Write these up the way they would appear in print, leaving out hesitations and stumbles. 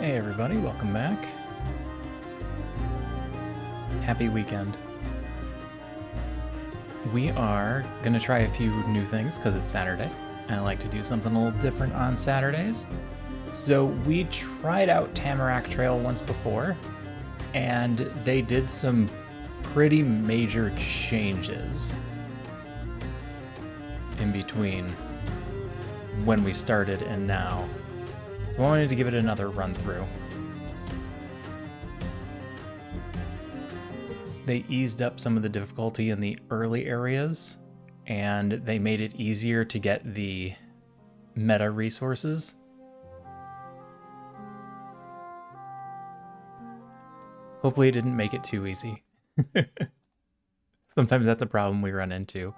Hey everybody, welcome back. Happy weekend. We are going to try a few new things because it's Saturday, and I like to do something a little different on Saturdays. So we tried out Tamrak Trail once before, and they did some pretty major changes in between when we started and now. So I wanted to give it another run through. They eased up some of the difficulty in the early areas, and they made it easier to get the meta resources. Hopefully it didn't make it too easy. Sometimes that's a problem we run into.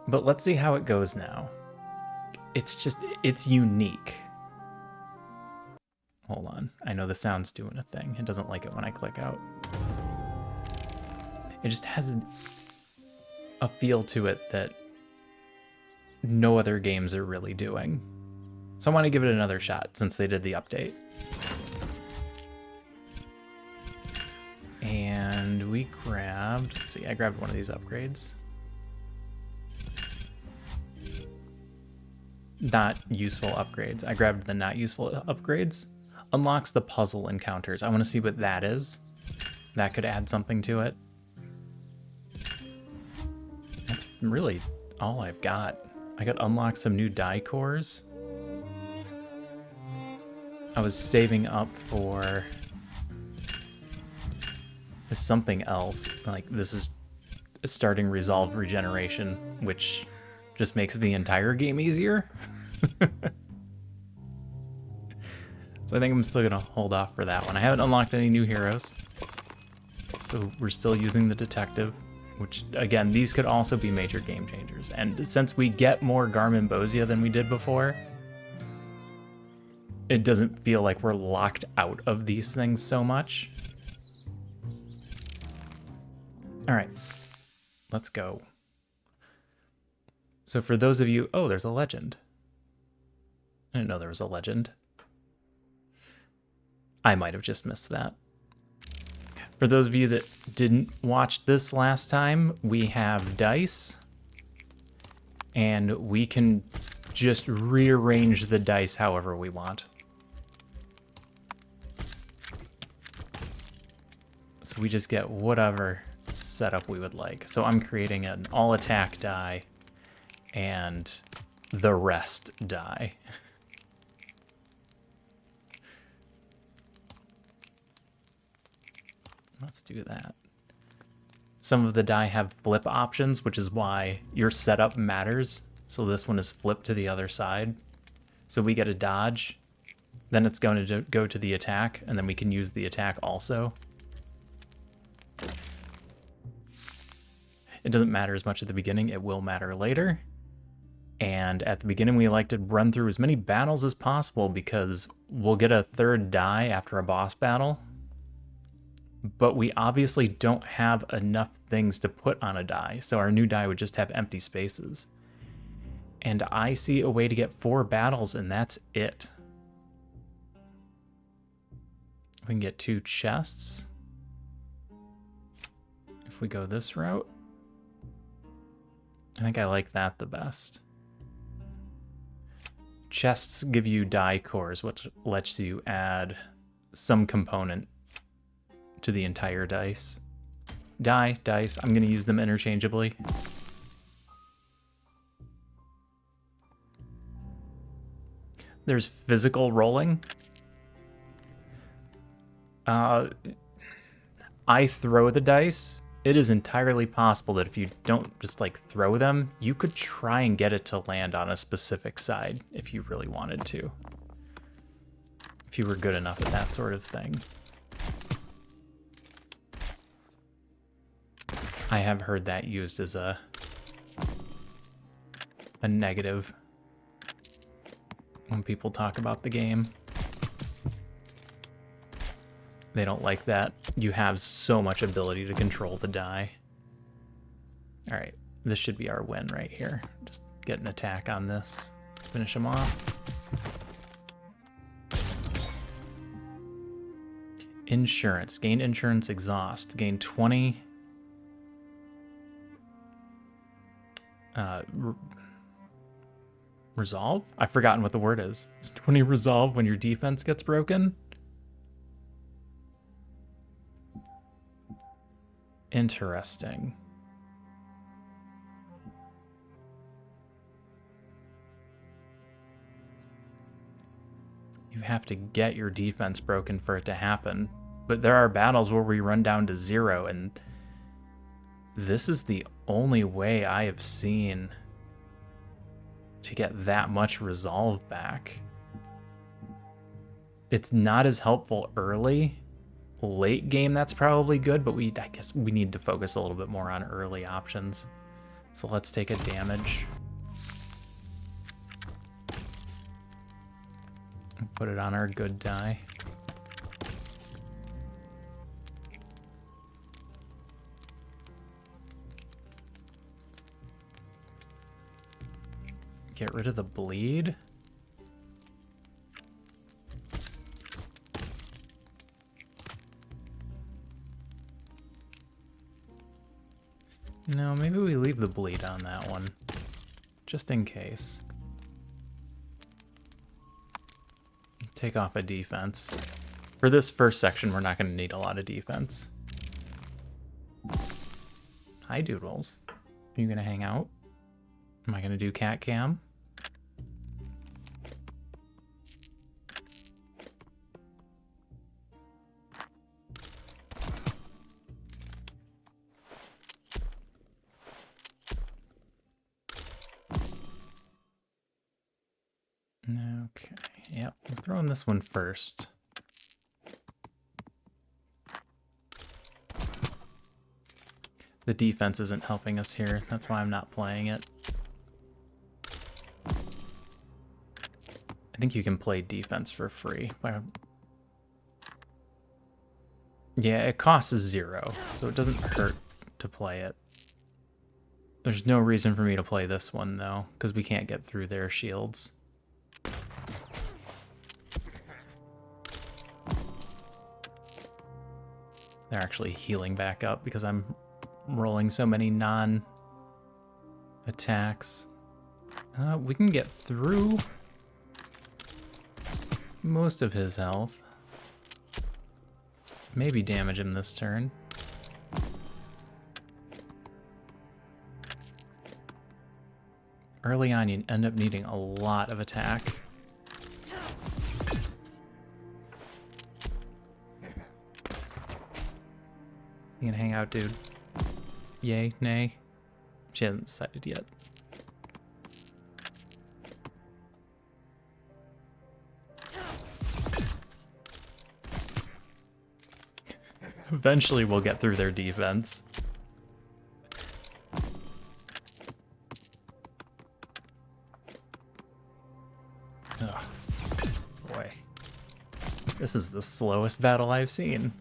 But let's see how it goes now. It's unique. Hold on. I know the sound's doing a thing. It doesn't like it when I click out. It just has a feel to it that no other games are really doing. So I want to give it another shot since they did the update. And we grabbed, let's see, I grabbed one of these upgrades. Not useful upgrades. I grabbed the not useful upgrades. Unlocks the puzzle encounters. I want to see what that is. That could add something to it. That's really all I've got. I got unlocked some new die cores. I was saving up for something else. Like this is starting Resolve Regeneration, which just makes the entire game easier. So I think I'm still going to hold off for that one. I haven't unlocked any new heroes. We're still using the detective, which, again, these could also be major game changers. And since we get more Garmonbosia than we did before, it doesn't feel like we're locked out of these things so much. All right, let's go. So for those of you, oh, there's a legend. I didn't know there was a legend. I might have just missed that. For those of you that didn't watch this last time, we have dice, and we can just rearrange the dice however we want. So we just get whatever setup we would like. So I'm creating an all attack die and the rest die. Let's do that. Some of the die have blip options, which is why your setup matters. So this one is flipped to the other side. So we get a dodge, then it's going to go to the attack, and then we can use the attack also. It doesn't matter as much at the beginning, it will matter later. And at the beginning, we like to run through as many battles as possible because we'll get a third die after a boss battle. But we obviously don't have enough things to put on a die, so our new die would just have empty spaces. And I see a way to get 4 battles, and that's it. We can get 2 chests. If we go this route, I think I like that the best. Chests give you die cores, which lets you add some component to the entire dice. Dice, I'm going to use them interchangeably. There's physical rolling. I throw the dice. It is entirely possible that if you don't just like throw them, you could try and get it to land on a specific side if you really wanted to. If you were good enough at that sort of thing. I have heard that used as a negative when people talk about the game. They don't like that. You have so much ability to control the die. All right, this should be our win right here. Just get an attack on this, finish him off. Insurance. Gain insurance exhaust. Gain 20. Resolve? I've forgotten what the word is. Is 20 resolve when your defense gets broken? Interesting. You have to get your defense broken for it to happen. But there are battles where we run down to 0, and this is the only way I have seen to get that much resolve back. It's not as helpful early. Late game, that's probably good, but I guess we need to focus a little bit more on early options. So let's take a damage. Put it on our good die. Get rid of the bleed. No, maybe we leave the bleed on that one, just in case. Take off a defense. For this first section, we're not going to need a lot of defense. Hi, Doodles. Are you going to hang out? Am I going to do cat cam? Okay, yep, I'm throwing this one first. The defense isn't helping us here, that's why I'm not playing it. I think you can play defense for free. Yeah, it costs 0, so it doesn't hurt to play it. There's no reason for me to play this one, though, because we can't get through their shields. They're actually healing back up because I'm rolling so many non-attacks. We can get through most of his health. Maybe damage him this turn. Early on, you end up needing a lot of attack. You gonna hang out, dude? Yay, nay? She hasn't decided yet. Eventually we'll get through their defense. Oh, boy. This is the slowest battle I've seen.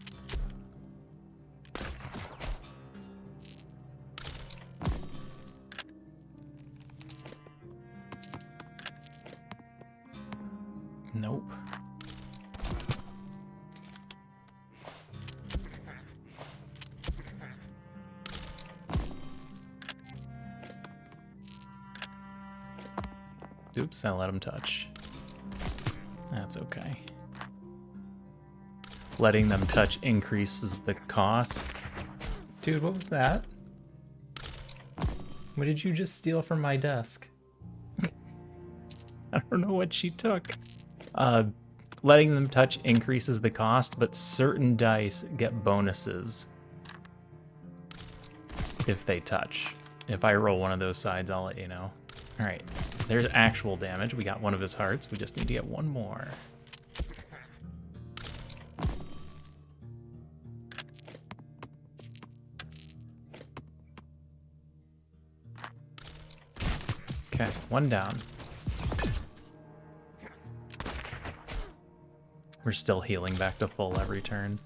Nope. Oops, I let him touch. That's okay. Letting them touch increases the cost. Dude, what was that? What did you just steal from my desk? I don't know what she took. Letting them touch increases the cost, but certain dice get bonuses if they touch. If I roll one of those sides, I'll let you know. All right, there's actual damage. We got one of his hearts. We just need to get one more. Okay, one down. We're still healing back to full every turn.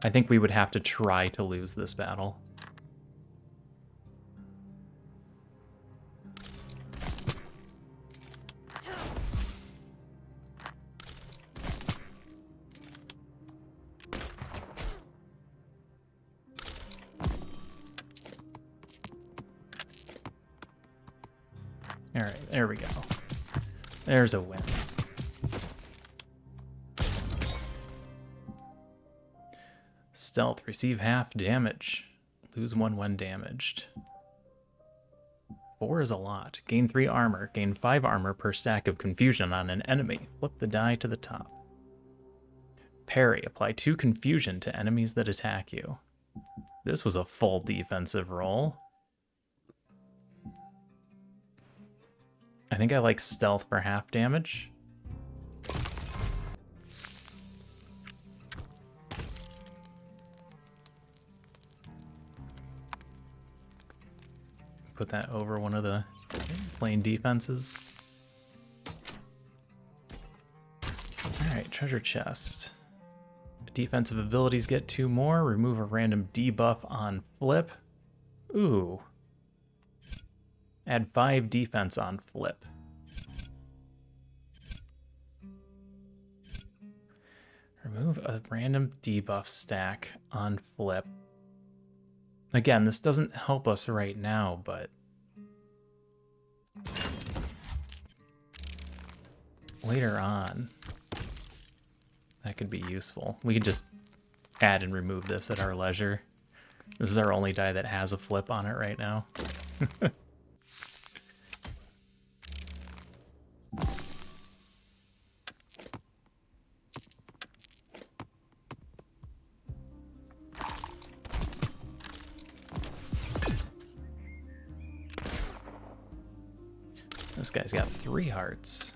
I think we would have to try to lose this battle. Alright, there we go. There's a win. Stealth, receive half damage. Lose 1 when damaged. 4 is a lot. Gain 3 armor. Gain 5 armor per stack of confusion on an enemy. Flip the die to the top. Parry, apply 2 confusion to enemies that attack you. This was a full defensive roll. I think I like stealth for half damage. Put that over one of the plain defenses. Alright, treasure chest. Defensive abilities get 2 more. Remove a random debuff on flip. Ooh. Add 5 defense on flip. Remove a random debuff stack on flip. Again, this doesn't help us right now, but later on, that could be useful. We could just add and remove this at our leisure. This is our only die that has a flip on it right now. This guy's got 3 hearts.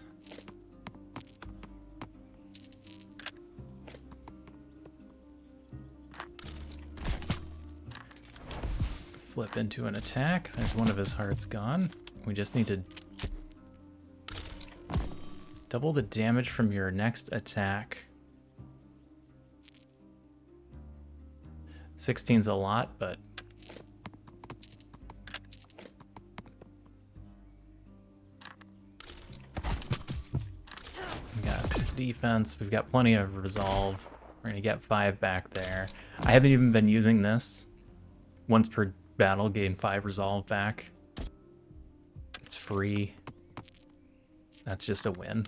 Flip into an attack. There's one of his hearts gone. We just need to double the damage from your next attack. 16's a lot, but we got defense. We've got plenty of resolve. We're gonna get 5 back there. I haven't even been using this. Once per battle, gain 5 resolve back. It's free. That's just a win.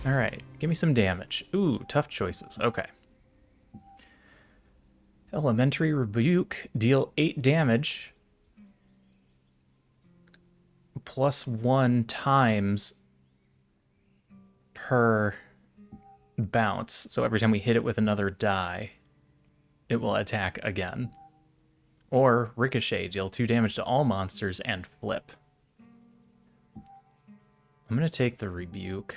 Alright, give me some damage. Ooh, tough choices. Okay. Elementary Rebuke. Deal 8 damage. +1 times per bounce. So every time we hit it with another die, it will attack again. Or Ricochet, deal 2 damage to all monsters and flip. I'm going to take the Rebuke.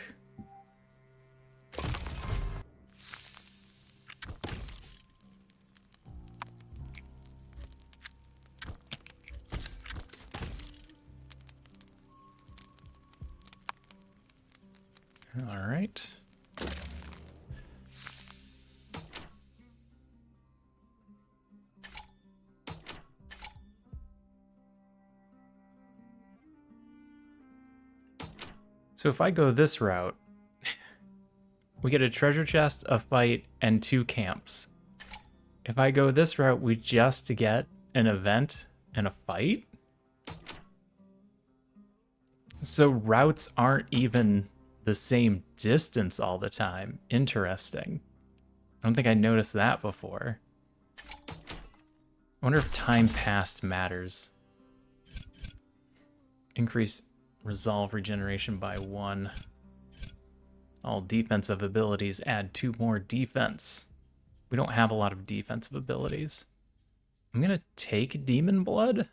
All right. So if I go this route, we get a treasure chest, a fight, and 2 camps. If I go this route, we just get an event and a fight. So routes aren't even the same distance all the time. Interesting. I don't think I noticed that before. I wonder if time passed matters. Increase resolve regeneration by 1. All defensive abilities add 2 more defense. We don't have a lot of defensive abilities. I'm gonna take Demon Blood.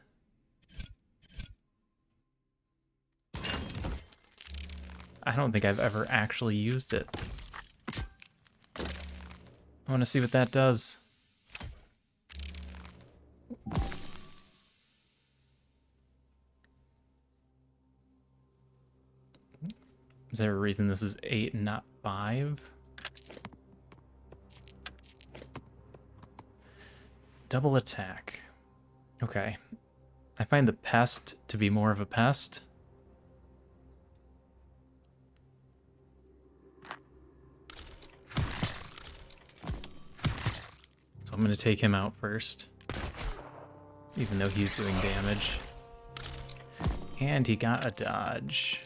I don't think I've ever actually used it. I want to see what that does. Is there a reason this is 8 and not 5? Double attack. Okay. I find the pest to be more of a pest. So I'm going to take him out first. Even though he's doing damage. And he got a dodge.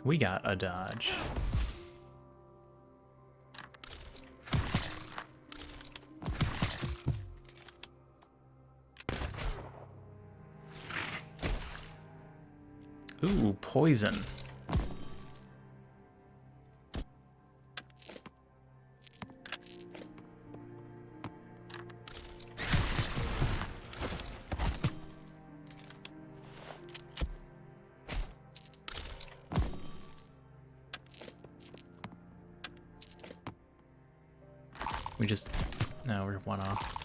We got a dodge. Ooh, poison. No, we're one off.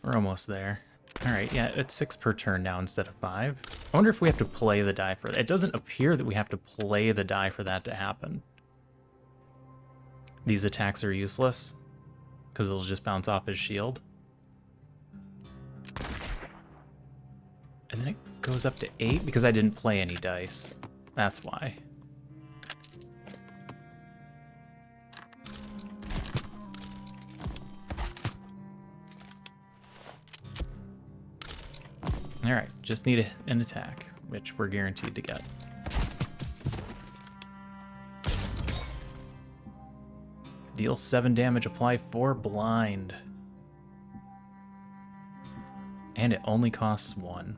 We're almost there. All right, yeah, it's 6 per turn now instead of 5. I wonder if we have to play the die for that. It doesn't appear that we have to play the die for that to happen. These attacks are useless because it'll just bounce off his shield. And then it goes up to 8 because I didn't play any dice. That's why. Alright, just need an attack, which we're guaranteed to get. Deal 7 damage, apply 4 blind. And it only costs 1.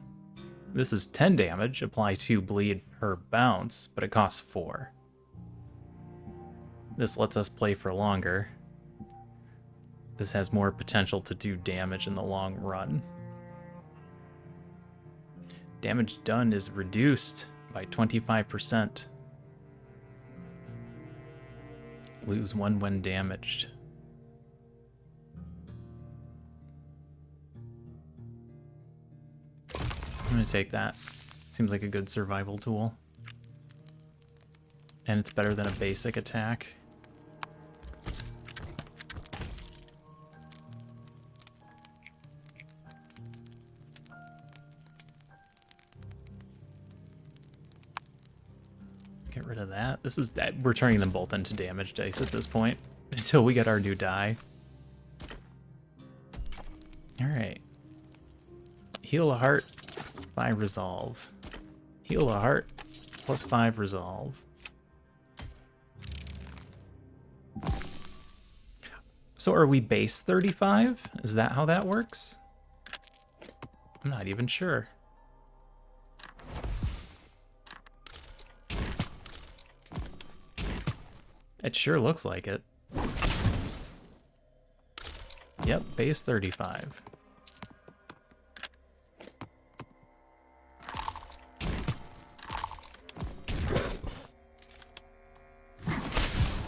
This is 10 damage, apply 2 bleed per bounce, but it costs 4. This lets us play for longer. This has more potential to do damage in the long run. Damage done is reduced by 25%. Lose 1 when damaged. I'm gonna take that. Seems like a good survival tool. And it's better than a basic attack. Get rid of that. We're turning them both into damage dice at this point until we get our new die. All right. Heal a heart, 5 resolve. Heal a heart, plus 5 resolve. So are we base 35? Is that how that works? I'm not even sure. It sure looks like it. Yep, base 35.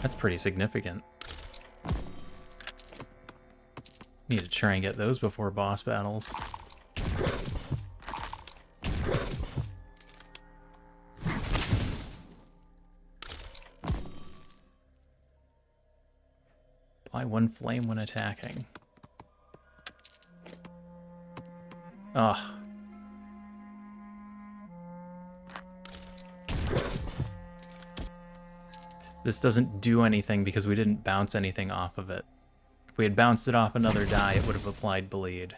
That's pretty significant. Need to try and get those before boss battles. Apply 1 flame when attacking. Ugh. This doesn't do anything because we didn't bounce anything off of it. If we had bounced it off another die, it would have applied bleed.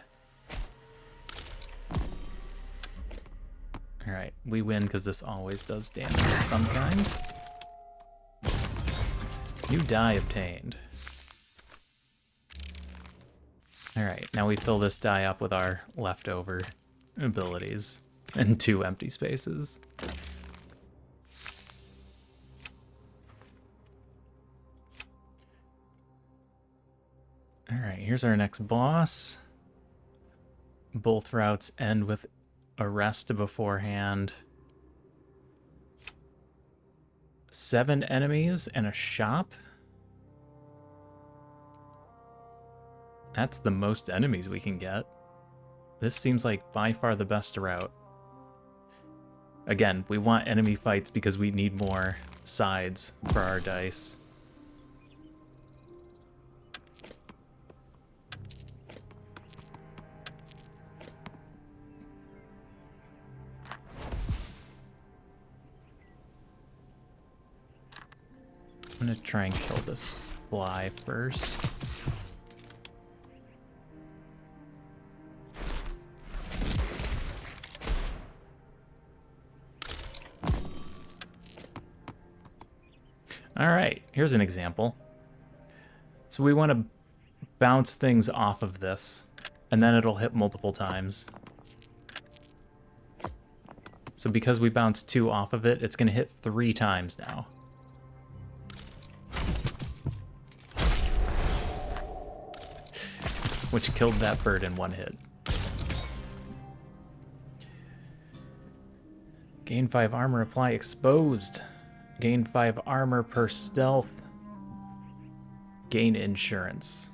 Alright, we win because this always does damage of some kind. New die obtained. Alright, now we fill this die up with our leftover abilities and 2 empty spaces. Alright, here's our next boss. Both routes end with a rest beforehand. 7 enemies and a shop. That's the most enemies we can get. This seems like by far the best route. Again, we want enemy fights because we need more sides for our dice. I'm gonna try and kill this fly first. All right, here's an example. So we want to bounce things off of this, and then it'll hit multiple times. So because we bounced 2 off of it, it's going to hit 3 times now. Which killed that bird in 1 hit. Gain 5 armor, apply exposed. Gain 5 armor per stealth. Gain insurance.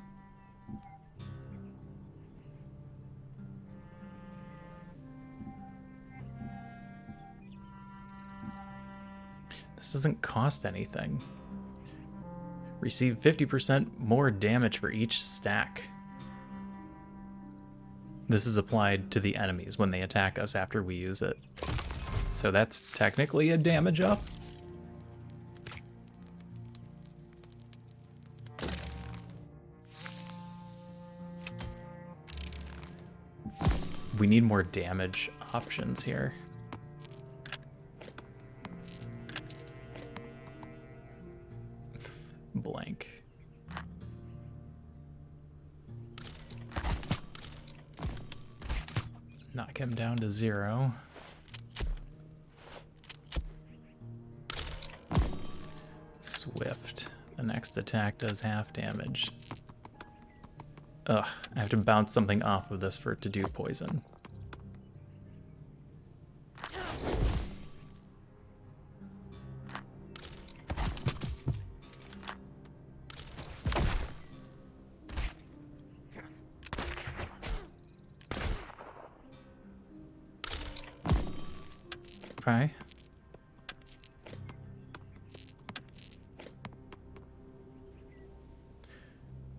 This doesn't cost anything. Receive 50% more damage for each stack. This is applied to the enemies when they attack us after we use it. So that's technically a damage up. We need more damage options here. Blank. Knock him down to 0. Swift. The next attack does half damage. Ugh, I have to bounce something off of this for it to do poison. Okay.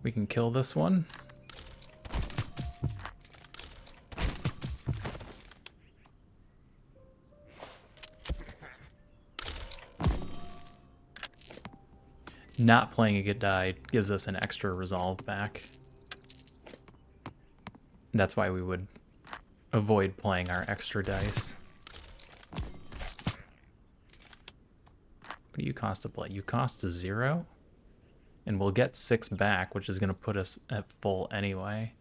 We can kill this one. Not playing a good die gives us an extra resolve back. That's why we would avoid playing our extra dice. What do you cost to play? You cost 0? And we'll get 6 back, which is going to put us at full anyway.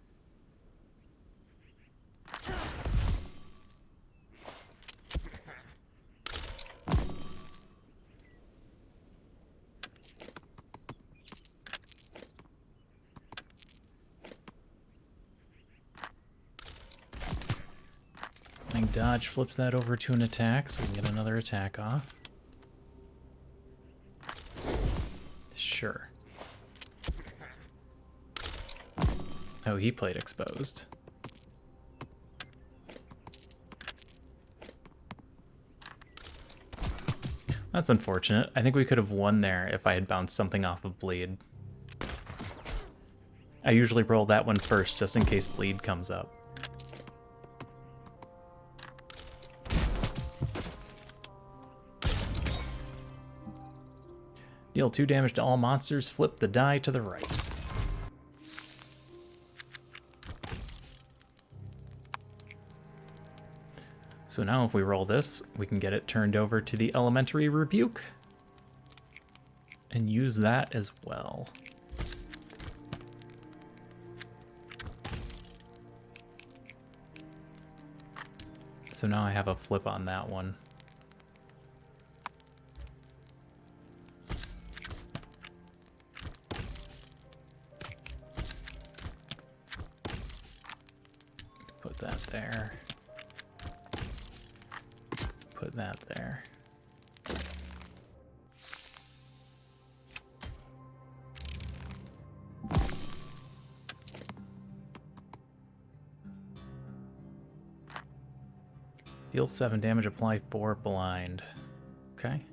And dodge flips that over to an attack, so we can get another attack off. Sure. Oh, he played exposed. That's unfortunate. I think we could have won there if I had bounced something off of bleed. I usually roll that one first just in case bleed comes up. Deal 2 damage to all monsters, flip the die to the right. So now if we roll this, we can get it turned over to the Elementary Rebuke. And use that as well. So now I have a flip on that one. Put that there. Put that there. Deal 7 damage, apply 4 blind. Okay.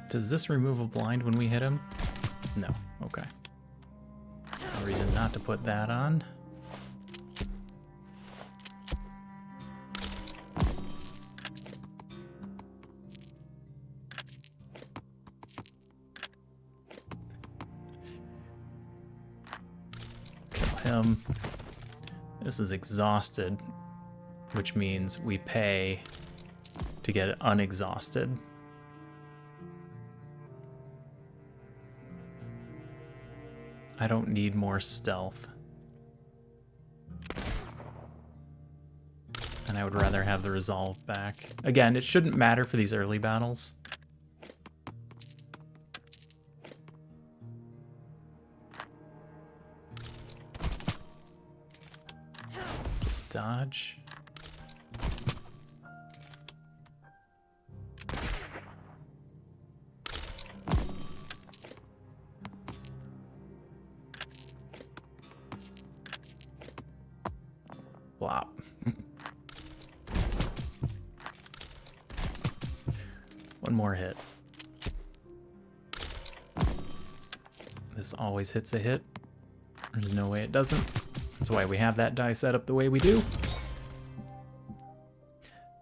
Does this remove a blind when we hit him? No. Okay. No reason not to put that on. him. This is exhausted, which means we pay to get it unexhausted. I don't need more stealth. And I would rather have the resolve back. Again, it shouldn't matter for these early battles. Just dodge. Flop. One more hit. This always hits a hit. There's no way it doesn't. That's why we have that die set up the way we do.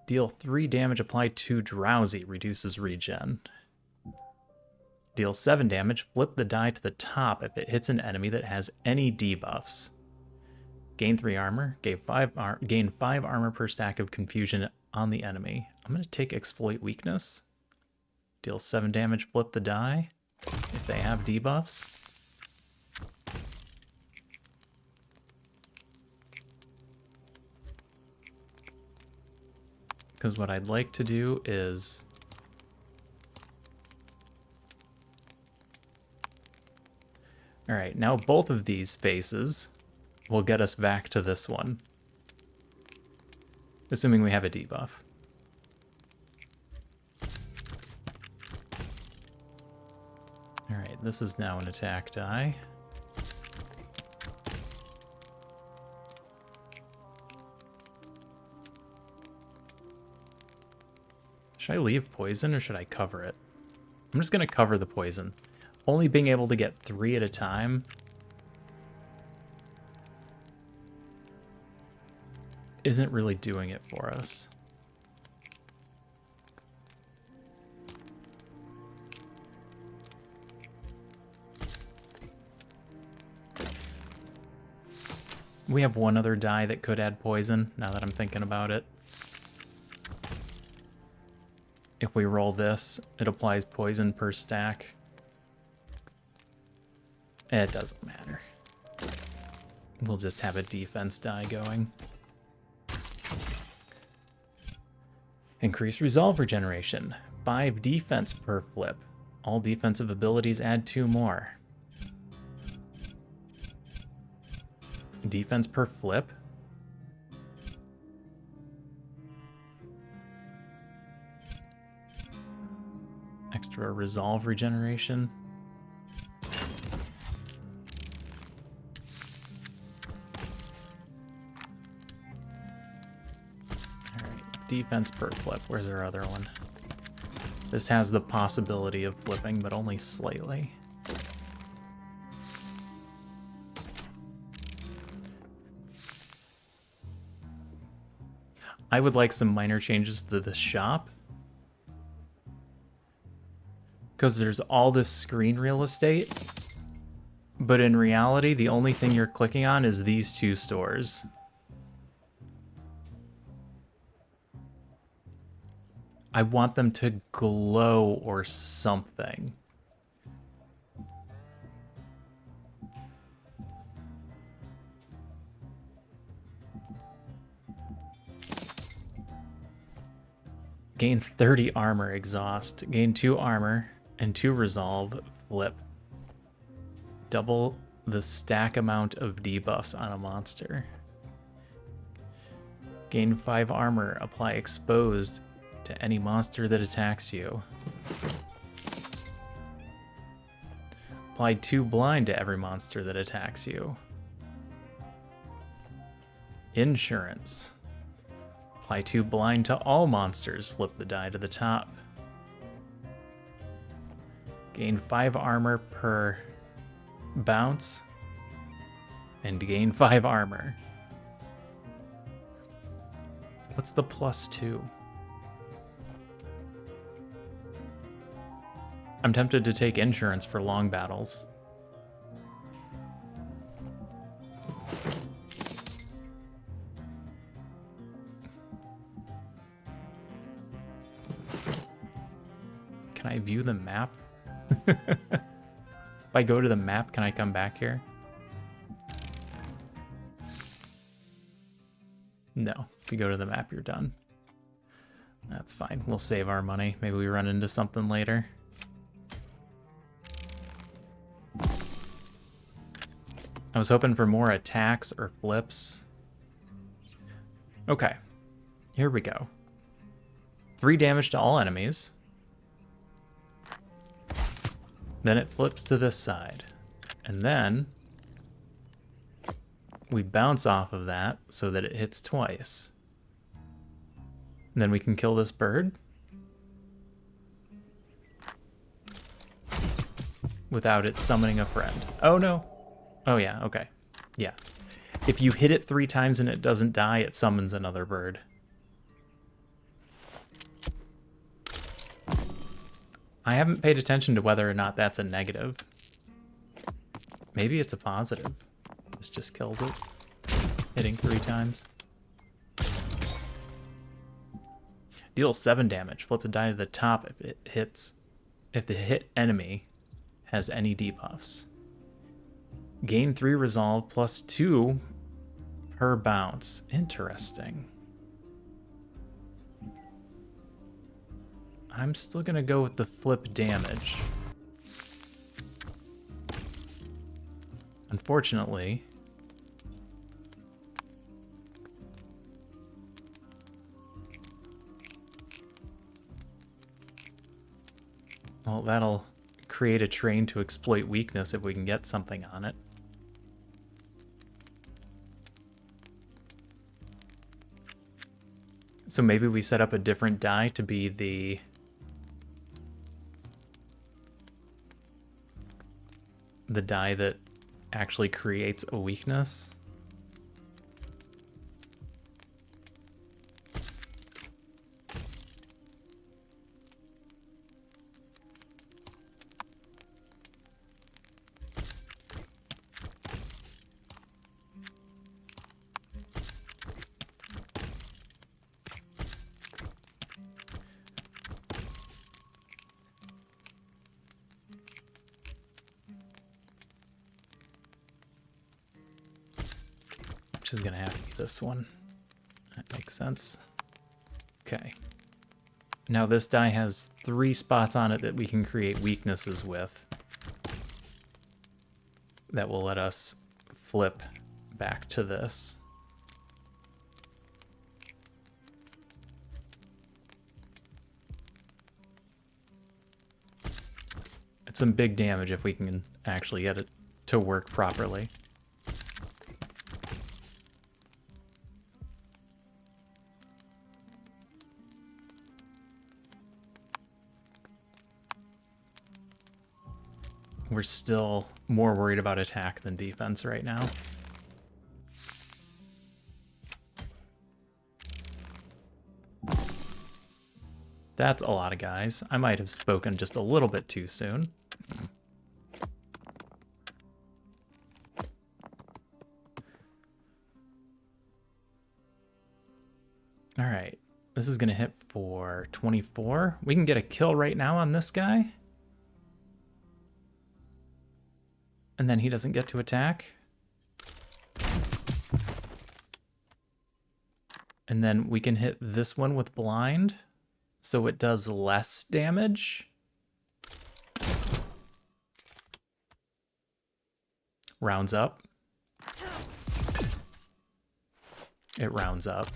Deal 3 damage, apply 2 drowsy, reduces regen. Deal 7 damage, flip the die to the top if it hits an enemy that has any debuffs. Gain 3 armor, gain 5 armor per stack of confusion on the enemy. I'm going to take exploit weakness. Deal 7 damage, flip the die if they have debuffs. Because what I'd like to do is... Alright, now both of these spaces will get us back to this one. Assuming we have a debuff. Alright, this is now an attack die. Should I leave poison or should I cover it? I'm just going to cover the poison. Only being able to get 3 at a time isn't really doing it for us. We have one other die that could add poison, now that I'm thinking about it. If we roll this, it applies poison per stack. It doesn't matter. We'll just have a defense die going. Increase resolve regeneration. 5 defense per flip. All defensive abilities add 2 more. Defense per flip. Extra resolve regeneration. Alright, defense per flip. Where's our other one? This has the possibility of flipping, but only slightly. I would like some minor changes to the shop. Because there's all this screen real estate. But in reality, the only thing you're clicking on is these 2 stores. I want them to glow or something. Gain 30 armor, exhaust. Gain 2 armor and 2 resolve, flip. Double the stack amount of debuffs on a monster. Gain 5 armor, apply exposed to any monster that attacks you. Apply 2 blind to every monster that attacks you. Insurance. Apply 2 blind to all monsters, flip the die to the top. Gain 5 armor per bounce, and gain 5 armor. What's the +2? I'm tempted to take insurance for long battles. I view the map? If I go to the map, can I come back here? No. If you go to the map, you're done. That's fine. We'll save our money. Maybe we run into something later. I was hoping for more attacks or flips. Okay. Here we go. 3 damage to all enemies. Then it flips to this side. And then we bounce off of that so that it hits twice. And then we can kill this bird without it summoning a friend. Oh no. Oh yeah, okay. Yeah. If you hit it 3 times and it doesn't die, it summons another bird. I haven't paid attention to whether or not that's a negative. Maybe it's a positive. This just kills it. Hitting 3 times. Deal 7 damage. Flip the die to the top if it hits. If the hit enemy has any debuffs. Gain 3 resolve plus 2 per bounce. Interesting. I'm still gonna go with the flip damage. Unfortunately, well, that'll create a train to exploit weakness if we can get something on it. So maybe we set up a different die to be the die that actually creates a weakness. Is gonna have to be this one. That makes sense. Okay. Now this die has 3 spots on it that we can create weaknesses with. That will let us flip back to this. It's some big damage if we can actually get it to work properly. We're still more worried about attack than defense right now. That's a lot of guys. I might have spoken just a little bit too soon. All right, this is gonna hit for 24. We can get a kill right now on this guy. And then he doesn't get to attack. And then we can hit this one with blind, so it does less damage. Rounds up. It rounds up.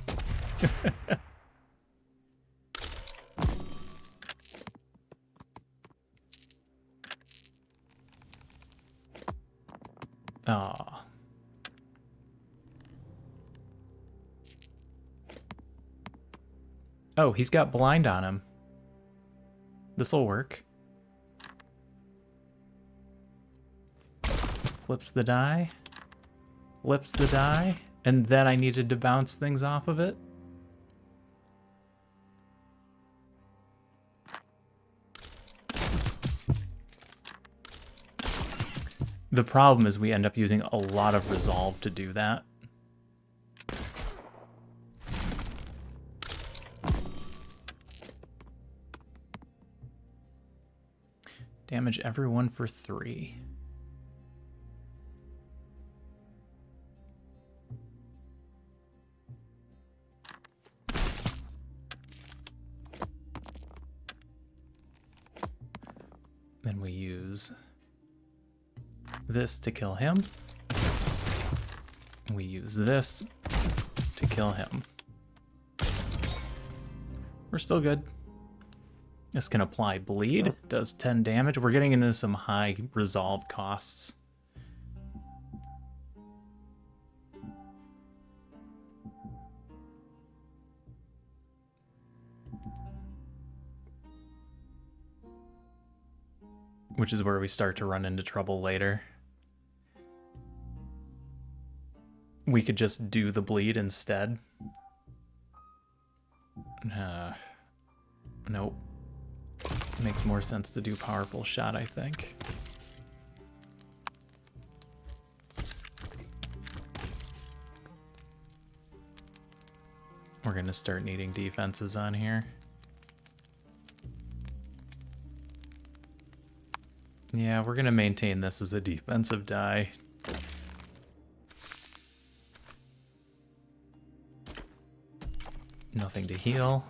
Aw. Oh, he's got blind on him. This'll work. Flips the die. Flips the die. And then I needed to bounce things off of it. The problem is we end up using a lot of resolve to do that. Damage everyone for 3. Then we use this to kill him. We use this to kill him. We're still good. This can apply bleed, does 10 damage. We're getting into some high resolve costs. Which is where we start to run into trouble later. We could just do the bleed instead. Nope. Makes more sense to do powerful shot, I think. We're gonna start needing defenses on here. Yeah, we're gonna maintain this as a defensive die. Nothing to heal.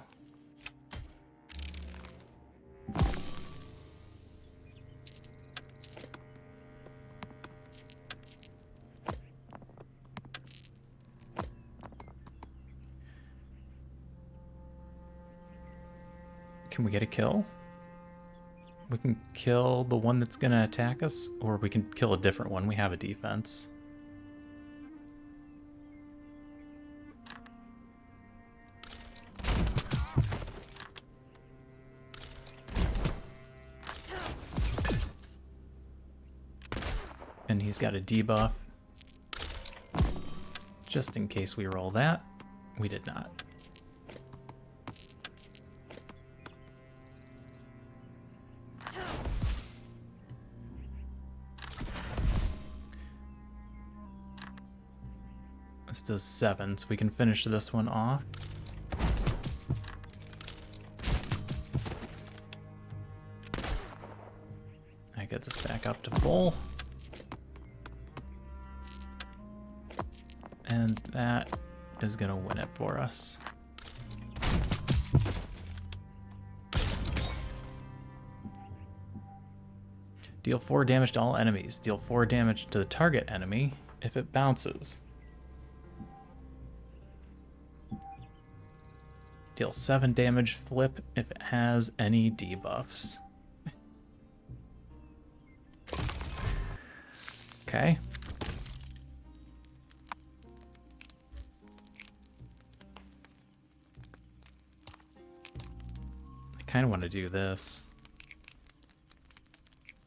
Can we get a kill? We can kill the one that's gonna attack us, or we can kill a different one. We have a defense. And he's got a debuff. Just in case we roll that. We did not. This does 7, so we can finish this one off. That gets us back up to full. And that is gonna win it for us. Deal 4 damage to all enemies. Deal 4 damage to the target enemy if it bounces. Deal 7 damage flip if it has any debuffs. Okay. I kind of want to do this.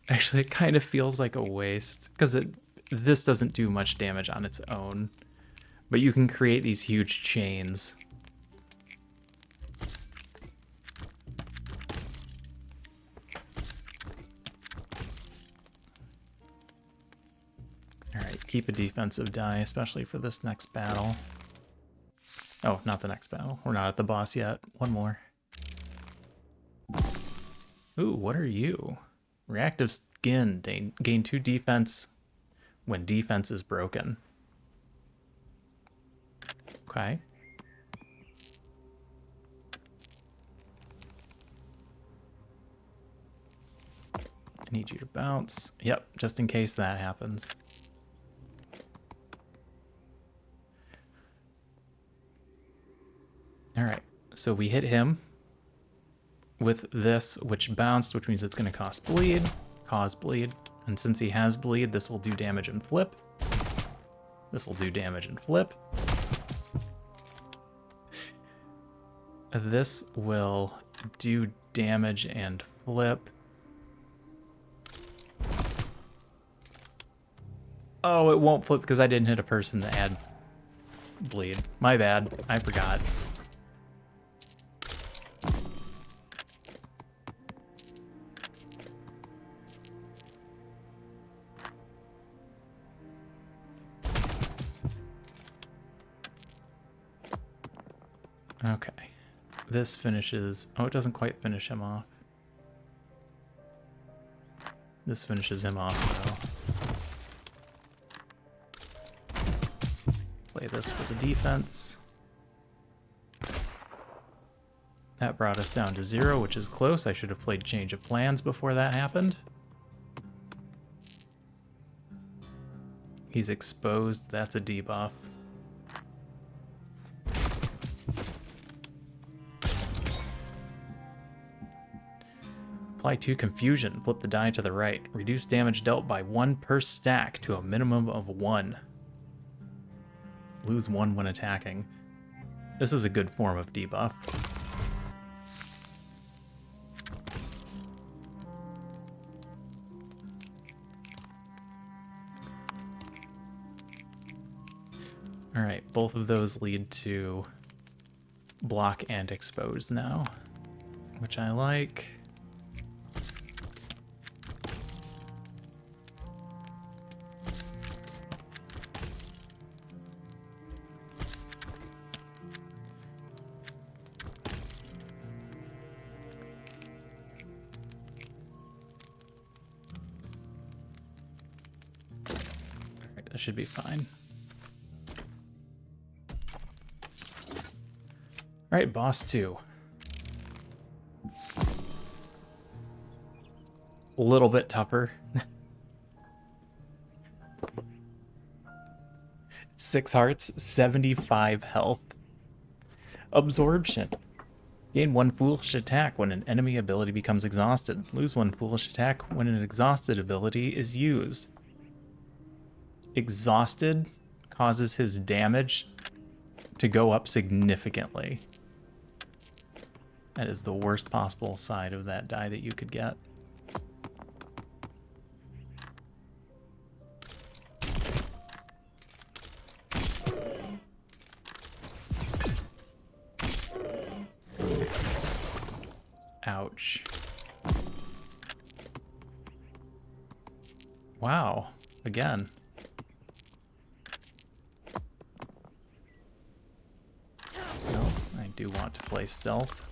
Actually, it kind of feels like a waste because this doesn't do much damage on its own, but you can create these huge chains. Keep a defensive die, especially for this next battle. Oh, not the next battle. We're not at the boss yet. One more. Ooh, what are you? Reactive skin. Gain 2 defense when defense is broken. Okay. I need you to bounce. Yep, just in case that happens. Alright, so we hit him with this, which bounced, which means it's going to cause bleed. And since he has bleed, this will do damage and flip. This will do damage and flip. This will do damage and flip. Oh, it won't flip because I didn't hit a person to add bleed. My bad, I forgot. Okay, this finishes, oh, it doesn't quite finish him off. This finishes him off, though. Play this for the defense. That brought us down to 0, which is close. I should have played Change of Plans before that happened. He's exposed. That's a debuff. Apply 2 Confusion. Flip the die to the right. Reduce damage dealt by 1 per stack to a minimum of 1. Lose 1 when attacking. This is a good form of debuff. Alright, both of those lead to block and expose now, which I like. Alright, that should be fine. All right, boss 2. A little bit tougher. 6 hearts, 75 health. Absorption. Gain 1 foolish attack when an enemy ability becomes exhausted. Lose 1 foolish attack when an exhausted ability is used. Exhausted causes his damage to go up significantly. That is the worst possible side of that die that you could get. Ouch. Wow. Again. No, I do want to play stealth.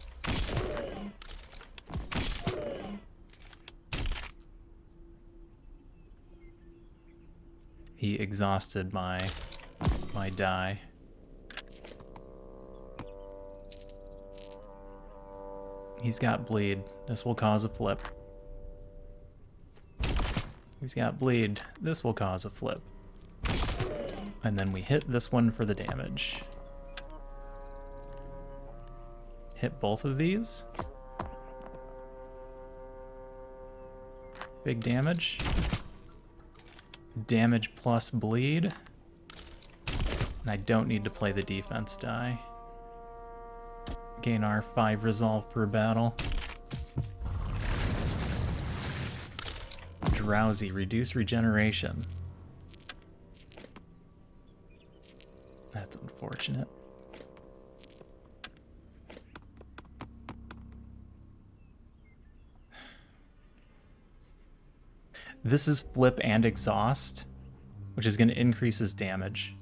He exhausted my die. He's got bleed. This will cause a flip. He's got bleed. This will cause a flip. And then we hit this one for the damage. Hit both of these. Big damage. Damage plus bleed. And I don't need to play the defense die. Gain our 5 resolve per battle. Drowsy, reduce regeneration. That's unfortunate. This is flip and exhaust, which is going to increase his damage.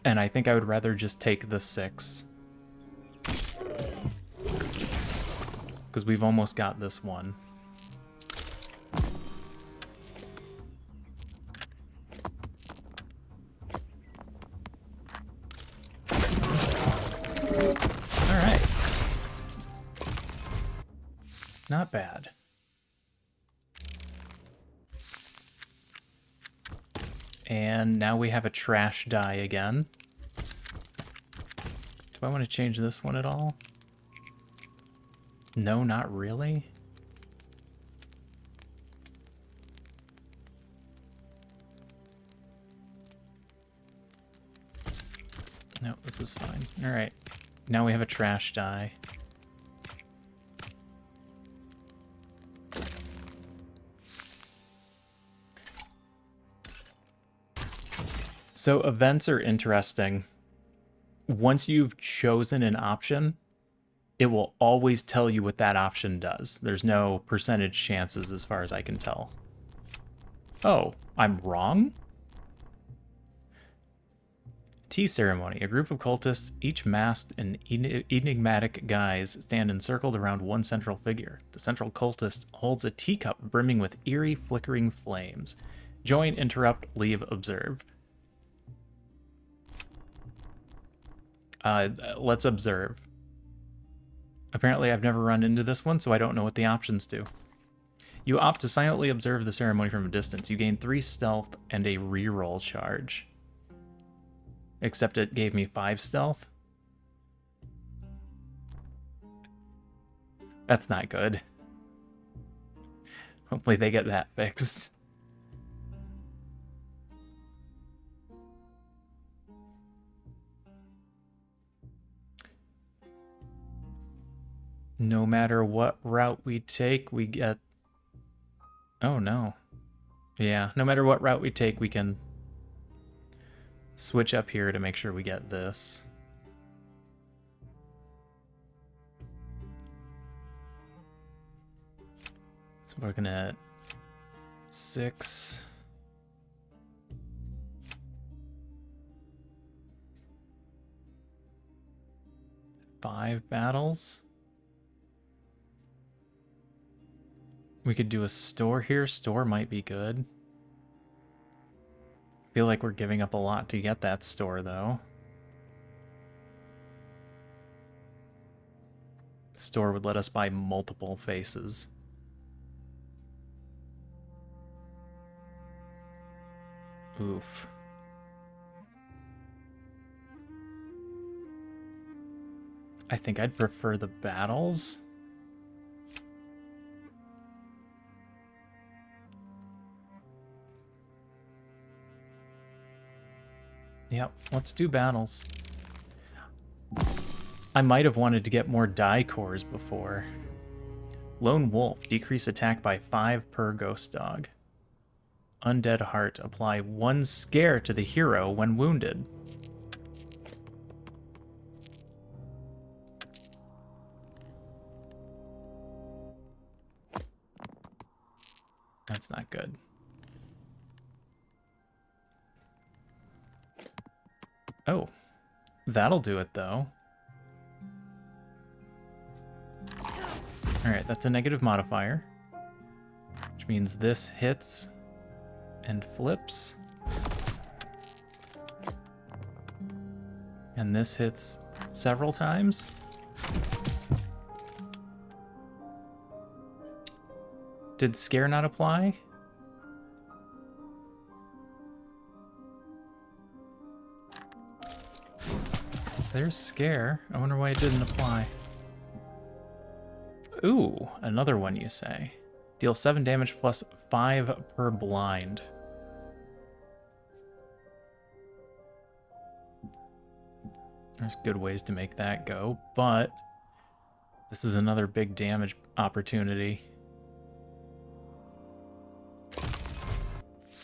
And I think I would rather just take the 6. Because we've almost got this one. Alright. Not bad. And now we have a trash die again. Do I want to change this one at all? No, not really. No, this is fine. All right. Now we have a trash die. So events are interesting. Once you've chosen an option, it will always tell you what that option does. There's no percentage chances as far as I can tell. Oh, I'm wrong? Tea ceremony. A group of cultists, each masked and enigmatic guise, stand encircled around one central figure. The central cultist holds a teacup brimming with eerie, flickering flames. Join, interrupt, leave, observe. Let's observe. Apparently I've never run into this one, so I don't know what the options do. You opt to silently observe the ceremony from a distance. You gain 3 stealth and a reroll charge. Except it gave me 5 stealth. That's not good. Hopefully they get that fixed. No matter what route we take, we get... Oh, no. Yeah, no matter what route we take, we can switch up here to make sure we get this. So we're looking at 6... 5 battles. We could do a store here. Store might be good. I feel like we're giving up a lot to get that store, though. Store would let us buy multiple faces. Oof. I think I'd prefer the battles. Yep, let's do battles. I might have wanted to get more die cores before. Lone Wolf, decrease attack by 5 per ghost dog. Undead Heart, apply 1 scare to the hero when wounded. That's not good. Oh, that'll do it though. Alright, that's a negative modifier, which means this hits and flips. And this hits several times. Did scare not apply? There's scare. I wonder why it didn't apply. Ooh, another one you say. Deal 7 damage plus 5 per blind. There's good ways to make that go, but this is another big damage opportunity.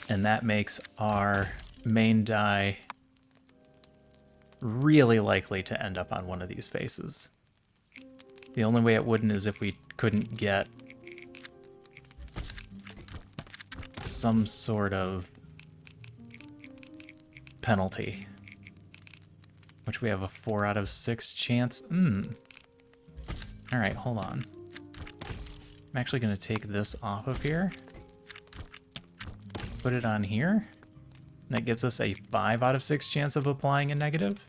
And that makes our main die really likely to end up on one of these faces. The only way it wouldn't is if we couldn't get some sort of penalty, which we have a 4 out of 6 chance. Alright, hold on. I'm actually going to take this off of here, put it on here. That gives us a 5 out of 6 chance of applying a negative.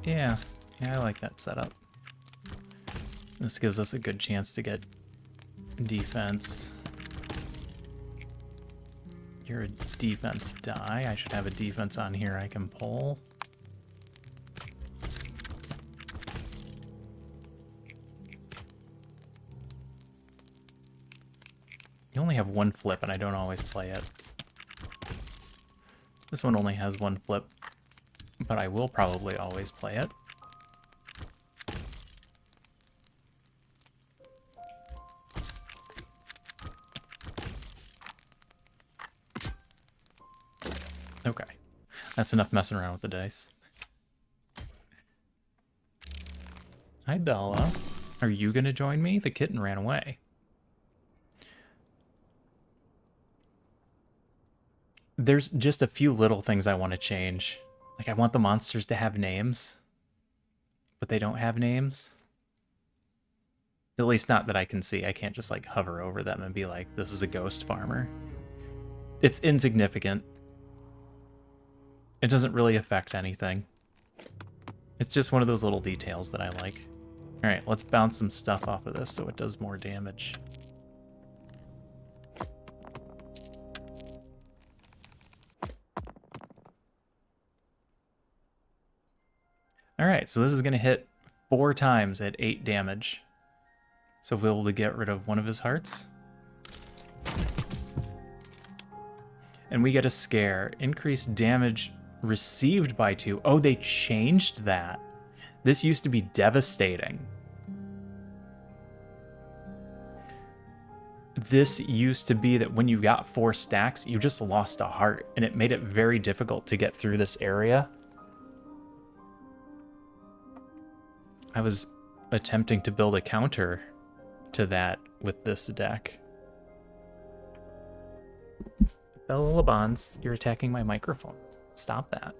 Yeah, I like that setup. This gives us a good chance to get defense. You're a defense die. I should have a defense on here I can pull. You only have 1 flip, and I don't always play it. This one only has 1 flip, but I will probably always play it. That's enough messing around with the dice. Hi, Bella. Are you gonna join me? The kitten ran away. There's just a few little things I want to change. Like, I want the monsters to have names, but they don't have names. At least not that I can see. I can't just, like, hover over them and be like, this is a ghost farmer. It's insignificant. It doesn't really affect anything. It's just one of those little details that I like. Alright, let's bounce some stuff off of this so it does more damage. Alright, so this is going to hit 4 times at 8 damage. So we'll be able to get rid of one of his hearts. And we get a scare. Increased damage received by 2. Oh, they changed that. This used to be devastating. This used to be that when you got 4 stacks, you just lost a heart, and it made it very difficult to get through this area. I was attempting to build a counter to that with this deck. Bella Bonds, you're attacking my microphone. Stop that.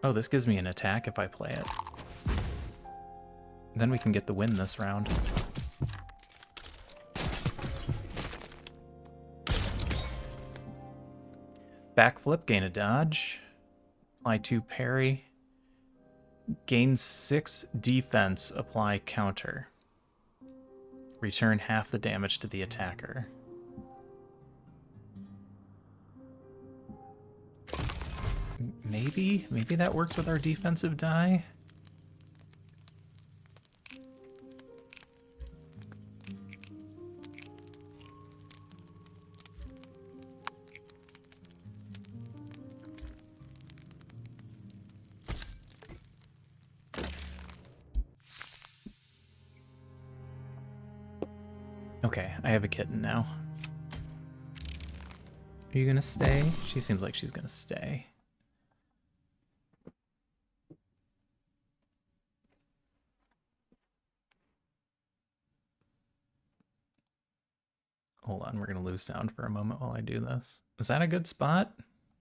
Oh, this gives me an attack if I play it. Then we can get the win this round. Backflip, gain a dodge. Apply 2 parry. Gain 6 defense, apply counter. Return half the damage to the attacker. Maybe that works with our defensive die? Okay, I have a kitten now. Are you gonna stay? She seems like she's gonna stay. Hold on, we're gonna lose sound for a moment while I do this. Is that a good spot?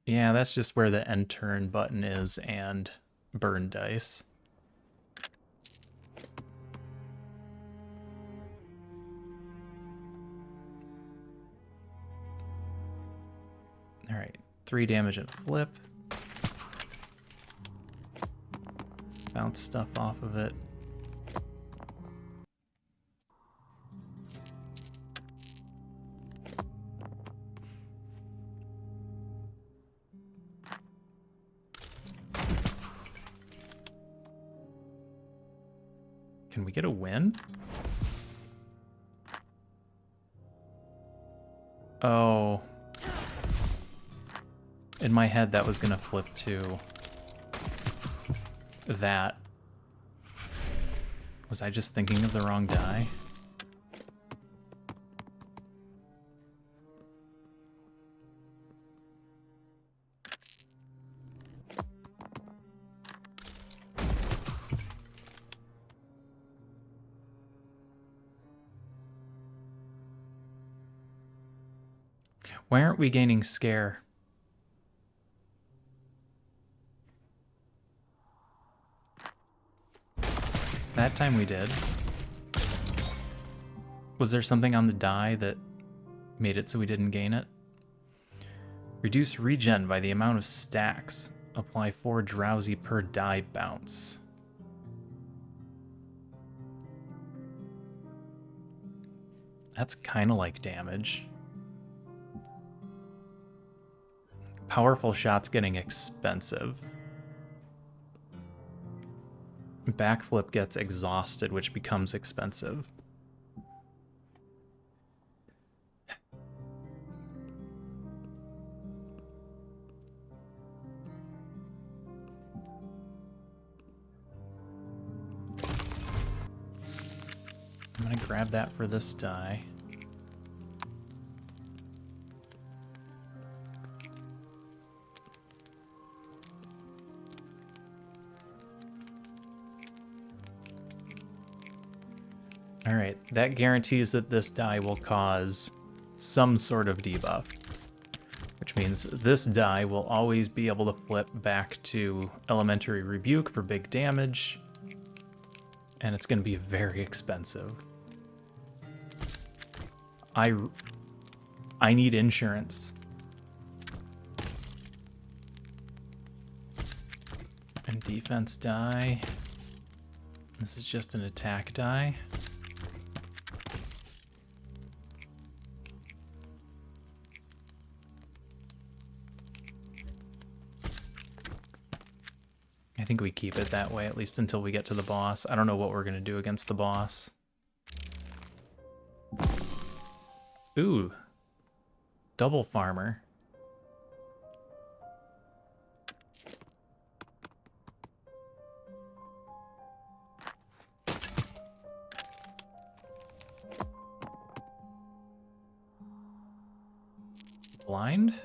Yeah, that's just where the end turn button is and burn dice. Alright, 3 damage and flip. Bounce stuff off of it. Can we get a win? Oh. In my head, that was gonna flip to that. Was I just thinking of the wrong die? Why aren't we gaining scare? That time we did. Was there something on the die that made it so we didn't gain it? Reduce regen by the amount of stacks. Apply 4 drowsy per die bounce. That's kind of like damage. Powerful shots getting expensive. Backflip gets exhausted, which becomes expensive. I'm gonna grab that for this die. Alright, that guarantees that this die will cause some sort of debuff. Which means this die will always be able to flip back to Elementary Rebuke for big damage. And it's going to be very expensive. I need insurance. And defense die. This is just an attack die. I think we keep it that way, at least until we get to the boss. I don't know what we're going to do against the boss. Ooh. Double farmer. Blind?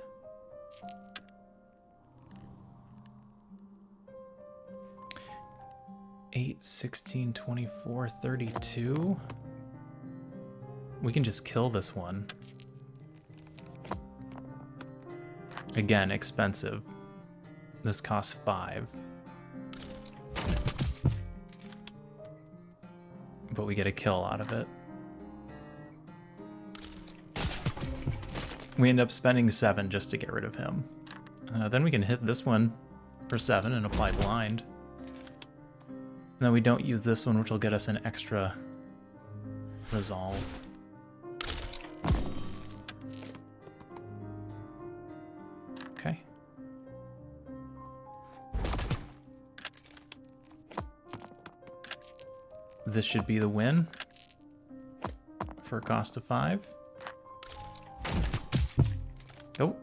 Eight, 16, 24, 32. We can just kill this one. Again, expensive. This costs 5. But we get a kill out of it. We end up spending 7 just to get rid of him. Then we can hit this one for 7 and apply blind. And then we don't use this one, which will get us an extra resolve. Okay. This should be the win for a cost of 5. Oh,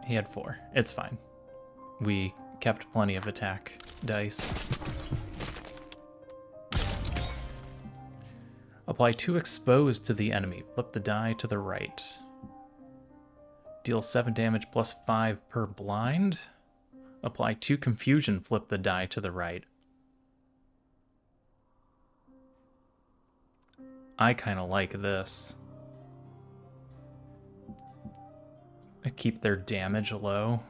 he had 4. It's fine. We kept plenty of attack dice. Apply 2 exposed to the enemy. Flip the die to the right. Deal 7 damage plus 5 per blind. Apply 2 confusion. Flip the die to the right. I kind of like this. I keep their damage low.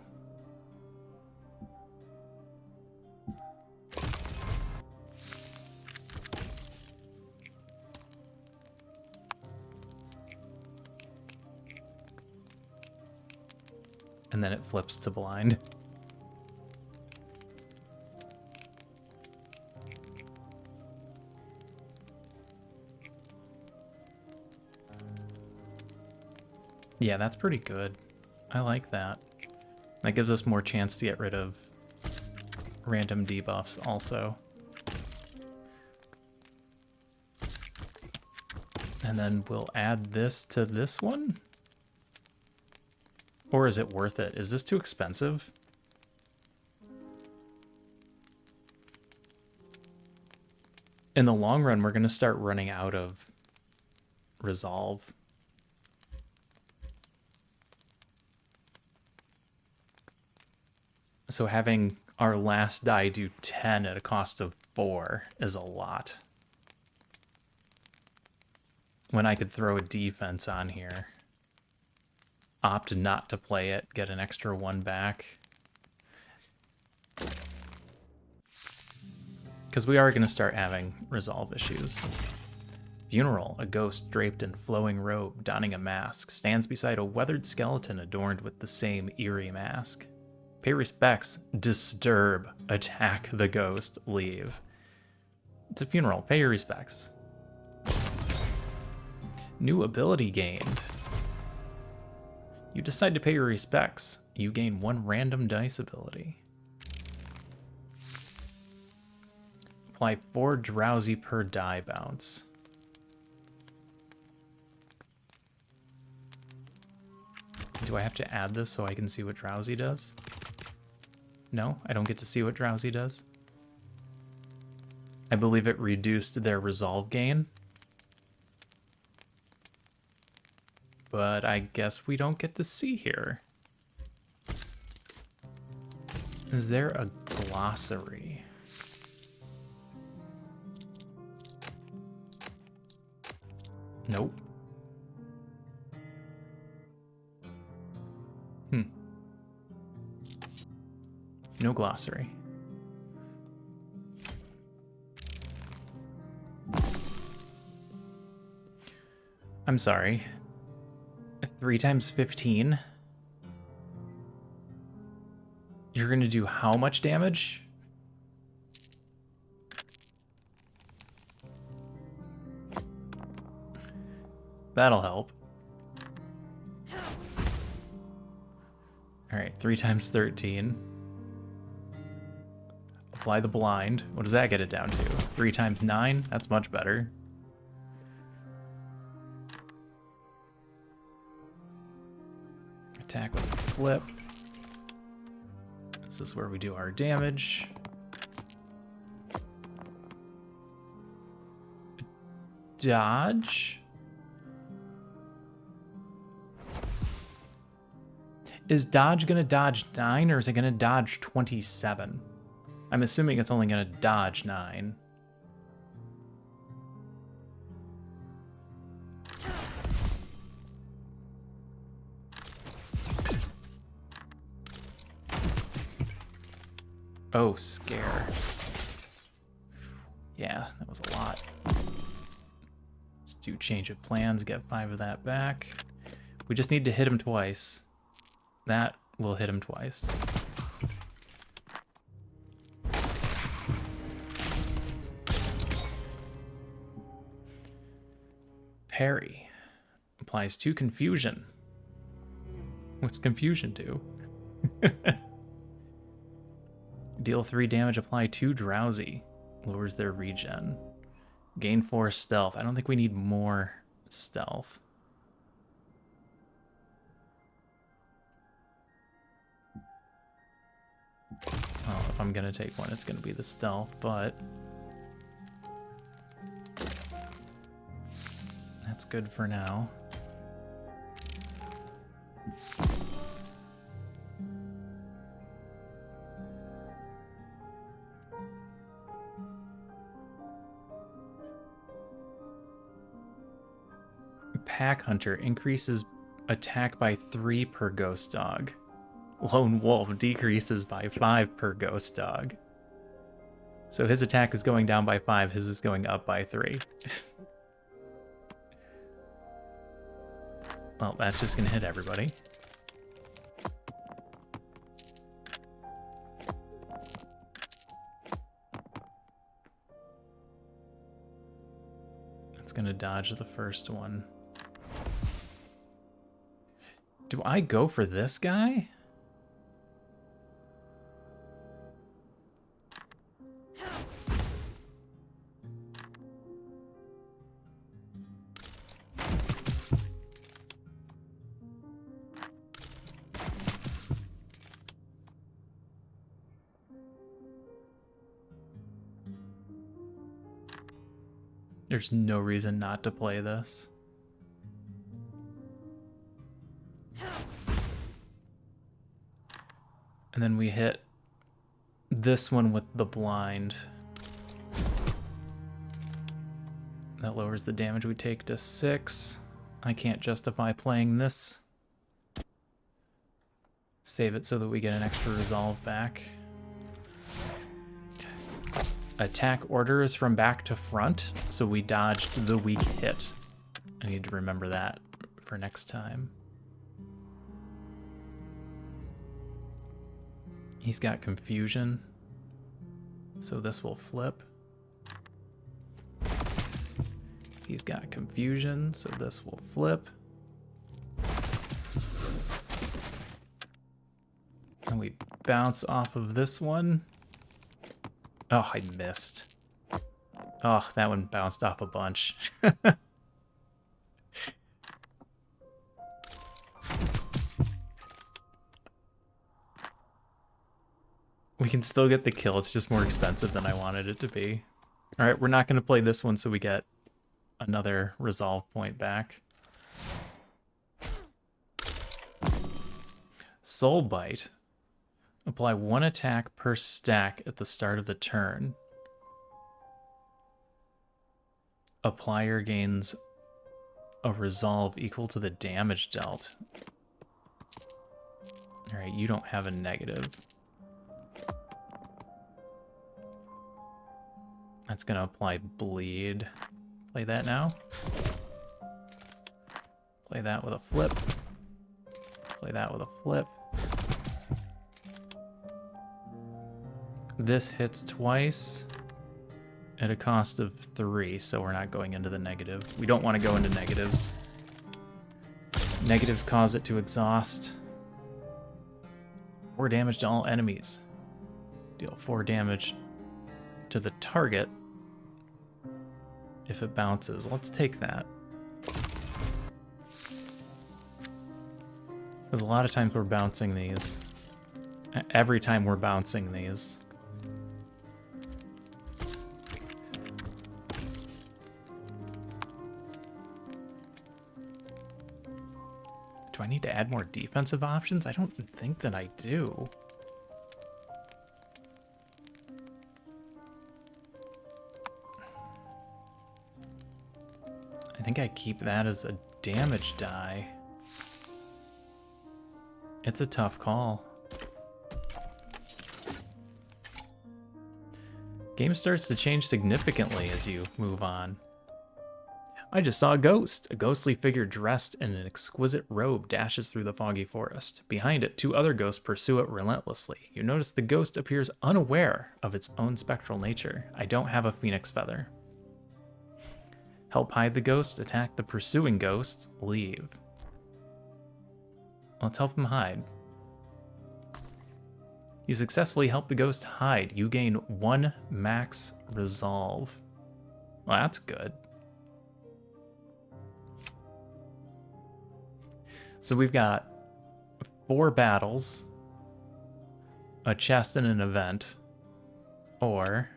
And then it flips to blind. Yeah, that's pretty good. I like that. That gives us more chance to get rid of random debuffs also. And then we'll add this to this one? Or is it worth it? Is this too expensive? In the long run, we're going to start running out of resolve. So having our last die do 10 at a cost of 4 is a lot. When I could throw a defense on here. Opt not to play it, get an extra 1 back. Because we are going to start having resolve issues. Funeral, a ghost draped in flowing robe, donning a mask, stands beside a weathered skeleton adorned with the same eerie mask. Pay respects, disturb, attack the ghost, leave. It's a funeral, pay your respects. New ability gained. You decide to pay your respects. You gain 1 random dice ability. Apply 4 drowsy per die bounce. Do I have to add this so I can see what drowsy does? No, I don't get to see what drowsy does. I believe it reduced their resolve gain. But I guess we don't get to see here. Is there a glossary? Nope. No glossary. I'm sorry. 3 times 15? You're gonna do how much damage? That'll help. Alright, 3 times 13. Apply the blind. What does that get it down to? 3 times 9? That's much better. Attack with a flip. This is where we do our damage. Dodge. Is dodge gonna dodge 9 or is it gonna dodge 27? I'm assuming it's only gonna dodge 9. Oh, scare. Yeah, that was a lot. Just do change of plans, get 5 of that back. We just need to hit him twice. That will hit him twice. Parry. Applies 2 confusion. What's confusion do? Deal 3 damage, apply 2 drowsy. Lowers their regen. Gain 4 stealth. I don't think we need more stealth. Oh, if I'm gonna take one, it's gonna be the stealth, but that's good for now. Pack Hunter increases attack by 3 per ghost dog. Lone Wolf decreases by 5 per ghost dog. So his attack is going down by 5, his is going up by 3. Well, that's just gonna hit everybody. It's gonna dodge the first one. Do I go for this guy? There's no reason not to play this. And then we hit this one with the blind. That lowers the damage we take to 6. I can't justify playing this. Save it so that we get an extra resolve back. Attack order is from back to front, so we dodged the weak hit. I need to remember that for next time. He's got confusion, so this will flip. He's got confusion, so this will flip. And we bounce off of this one. Oh, I missed. Oh, that one bounced off a bunch. We can still get the kill, it's just more expensive than I wanted it to be. Alright, we're not going to play this one so we get another resolve point back. Soul Bite. Apply 1 attack per stack at the start of the turn. Applier gains a resolve equal to the damage dealt. Alright, you don't have a negative. That's gonna apply bleed. Play that now. Play that with a flip. Play that with a flip. This hits twice at a cost of 3, so we're not going into the negative. We don't want to go into negatives. Negatives cause it to exhaust. 4 damage to all enemies. Deal 4 damage to the target if it bounces. Let's take that. Because a lot of times we're bouncing these. Every time we're bouncing these. Do I need to add more defensive options? I don't think that I do. I think I keep that as a damage die. It's a tough call. Game starts to change significantly as you move on. I just saw a ghost. A ghostly figure dressed in an exquisite robe dashes through the foggy forest. Behind it, 2 other ghosts pursue it relentlessly. You notice the ghost appears unaware of its own spectral nature. I don't have a phoenix feather. Help hide the ghost, attack the pursuing ghosts, leave. Let's help him hide. You successfully help the ghost hide. You gain 1 max resolve. Well, that's good. So we've got 4 battles, a chest and an event, or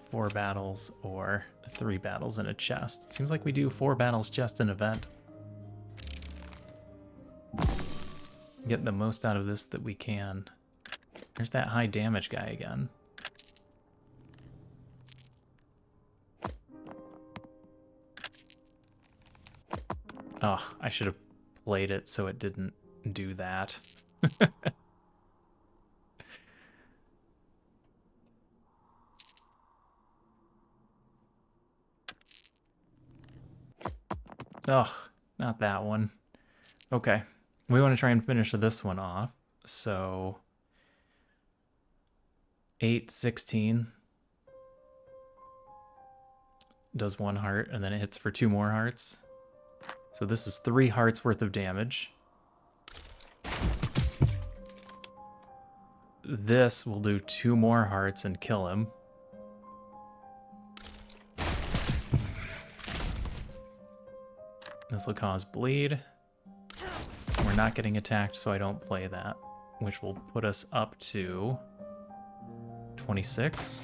4 battles or 3 battles and a chest. Seems like we do 4 battles, chest, and event. Get the most out of this that we can. There's that high damage guy again. Oh, I should have played it so it didn't do that. Ugh, not that one. Okay, we want to try and finish this one off. So 8, 16 does 1 heart, and then it hits for 2 more hearts. So this is 3 hearts worth of damage. This will do 2 more hearts and kill him. This will cause bleed. We're not getting attacked, so I don't play that, which will put us up to 26.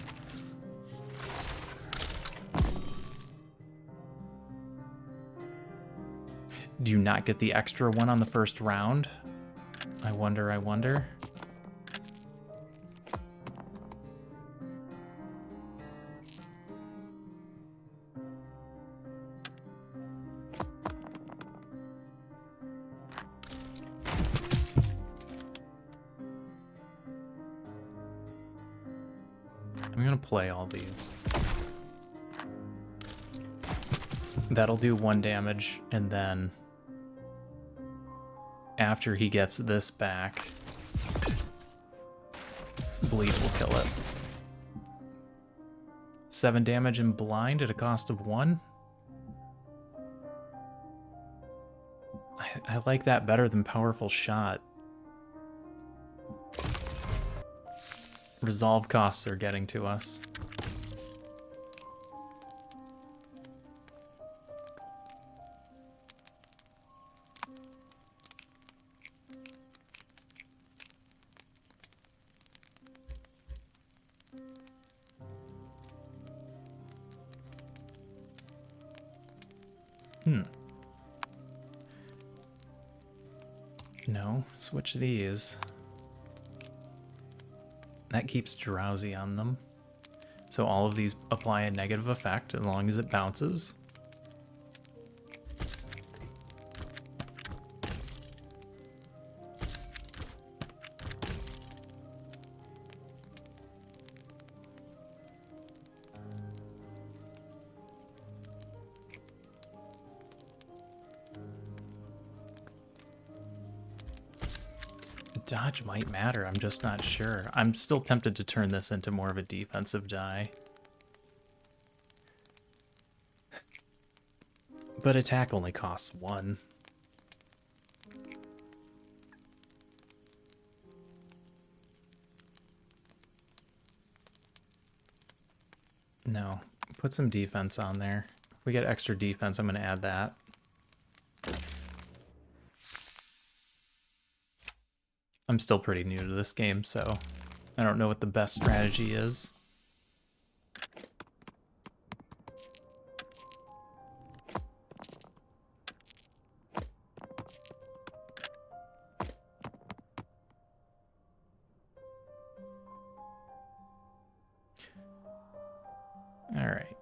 Do you not get the extra one on the first round? I wonder, I wonder. I'm gonna play all these. That'll do 1 damage, and then after he gets this back, bleed will kill it. 7 damage and blind at a cost of 1. I like that better than powerful shot. Resolve costs are getting to us. No, switch these. That keeps drowsy on them. So all of these apply a negative effect as long as it bounces. Dodge might matter, I'm just not sure. I'm still tempted to turn this into more of a defensive die. But attack only costs 1. No, put some defense on there. If we get extra defense, I'm going to add that. I'm still pretty new to this game, so I don't know what the best strategy is. All right.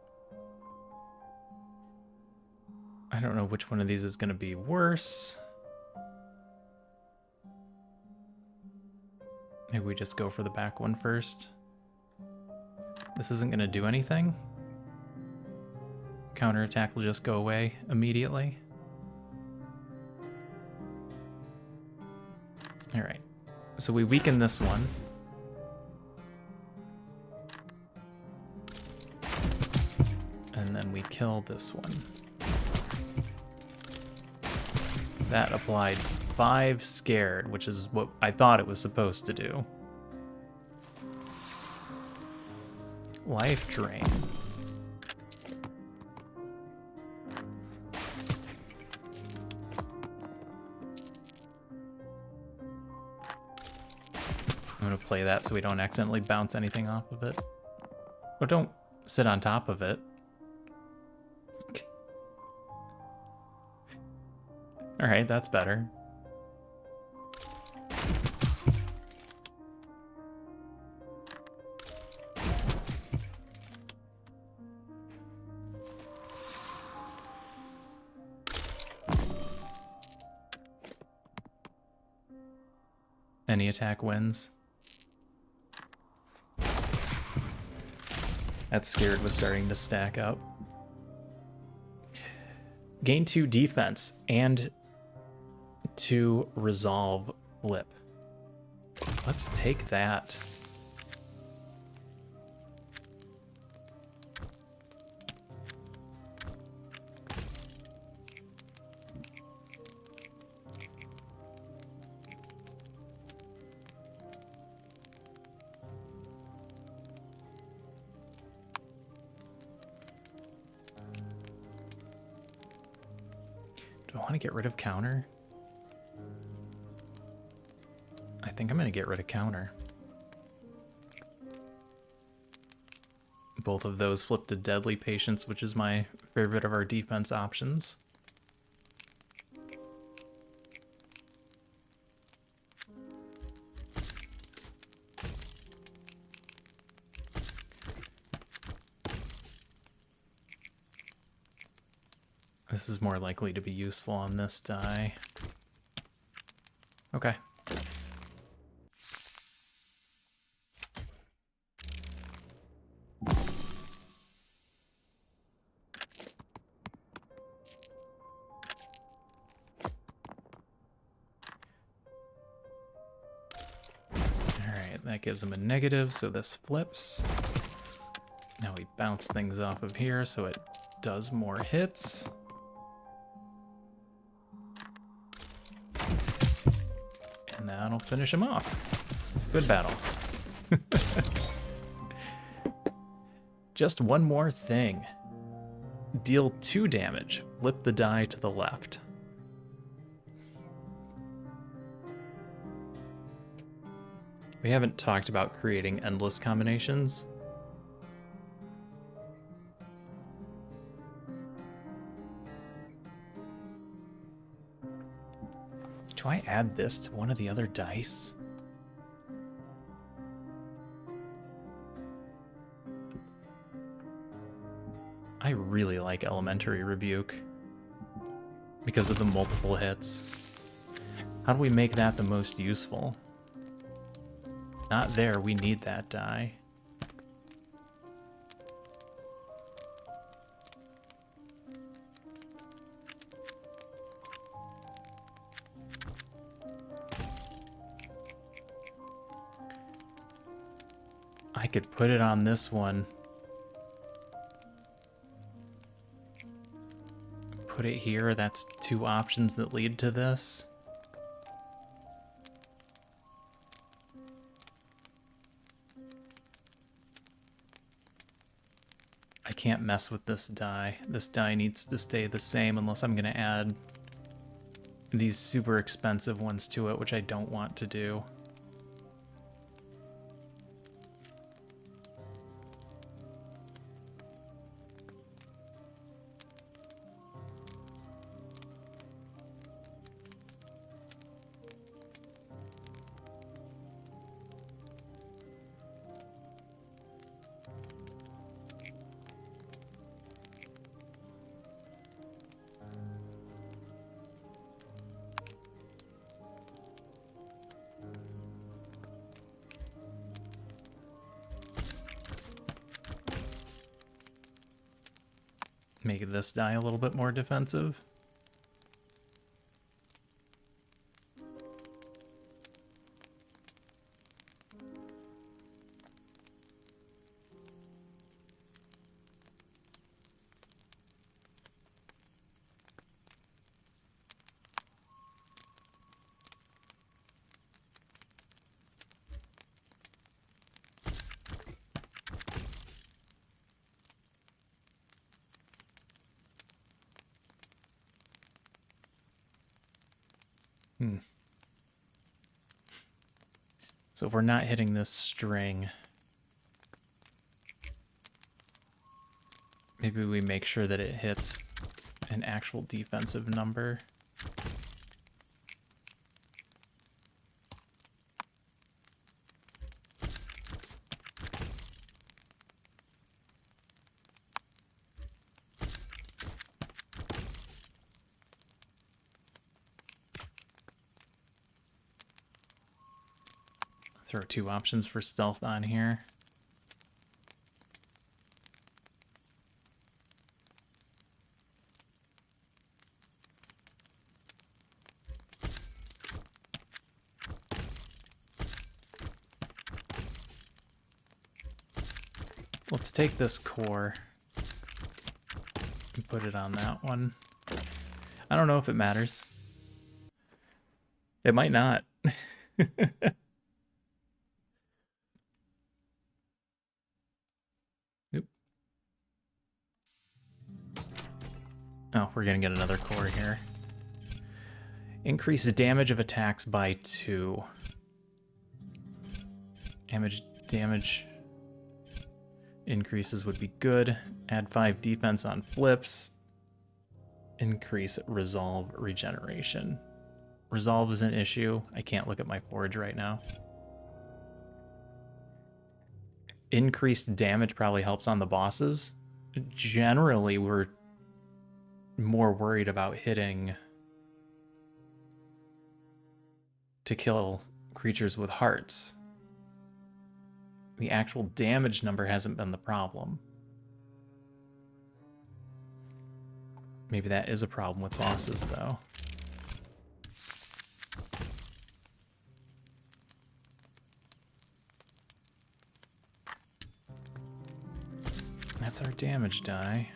I don't know which one of these is going to be worse. Maybe we just go for the back one first. This isn't going to do anything. Counterattack will just go away immediately. All right. So we weaken this one. And then we kill this one. That applied 5 scared, which is what I thought it was supposed to do. Life drain. I'm gonna play that so we don't accidentally bounce anything off of it. Oh, don't sit on top of it. All right, that's better. Any attack wins. That scared was starting to stack up. Gain 2 defense and 2 resolve flip. Let's take that. Do I want to get rid of counter? I think I'm going to get rid of counter. Both of those flip to deadly patience, which is my favorite of our defense options. This is more likely to be useful on this die. Okay. That gives him a negative, so this flips. Now we bounce things off of here, so it does more hits. And that'll finish him off. Good battle. Just one more thing. Deal 2 damage. Flip the die to the left. We haven't talked about creating endless combinations. Do I add this to one of the other dice? I really like Elementary Rebuke because of the multiple hits. How do we make that the most useful? Not there, we need that die. I could put it on this one. Put it here. That's two options that lead to this. I can't mess with this die. This die needs to stay the same unless I'm going to add these super expensive ones to it, which I don't want to do. Make this die a little bit more defensive. So if we're not hitting this string, maybe we make sure that it hits an actual defensive number. Throw two options for stealth on here. Let's take this core and put it on that one. I don't know if it matters. It might not. Oh, we're gonna get another core here. Increase the damage of attacks by 2. Damage increases would be good. Add 5 defense on flips. Increase resolve regeneration. Resolve is an issue. I can't look at my forge right now. Increased damage probably helps on the bosses. Generally, we're more worried about hitting to kill creatures with hearts. The actual damage number hasn't been the problem. Maybe that is a problem with bosses, though. That's our damage die.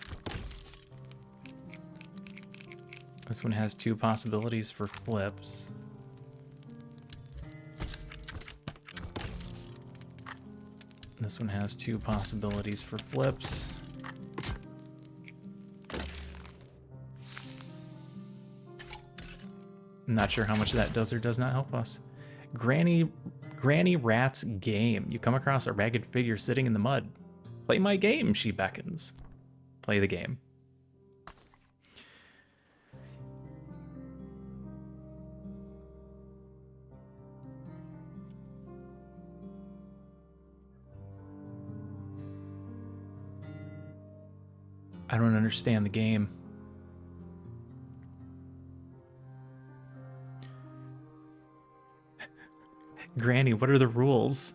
This one has 2 possibilities for flips. This one has 2 possibilities for flips. I'm not sure how much that does or does not help us. Granny Rat's game. You come across a ragged figure sitting in the mud. Play my game, she beckons. Play the game. I don't understand the game. Granny, what are the rules?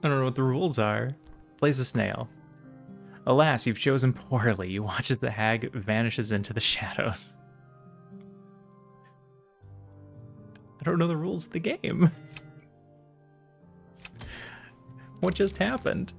I don't know what the rules are. Plays the snail. Alas, you've chosen poorly. You watch as the hag vanishes into the shadows. I don't know the rules of the game. What just happened?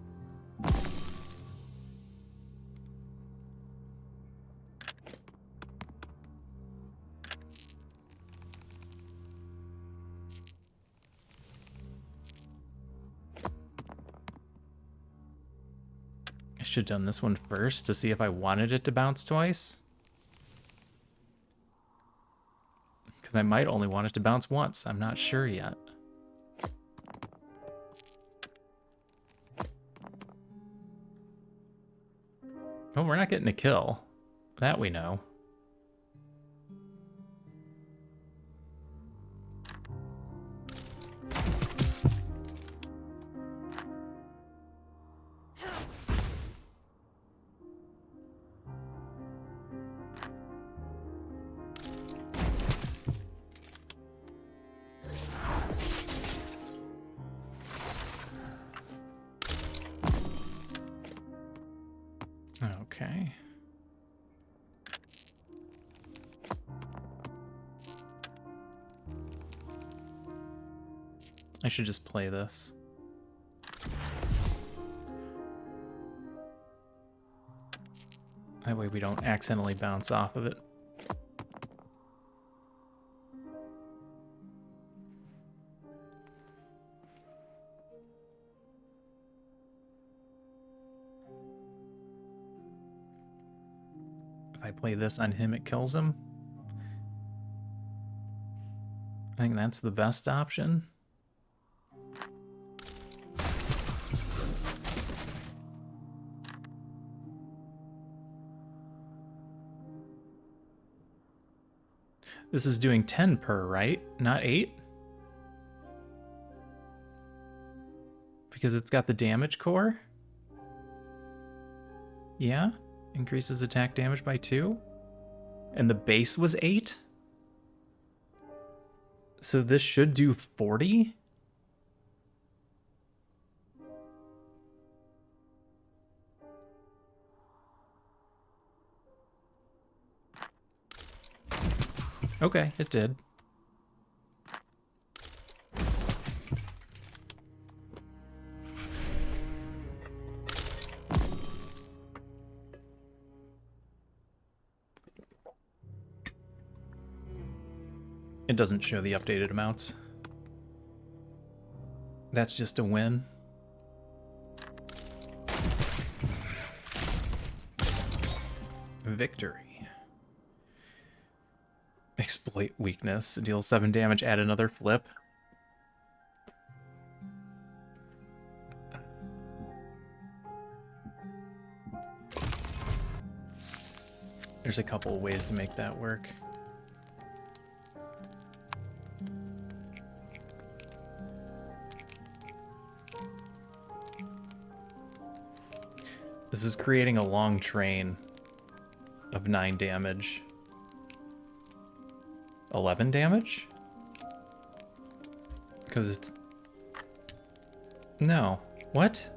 I should have done this one first to see if I wanted it to bounce twice. Because I might only want it to bounce once. I'm not sure yet. Oh, we're not getting a kill. That we know. Okay. I should just play this. That way we don't accidentally bounce off of it. If I play this on him, it kills him. I think that's the best option. This is doing 10 per, right? Not 8? Because it's got the damage core? Yeah? Increases attack damage by 2? And the base was 8? So this should do 40? Okay, it did. It doesn't show the updated amounts. That's just a win. Victory. Exploit weakness. Deal 7 damage, add another flip. There's a couple of ways to make that work. This is creating a long train of 9 damage. 11 damage? Because it's... No. What?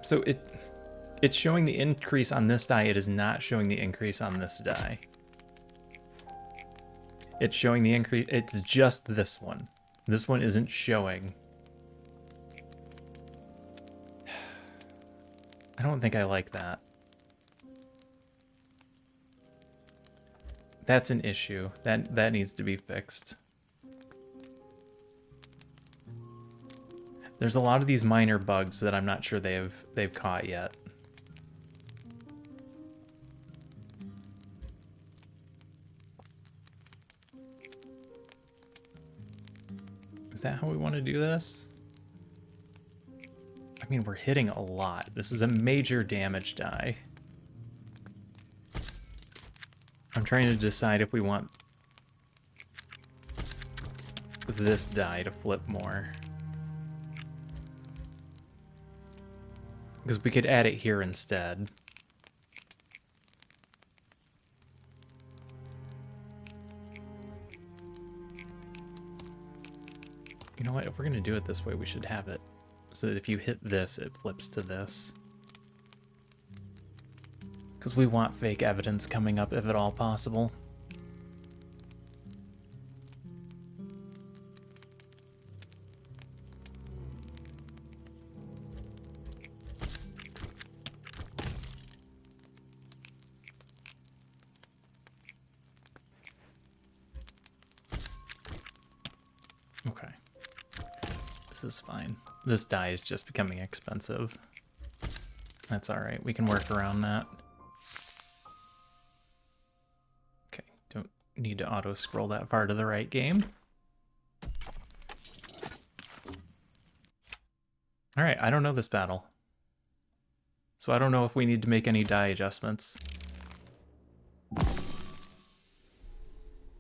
So it's showing the increase on this die. It is not showing the increase on this die. It's showing the increase. It's just this one. This one isn't showing. I don't think I like that. That's an issue. That needs to be fixed. There's a lot of these minor bugs that I'm not sure they've caught yet. Is that how we want to do this? I mean, we're hitting a lot. This is a major damage die. I'm trying to decide if we want this die to flip more. Because we could add it here instead. You know what? If we're going to do it this way, we should have it so that if you hit this, it flips to this. Because we want fake evidence coming up if at all possible. Okay. This is fine. This die is just becoming expensive. That's alright, we can work around that. Okay, don't need to auto-scroll that far to the right game. Alright, I don't know this battle. So I don't know if we need to make any die adjustments.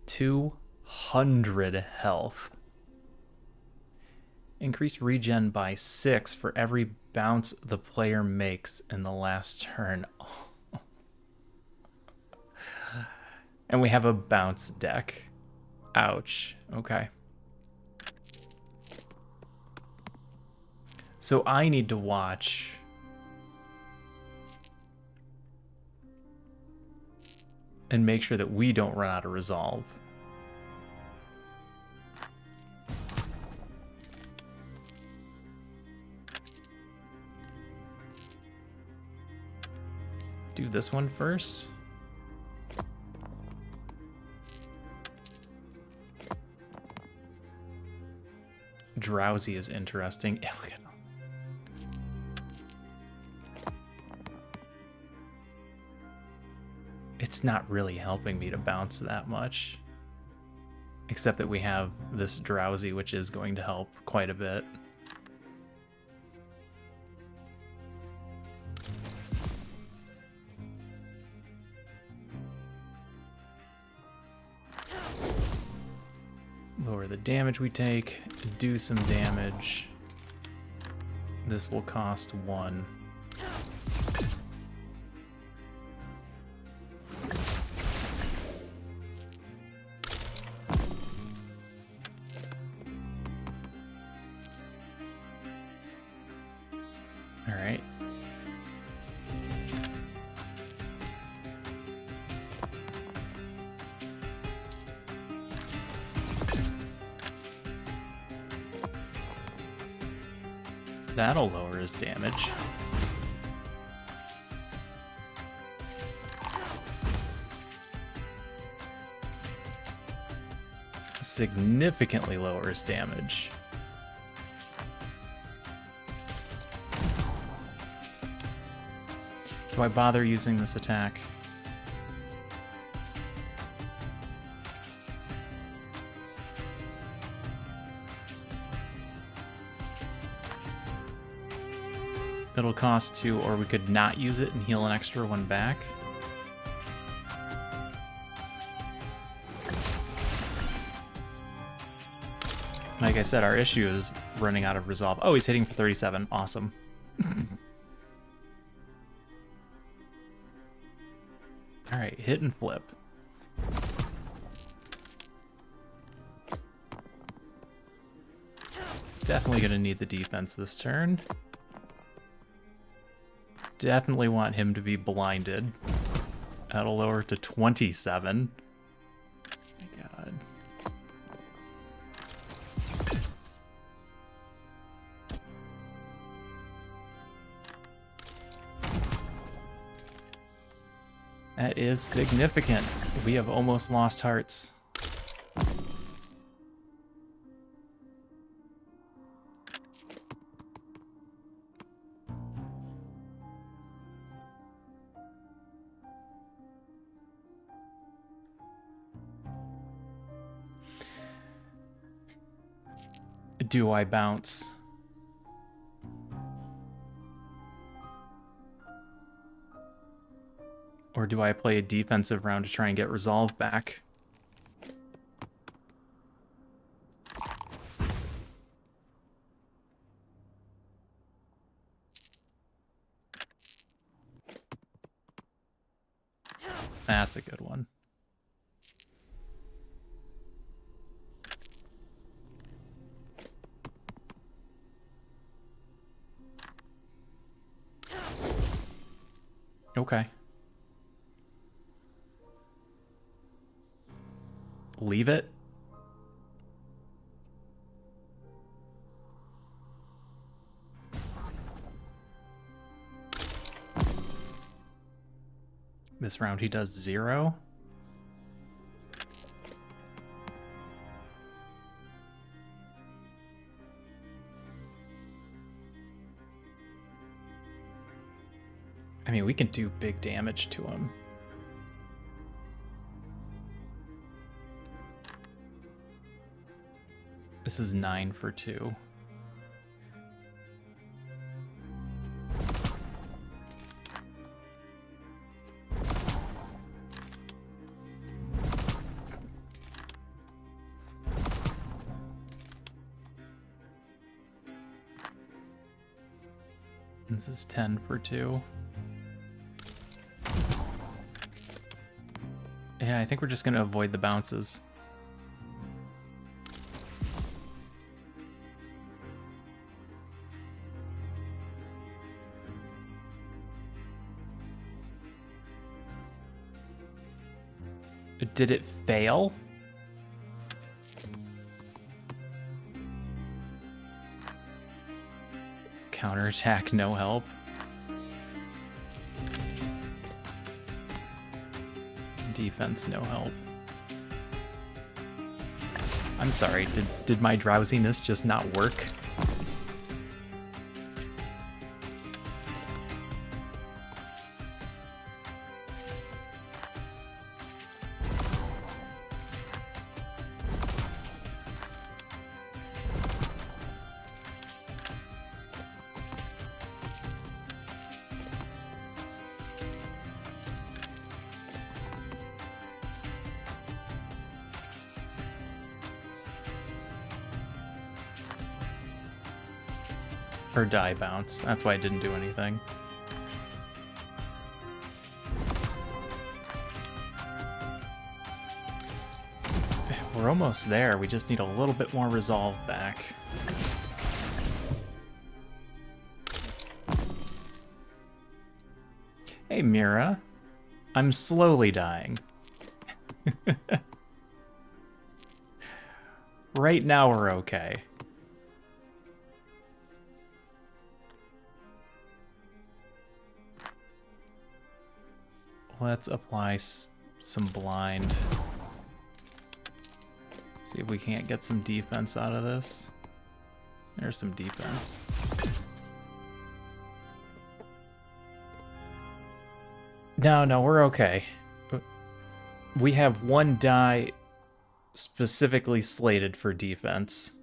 200 health. Increase regen by 6 for every bounce the player makes in the last turn. And we have a bounce deck. Ouch. Okay. So I need to watch. And make sure that we don't run out of resolve. Do this one first. Drowsy is interesting. Yeah, look at him. It's not really helping me to bounce that much. Except that we have this Drowsy, which is going to help quite a bit. Lower the damage we take, do some damage. This will cost 1. All right. That'll lower his damage. Significantly lowers damage. Do I bother using this attack? It'll cost 2, or we could not use it and heal an extra 1 back. Like I said, our issue is running out of resolve. Oh, he's hitting for 37. Awesome. All right, hit and flip. Definitely gonna need the defense this turn. Definitely want him to be blinded. That'll lower to 27. My God. That is significant. We have almost lost hearts. Do I bounce? Or do I play a defensive round to try and get resolve back? That's a good one. Okay. leave it. This round he does 0. I mean, we can do big damage to him. This is 9 for 2. This is 10 for 2. Yeah, I think we're just going to avoid the bounces. Did it fail? Counterattack, no help. Defense, no help. I'm sorry, did my drowsiness just not work? Or die bounce. That's why I didn't do anything. We're almost there. We just need a little bit more resolve back. Hey, Mira. I'm slowly dying. Right now we're okay. Let's apply some blind. See if we can't get some defense out of this. There's some defense. No, we're okay. We have one die specifically slated for defense.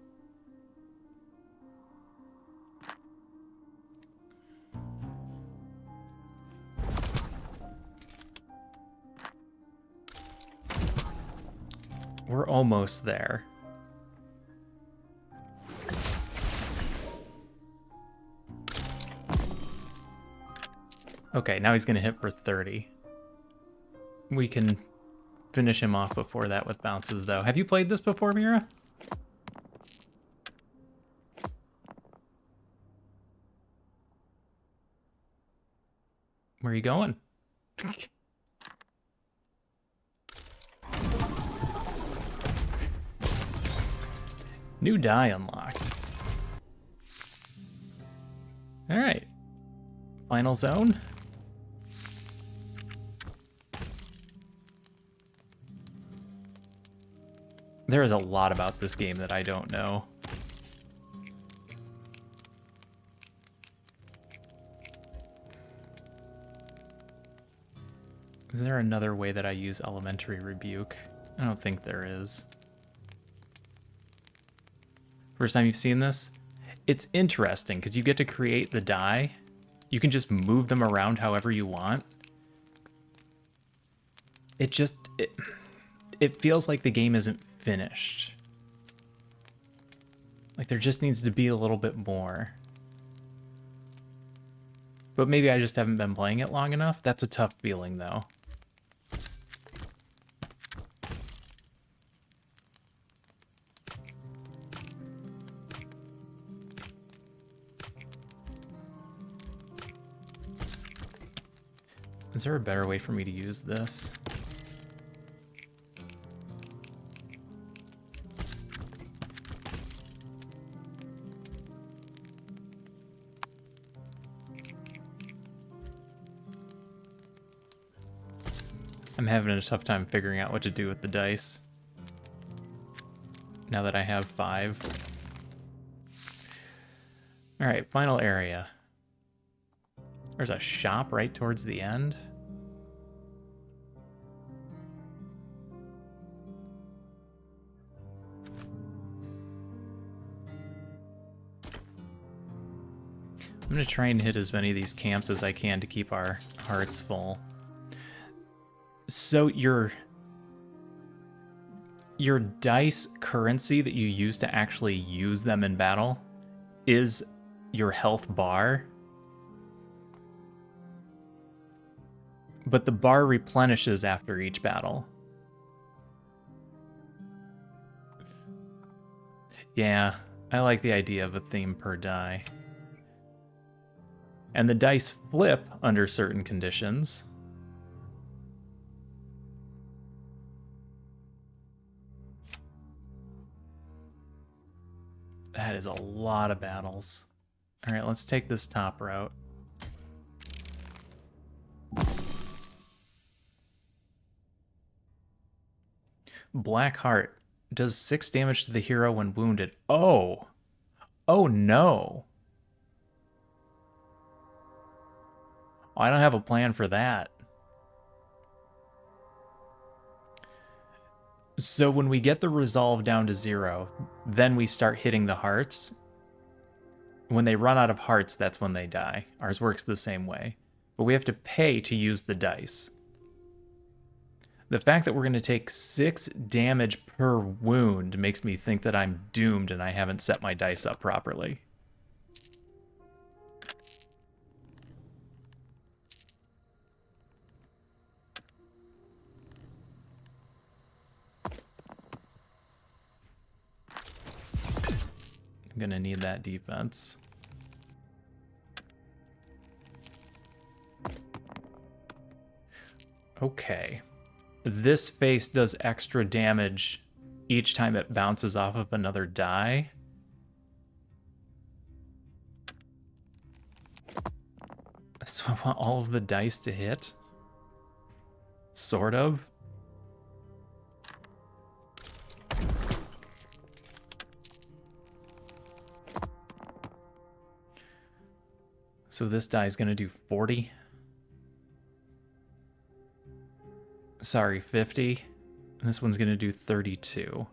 We're almost there. Okay, now he's gonna hit for 30. We can finish him off before that with bounces, though. Have you played this before, Mira? Where are you going? New die unlocked. All right. Final zone. There is a lot about this game that I don't know. Is there another way that I use Elementary Rebuke? I don't think there is. First time you've seen this? It's interesting because you get to create the die. You can just move them around however you want. It feels like the game isn't finished. Like there just needs to be a little bit more. But maybe I just haven't been playing it long enough. That's a tough feeling though. Is there a better way for me to use this? I'm having a tough time figuring out what to do with the dice. Now that I have 5. Alright, final area. There's a shop right towards the end. I'm going to try and hit as many of these camps as I can to keep our hearts full. So your dice currency that you use to actually use them in battle is your health bar. But the bar replenishes after each battle. Yeah, I like the idea of a theme per die. And the dice flip under certain conditions. That is a lot of battles. All right, let's take this top route. Black Heart does 6 damage to the hero when wounded. Oh! Oh no! I don't have a plan for that. So when we get the resolve down to 0, then we start hitting the hearts. When they run out of hearts, that's when they die. Ours works the same way. But we have to pay to use the dice. The fact that we're going to take 6 damage per wound makes me think that I'm doomed and I haven't set my dice up properly. I'm going to need that defense. Okay. This face does extra damage each time it bounces off of another die. So I want all of the dice to hit. Sort of. So this die is going to do 40. Sorry, 50. And this one's going to do 32.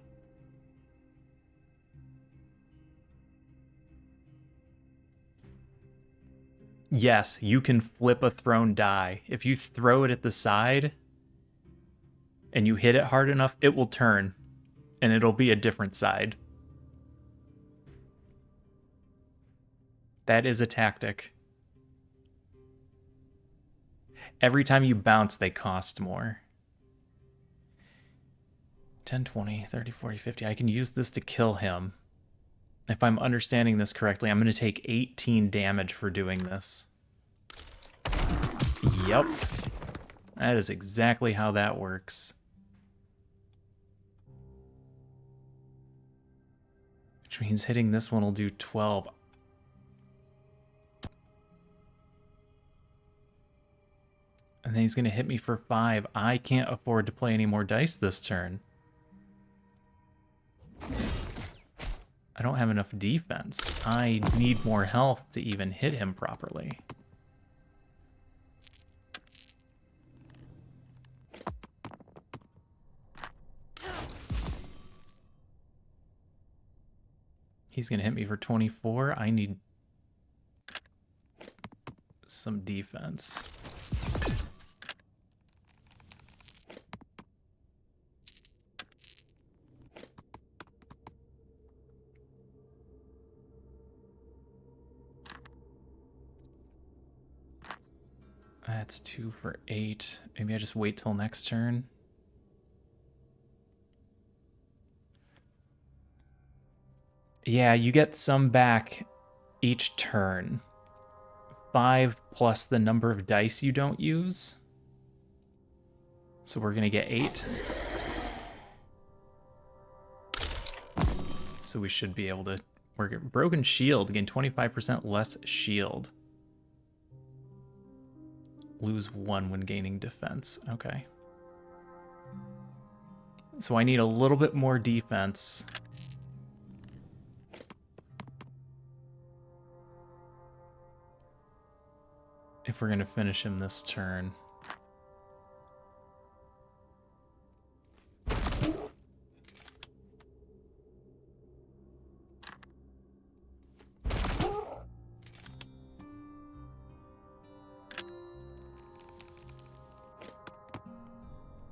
Yes, you can flip a thrown die. If you throw it at the side and you hit it hard enough, it will turn and it'll be a different side. That is a tactic. Every time you bounce, they cost more. 10, 20, 30, 40, 50. I can use this to kill him. If I'm understanding this correctly, I'm going to take 18 damage for doing this. Yep. That is exactly how that works. Which means hitting this one will do 12. And then he's going to hit me for 5. I can't afford to play any more dice this turn. I don't have enough defense. I need more health to even hit him properly. He's going to hit me for 24. I need some defense. That's 2 for 8. Maybe I just wait till next turn. Yeah, you get some back each turn. 5 plus the number of dice you don't use. So we're going to get 8. So we should be able to... Broken shield, gain 25% less shield. Lose 1 when gaining defense. Okay. So I need a little bit more defense. If we're going to finish him this turn.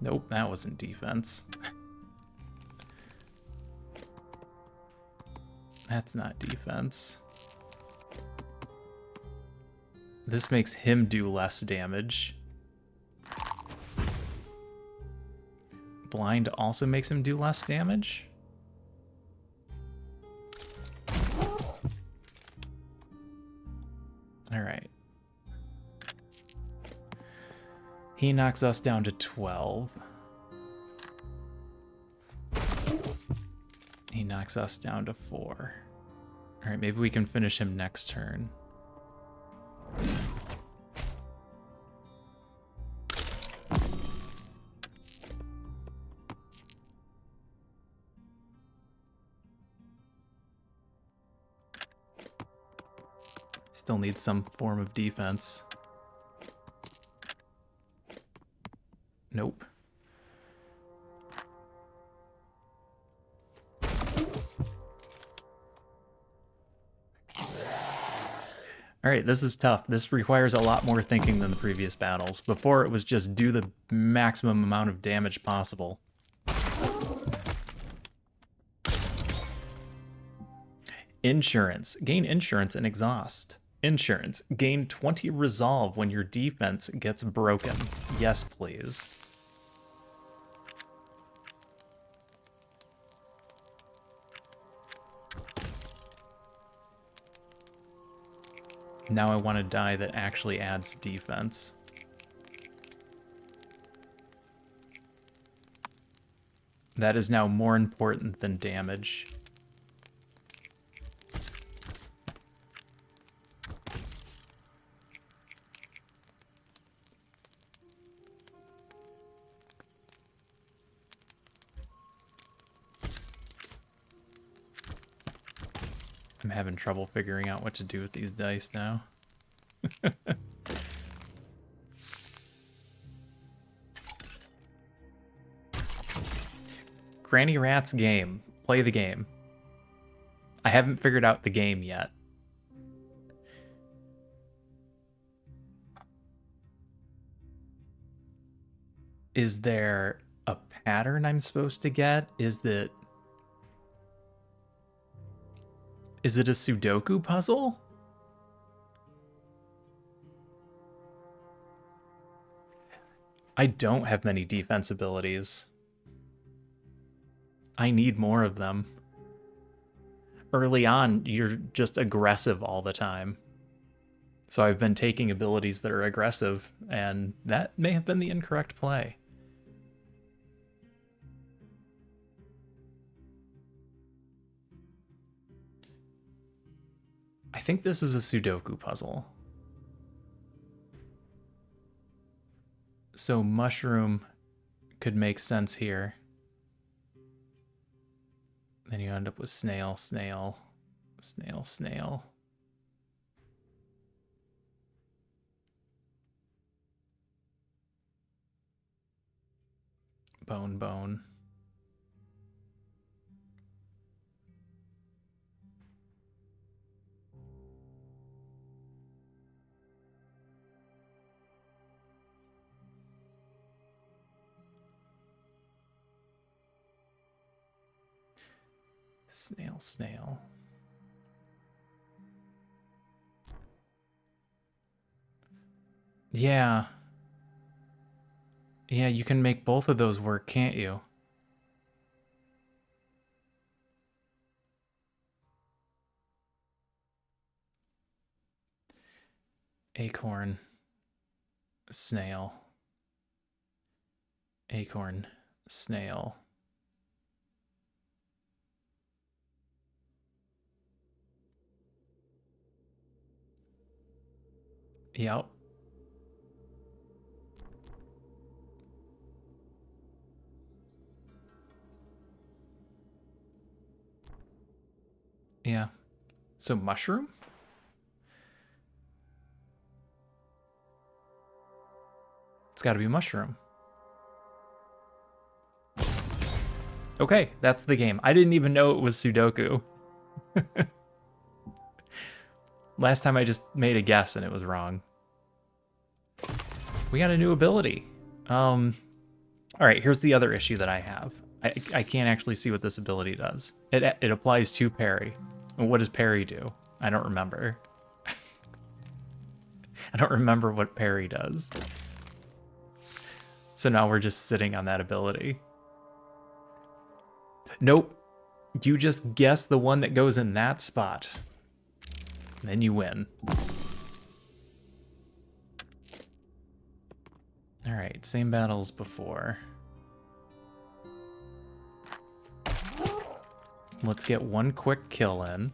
Nope, that wasn't defense. That's not defense. This makes him do less damage. Blind also makes him do less damage. All right. He knocks us down to 12. He knocks us down to 4. All right, maybe we can finish him next turn. Still needs some form of defense. Nope. All right, this is tough. This requires a lot more thinking than the previous battles. Before, it was just do the maximum amount of damage possible. Insurance. Gain insurance and exhaust. Insurance. Gain 20 resolve when your defense gets broken. Yes, please. Now I want a die that actually adds defense. That is now more important than damage. I'm having trouble figuring out what to do with these dice now. Granny Rat's game. Play the game. I haven't figured out the game yet. Is there a pattern I'm supposed to get? Is it a Sudoku puzzle? I don't have many defense abilities. I need more of them. Early on, you're just aggressive all the time. So I've been taking abilities that are aggressive, and that may have been the incorrect play. I think this is a Sudoku puzzle. So mushroom could make sense here. Then you end up with snail, snail, snail, snail. Bone, bone. Snail, snail. Yeah. Yeah, you can make both of those work, can't you? Acorn. Snail. Acorn. Snail. Yep. Yeah. So mushroom? It's got to be mushroom. Okay, that's the game. I didn't even know it was Sudoku. Last time I just made a guess and it was wrong. We got a new ability. All right, here's the other issue that I have. I can't actually see what this ability does. It applies to parry. And what does parry do? I don't remember. I don't remember what parry does. So now we're just sitting on that ability. Nope. You just guess the one that goes in that spot. Then you win. All right, same battle as before. Let's get one quick kill in.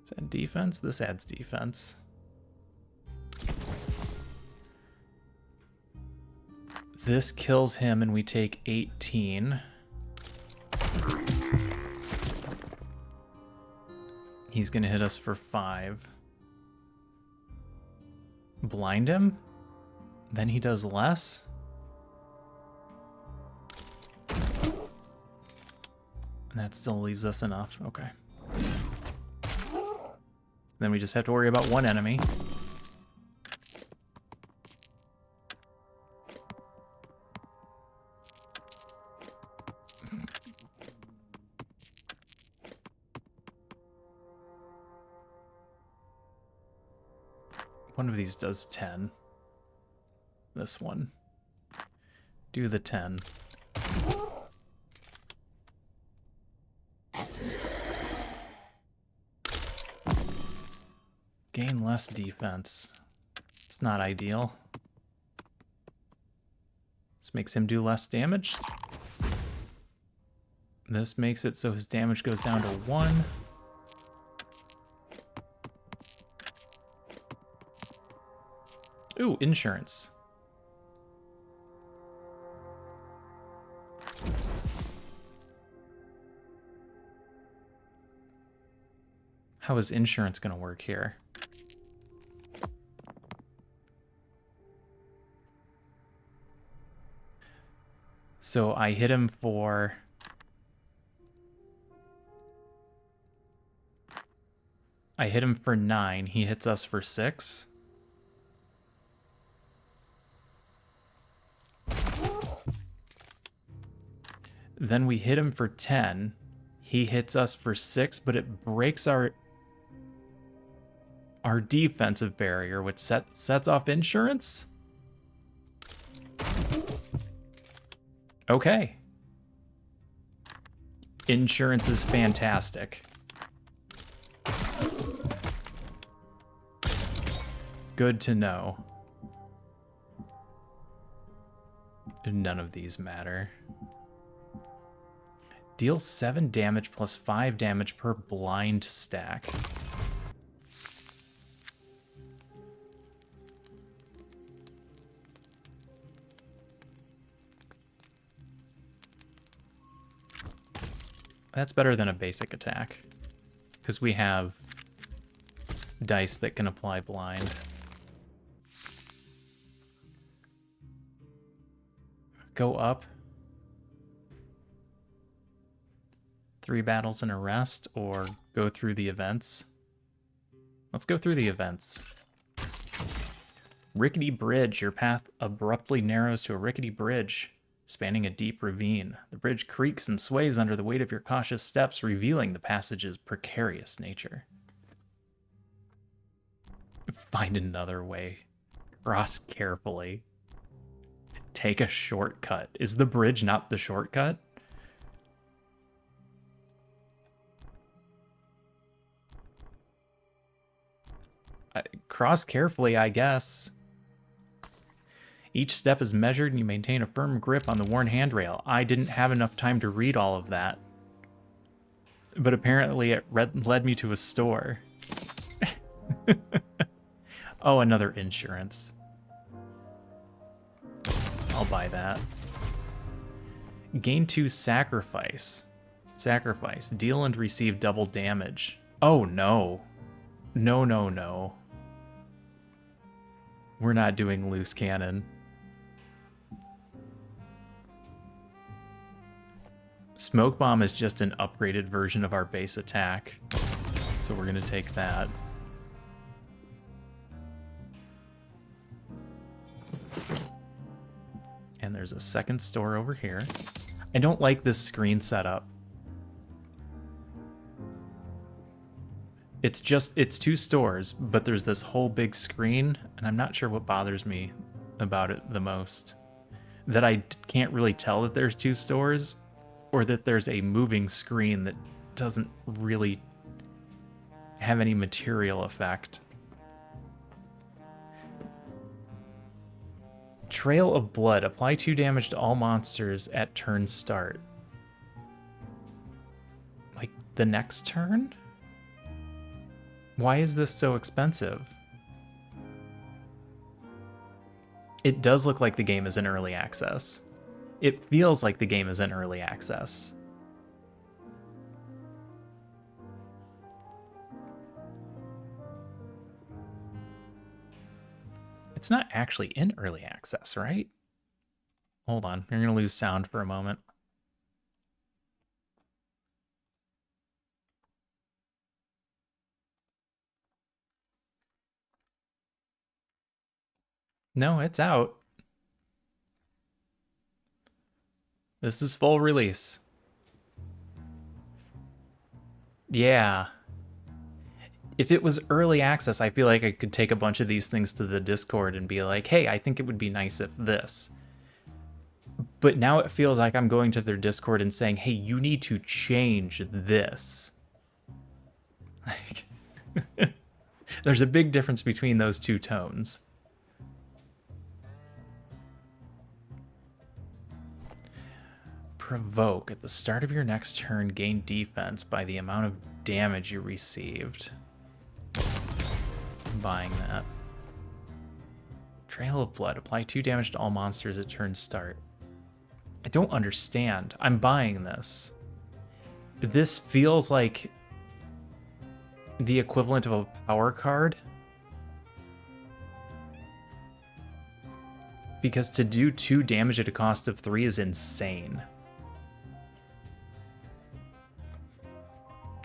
Does that defense? This adds defense. This kills him and we take 18. He's gonna hit us for 5. Blind him? Then he does less? And that still leaves us enough. Okay. Then we just have to worry about one enemy. One of these does 10. This one. Do the 10. Gain less defense. It's not ideal. This makes him do less damage. This makes it so his damage goes down to 1. Ooh, insurance. How is insurance going to work here? So I hit him for... I hit him for 9. He hits us for 6. Then we hit him for 10. He hits us for 6, but it breaks our defensive barrier, which sets off insurance? Okay. Insurance is fantastic. Good to know. None of these matter. Deal 7 damage plus 5 damage per blind stack. That's better than a basic attack, because we have dice that can apply blind. Go up. 3 battles and a rest, or go through the events. Let's go through the events. Rickety bridge. Your path abruptly narrows to a rickety bridge, spanning a deep ravine. The bridge creaks and sways under the weight of your cautious steps, revealing the passage's precarious nature. Find another way. Cross carefully. Take a shortcut. Is the bridge not the shortcut? Cross carefully, I guess. Each step is measured and you maintain a firm grip on the worn handrail. I didn't have enough time to read all of that. But apparently it led me to a store. Oh, another insurance. I'll buy that. Gain 2 sacrifice. Sacrifice. Deal and receive double damage. Oh, no. No, no, no. We're not doing loose cannon. Smoke bomb is just an upgraded version of our base attack. So we're going to take that. And there's a second store over here. I don't like this screen setup. It's 2 stores, but there's this whole big screen, and I'm not sure what bothers me about it the most. That I can't really tell that there's 2 stores, or that there's a moving screen that doesn't really have any material effect. Trail of Blood. Apply 2 damage to all monsters at turn start. Like, the next turn? Why is this so expensive? It does look like the game is in early access. It feels like the game is in early access. It's not actually in early access, right? Hold on, you're gonna lose sound for a moment. No, it's out. This is full release. Yeah. If it was early access, I feel like I could take a bunch of these things to the Discord and be like, hey, I think it would be nice if this. But now it feels like I'm going to their Discord and saying, hey, you need to change this. Like, there's a big difference between those 2 tones. Provoke. At the start of your next turn, gain defense by the amount of damage you received. I'm buying that. Trail of Blood. Apply 2 damage to all monsters at turn start. I don't understand. I'm buying this. This feels like the equivalent of a power card. Because to do 2 damage at a cost of 3 is insane.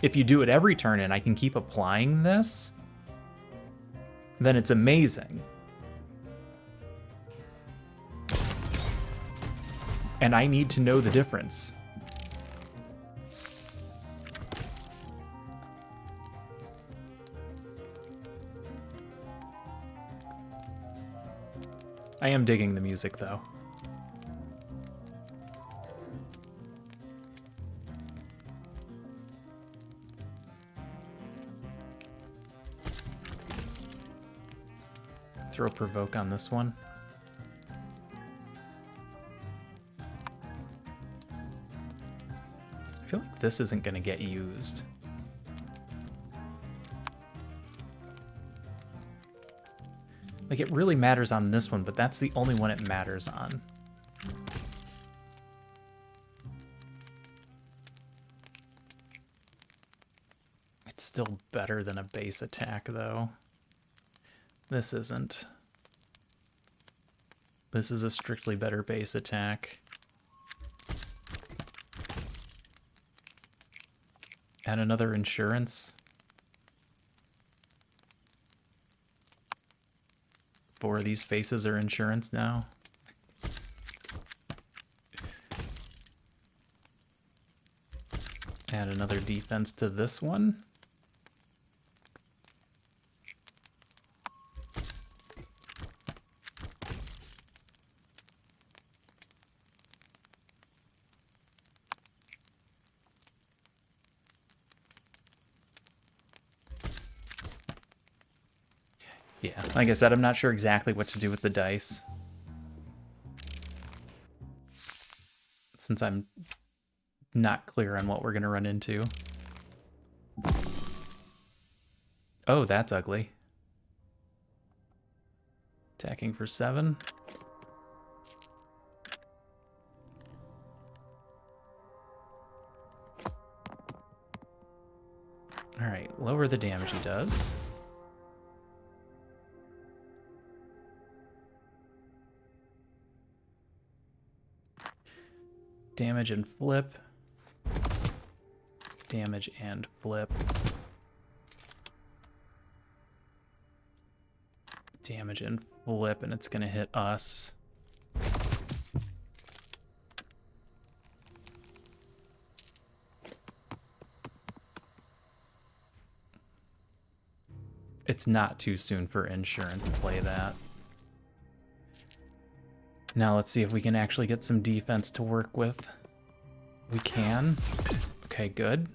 If you do it every turn and I can keep applying this, then it's amazing. And I need to know the difference. I am digging the music, though. Throw Provoke on this one. I feel like this isn't going to get used. Like, it really matters on this one, but that's the only one it matters on. It's still better than a base attack, though. This isn't. This is a strictly better base attack. Add another insurance. 4 of these faces are insurance now. Add another defense to this one. Yeah, like I said, I'm not sure exactly what to do with the dice. Since I'm not clear on what we're going to run into. Oh, that's ugly. Attacking for 7. Alright, lower the damage he does. Damage and flip. Damage and flip. Damage and flip, and it's gonna hit us. It's not too soon for insurance to play that. Now let's see if we can actually get some defense to work with. We can. Okay, good.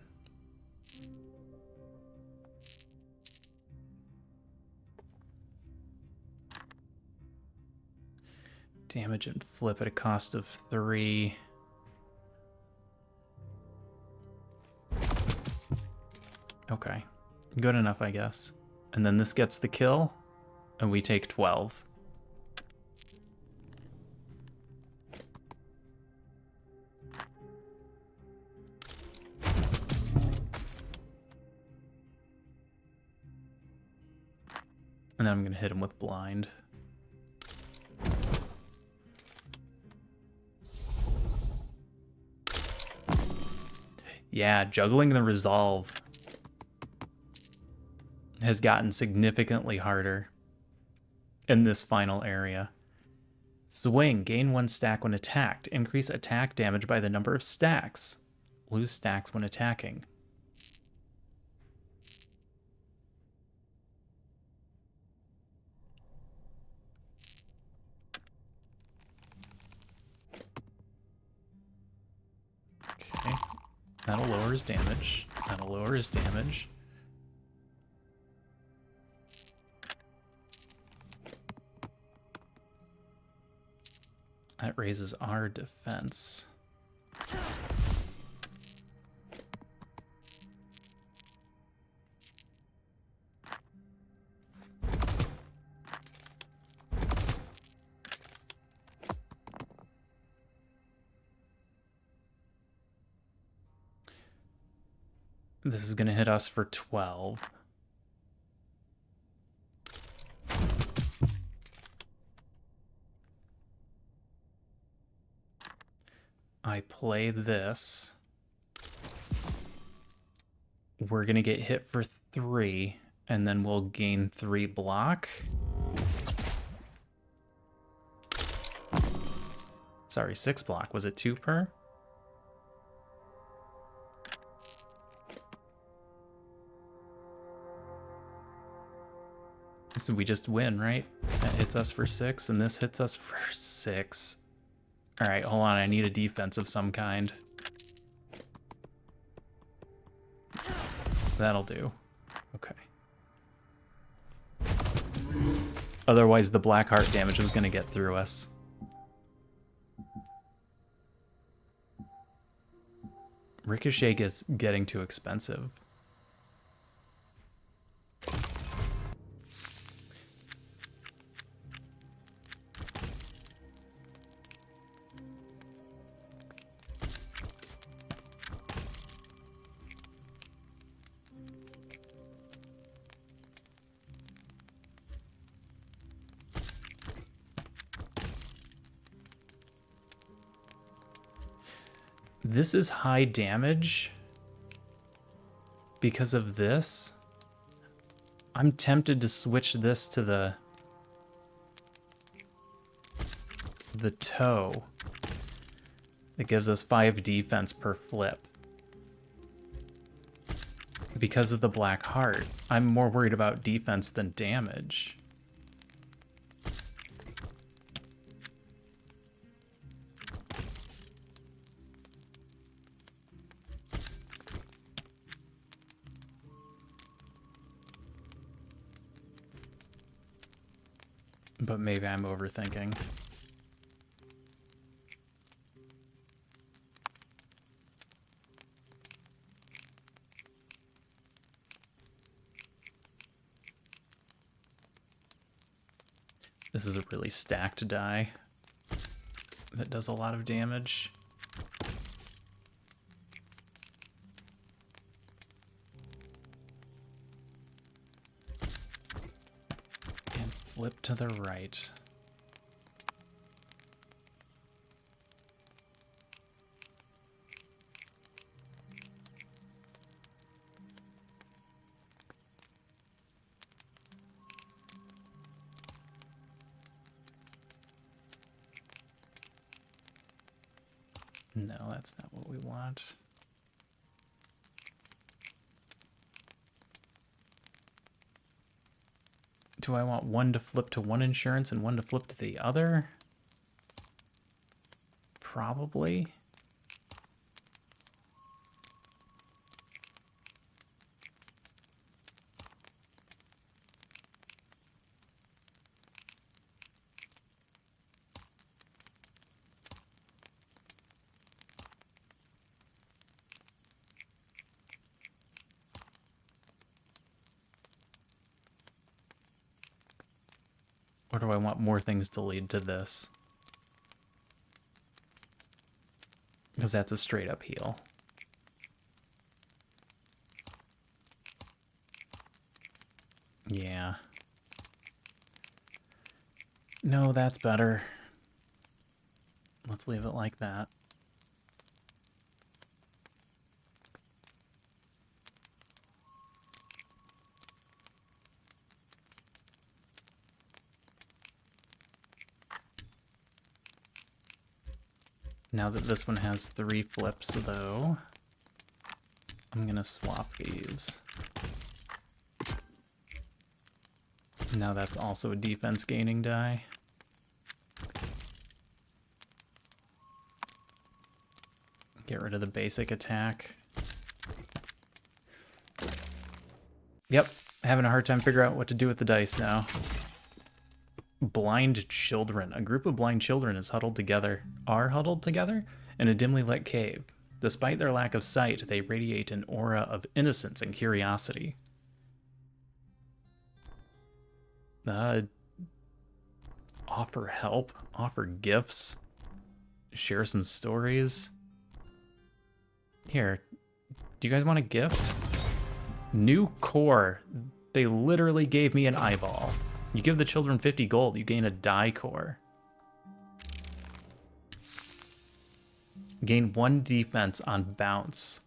Damage and flip at a cost of 3. Okay, good enough, I guess. And then this gets the kill, and we take 12. And then I'm gonna hit him with blind. Yeah, juggling the resolve has gotten significantly harder in this final area. Swing, gain 1 stack when attacked. Increase attack damage by the number of stacks. Lose stacks when attacking. Okay, that'll lower his damage. That'll lower his damage. That raises our defense. This is going to hit us for 12. I play this. We're going to get hit for 3, and then we'll gain 3 block. Sorry, 6 block. Was it 2 per? So we just win, right? That hits us for 6, and this hits us for 6. All right, hold on. I need a defense of some kind. That'll do. Okay. Otherwise, the black heart damage was going to get through us. Ricochet is getting too expensive. This is high damage because of this. I'm tempted to switch this to the toe. It gives us 5 defense per flip. Because of the black heart, I'm more worried about defense than damage. But maybe I'm overthinking. This is a really stacked die that does a lot of damage. And flip to the right. No, that's not what we want. Do I want one to flip to one insurance and one to flip to the other? Probably. Or do I want more things to lead to this? Because that's a straight up heal. Yeah. No, that's better. Let's leave it like that. Now that this one has 3 flips, though, I'm gonna swap these. Now that's also a defense gaining die. Get rid of the basic attack. Yep, having a hard time figuring out what to do with the dice now. Blind children. A group of blind children are huddled together in a dimly lit cave. Despite their lack of sight, they radiate an aura of innocence and curiosity. Offer help, offer gifts, share some stories. Here, do you guys want a gift? New core. They literally gave me an eyeball. You give the children 50 gold, you gain a die core. Gain 1 defense on bounce.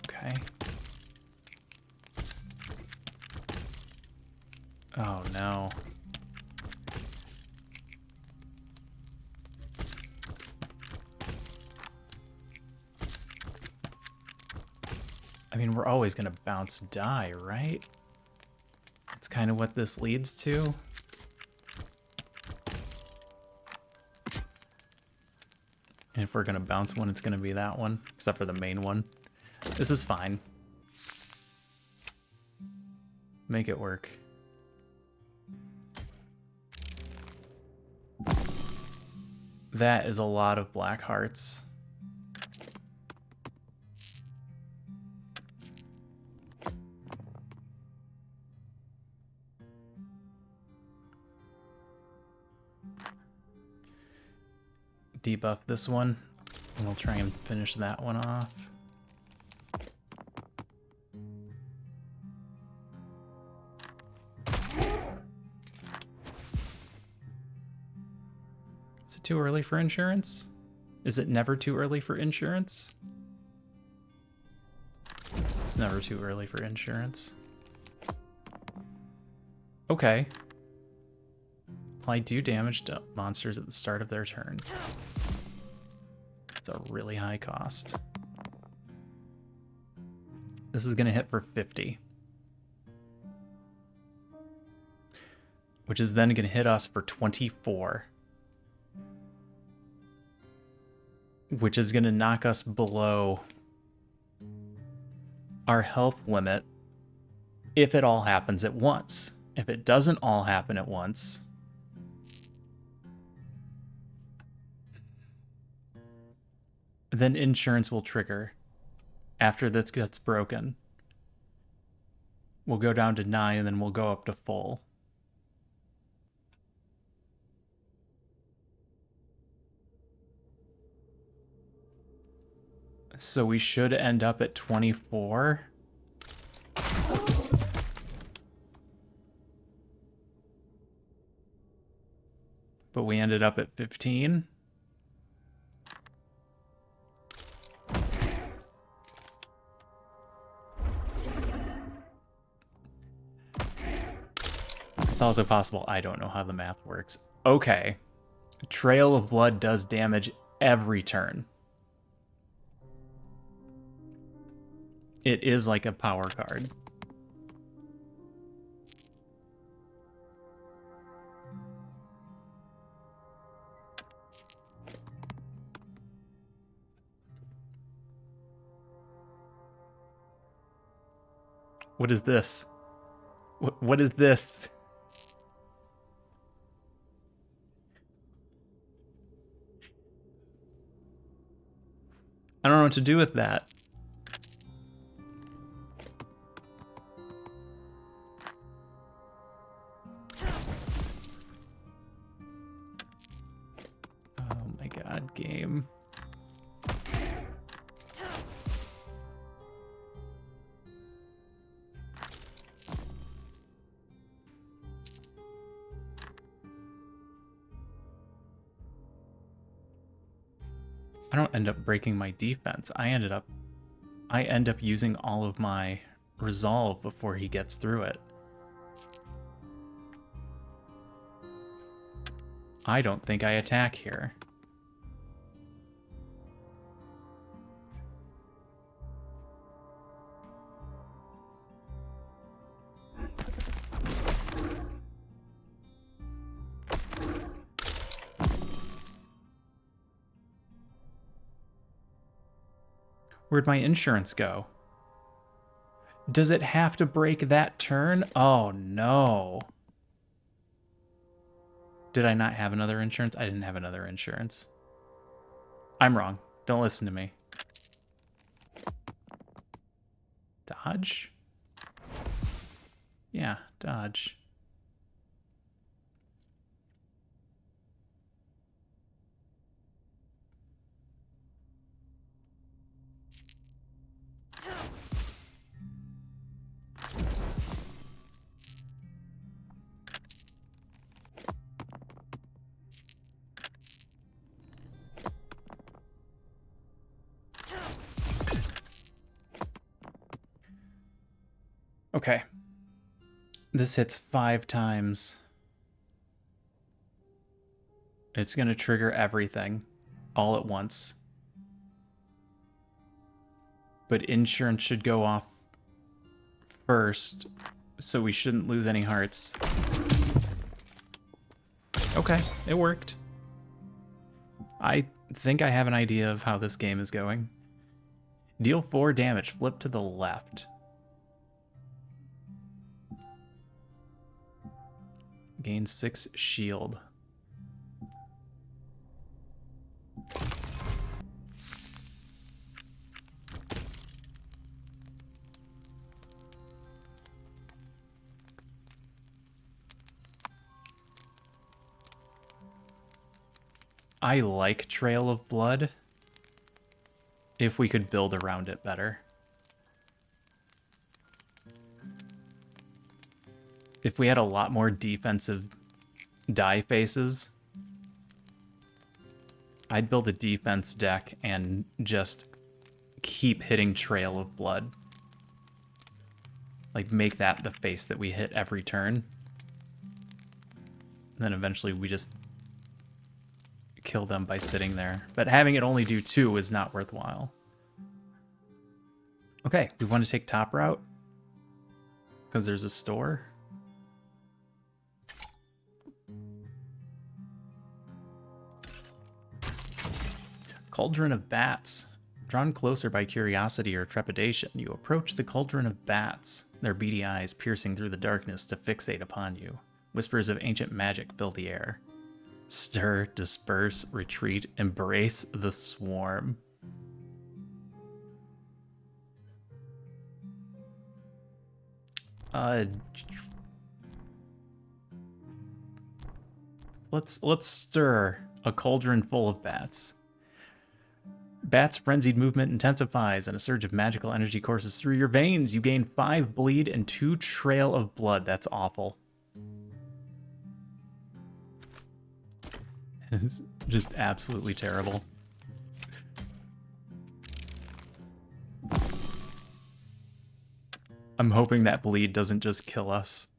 Okay. Oh no. I mean, we're always gonna bounce die, right? That's kind of what this leads to. And if we're gonna bounce one, it's gonna be that one, except for the main one. This is fine. Make it work. That is a lot of black hearts. Debuff this one, and we'll try and finish that one off. Is it too early for insurance? Is it never too early for insurance? It's never too early for insurance. Okay. Apply 2 damage to monsters at the start of their turn. It's a really high cost. This is going to hit for 50. Which is then going to hit us for 24. Which is going to knock us below our health limit if it all happens at once. If it doesn't all happen at once, then insurance will trigger after this gets broken. We'll go down to 9 and then we'll go up to full. So we should end up at 24. But we ended up at 15. It's also possible I don't know how the math works. Okay. Trail of Blood does damage every turn. It is like a power card. What is this? What is this? I don't know what to do with that. Oh my god, game. I don't end up breaking my defense. I end up using all of my resolve before he gets through it. I don't think I attack here. Where'd my insurance go? Does it have to break that turn? Oh no. Did I not have another insurance? I didn't have another insurance. I'm wrong. Don't listen to me. Dodge? Yeah, dodge. Okay. This hits 5 times. It's going to trigger everything all at once. But insurance should go off first, so we shouldn't lose any hearts. Okay, it worked. I think I have an idea of how this game is going. Deal 4 damage, flip to the left. Gain 6 shield. I like Trail of Blood if we could build around it better. If we had a lot more defensive die faces, I'd build a defense deck and just keep hitting Trail of Blood. Like, make that the face that we hit every turn. And then eventually we just kill them by sitting there. But having it only do 2 is not worthwhile. Okay, we want to take top route because there's a store. Cauldron of Bats. Drawn closer by curiosity or trepidation, you approach the Cauldron of Bats, their beady eyes piercing through the darkness to fixate upon you. Whispers of ancient magic fill the air. Stir, disperse, retreat, embrace the swarm. Uh, let's stir a cauldron full of bats. Bat's frenzied movement intensifies, and a surge of magical energy courses through your veins. You gain 5 bleed and 2 trail of blood. That's awful. It's just absolutely terrible. I'm hoping that bleed doesn't just kill us.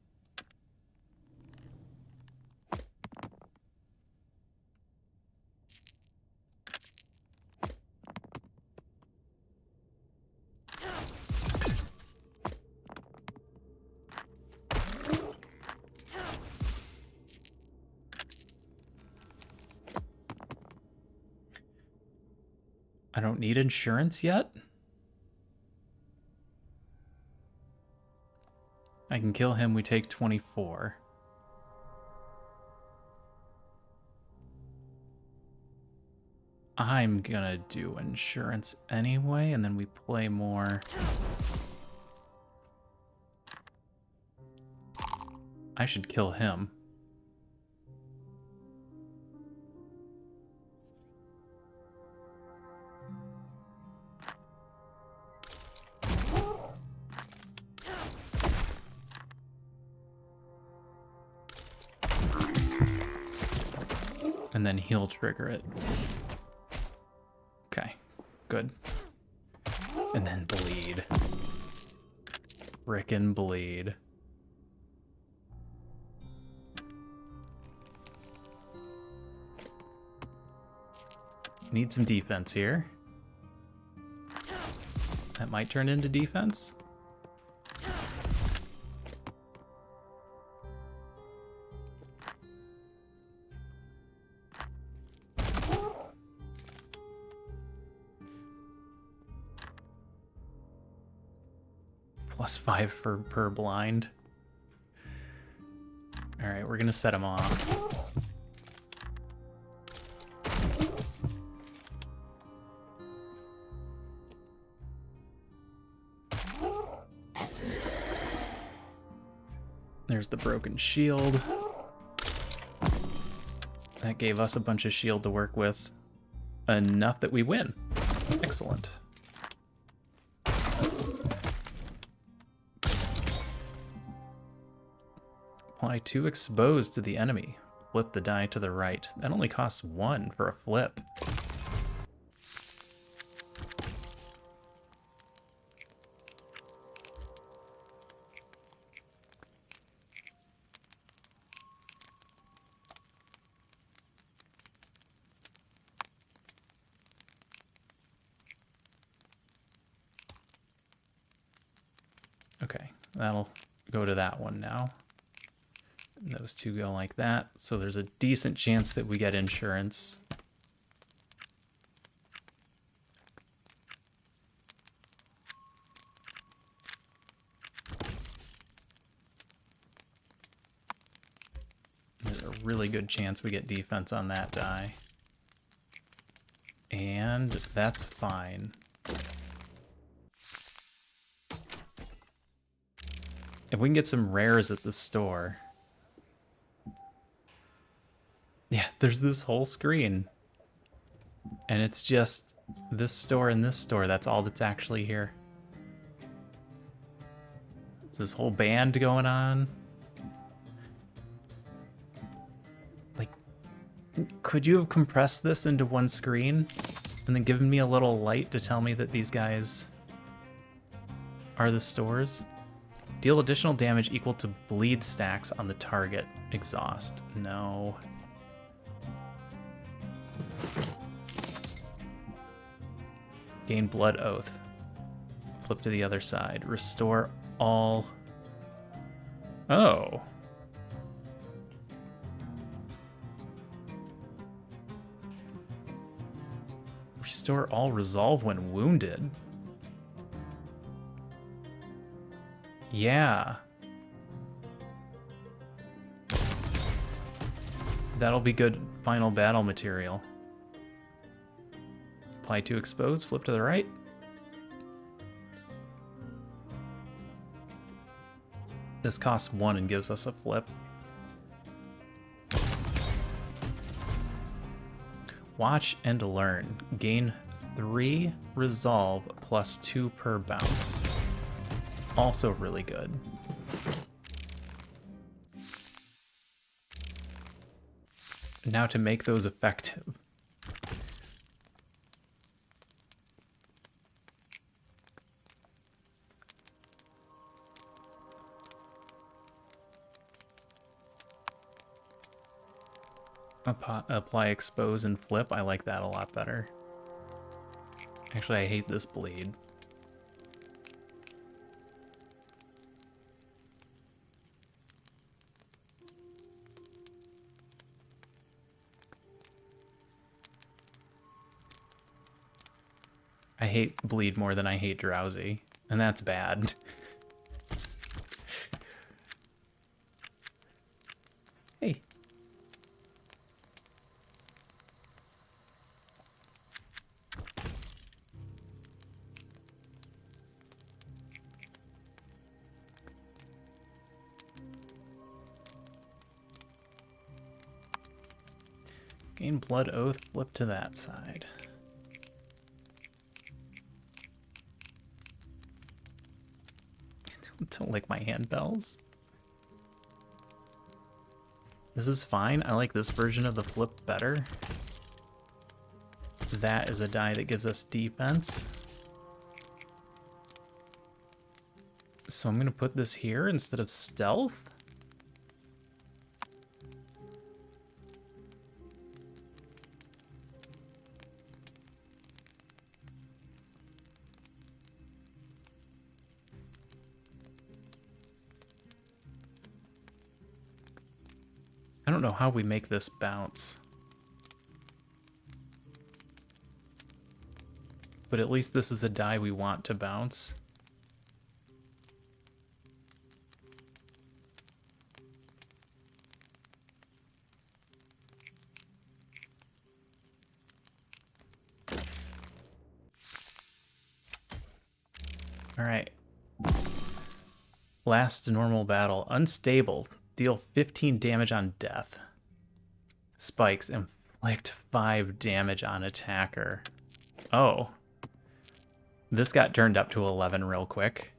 I don't need insurance yet. I can kill him, we take 24. I'm gonna do insurance anyway, and then we play more. I should kill him. And then he'll trigger it. Okay, good. And then bleed. Frickin' bleed. Need some defense here. That might turn into defense. +5 for per blind. All right, we're gonna set him off. There's the broken shield. That gave us a bunch of shield to work with. Enough that we win. Excellent. Apply 2 exposed to the enemy. Flip the die to the right. That only costs 1 for a flip. Okay, that'll go to that one now. And those two go like that. So there's a decent chance that we get insurance. There's a really good chance we get defense on that die. And that's fine. If we can get some rares at the store. Yeah, there's this whole screen. And it's just this store and this store. That's all that's actually here. There's this whole band going on. Like, could you have compressed this into one screen? And then given me a little light to tell me that these guys are the stores? Deal additional damage equal to bleed stacks on the target. Exhaust. No. Gain blood oath. Flip to the other side. Restore all. Oh. Restore all resolve when wounded. Yeah. That'll be good final battle material. Apply to expose, flip to the right. This costs 1 and gives us a flip. Watch and learn. Gain 3 resolve plus 2 per bounce. Also really good. Now to make those effective. Apply expose and flip. I like that a lot better. Actually, I hate this bleed. I hate bleed more than I hate drowsy, and that's bad. Hey. Gain blood oath, flip to that side. Don't lick my handbells. This is fine. I like this version of the flip better. That is a die that gives us defense. So I'm going to put this here instead of stealth. I don't know how we make this bounce. But at least this is a die we want to bounce. All right. Last normal battle. Unstable. Deal 15 damage on death. Spikes. Inflict 5 damage on attacker. Oh. This got turned up to 11 real quick.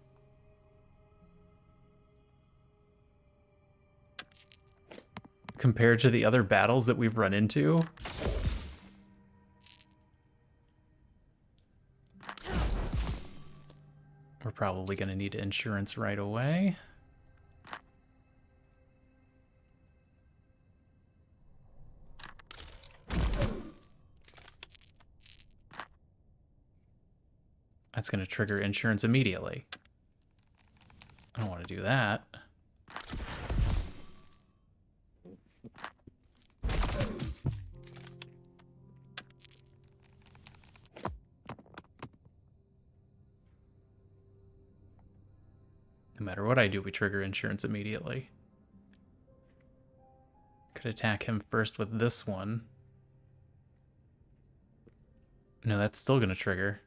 Compared to the other battles that we've run into. We're probably going to need insurance right away. That's going to trigger insurance immediately. I don't want to do that. No matter what I do, we trigger insurance immediately. Could attack him first with this one. No, that's still going to trigger.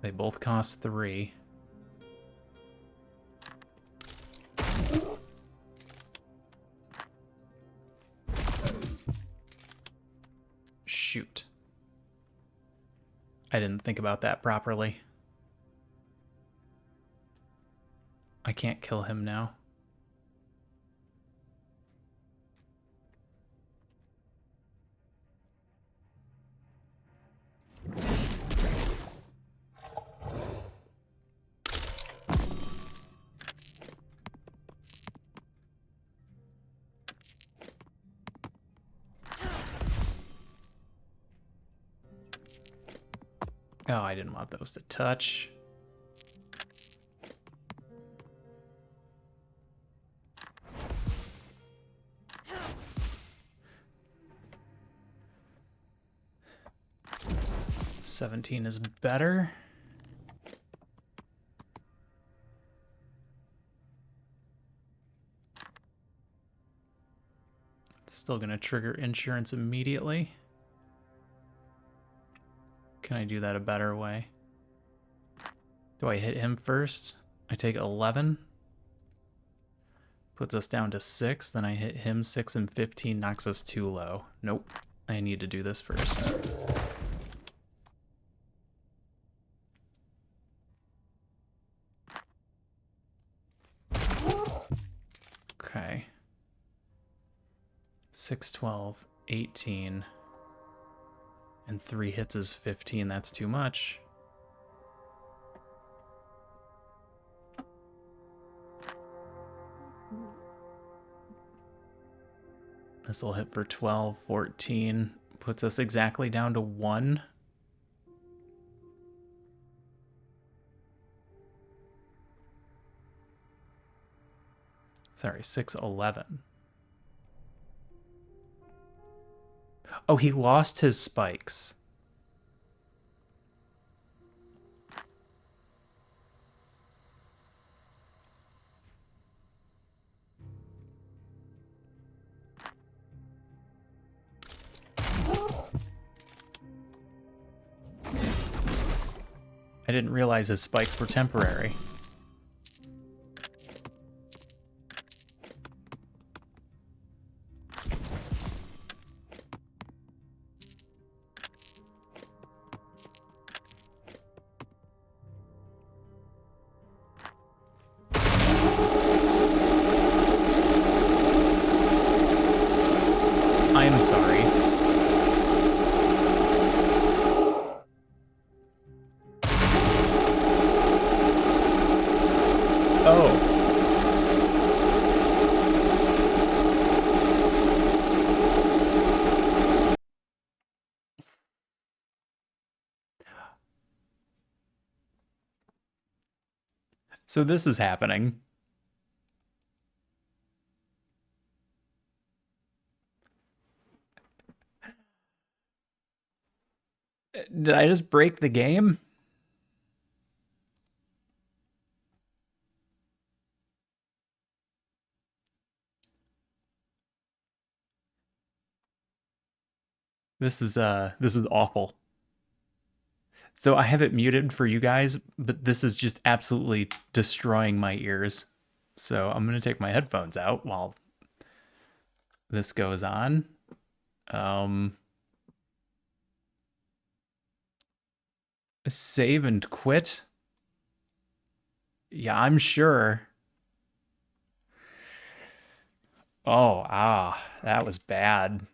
They both cost 3. Shoot. I didn't think about that properly. I can't kill him now. Oh, I didn't want those to touch. $17 is better. Still gonna trigger insurance immediately. Can I do that a better way? Do I hit him first? I take 11. Puts us down to 6. Then I hit him 6 and 15, knocks us too low. Nope. I need to do this first. Okay. 6, 12, 18. And 3 hits is 15. That's too much. This will hit for 12, 14. Puts us exactly down to 1. Sorry, 6, 11. Oh, he lost his spikes. I didn't realize his spikes were temporary. I'm sorry. Oh. So this is happening. Did I just break the game? This is awful. So I have it muted for you guys, but this is just absolutely destroying my ears. So I'm going to take my headphones out while this goes on. Save and quit? Yeah, I'm sure. Oh, that was bad.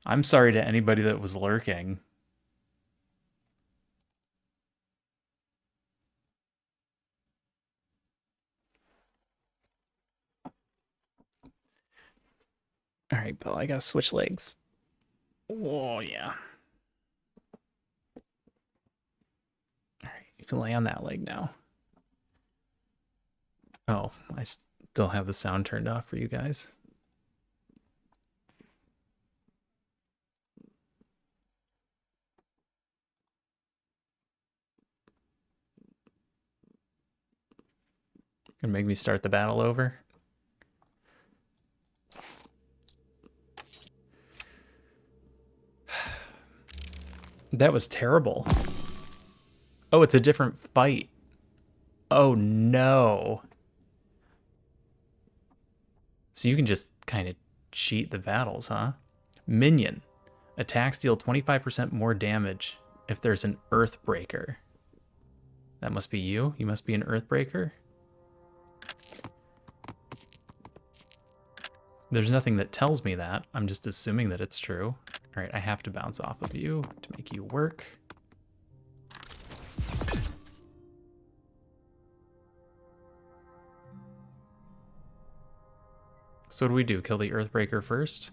I'm sorry to anybody that was lurking. All right, Bill, I gotta switch legs. Oh, yeah. All right, you can lay on that leg now. Oh, I still have the sound turned off for you guys. Gonna make me start the battle over? That was terrible. Oh, it's a different fight. Oh, no. So you can just kind of cheat the battles, huh? Minion. Attacks deal 25% more damage if there's an Earthbreaker. That must be you? You must be an Earthbreaker? There's nothing that tells me that. I'm just assuming that it's true. All right, I have to bounce off of you to make you work. So what do we do? Kill the Earthbreaker first?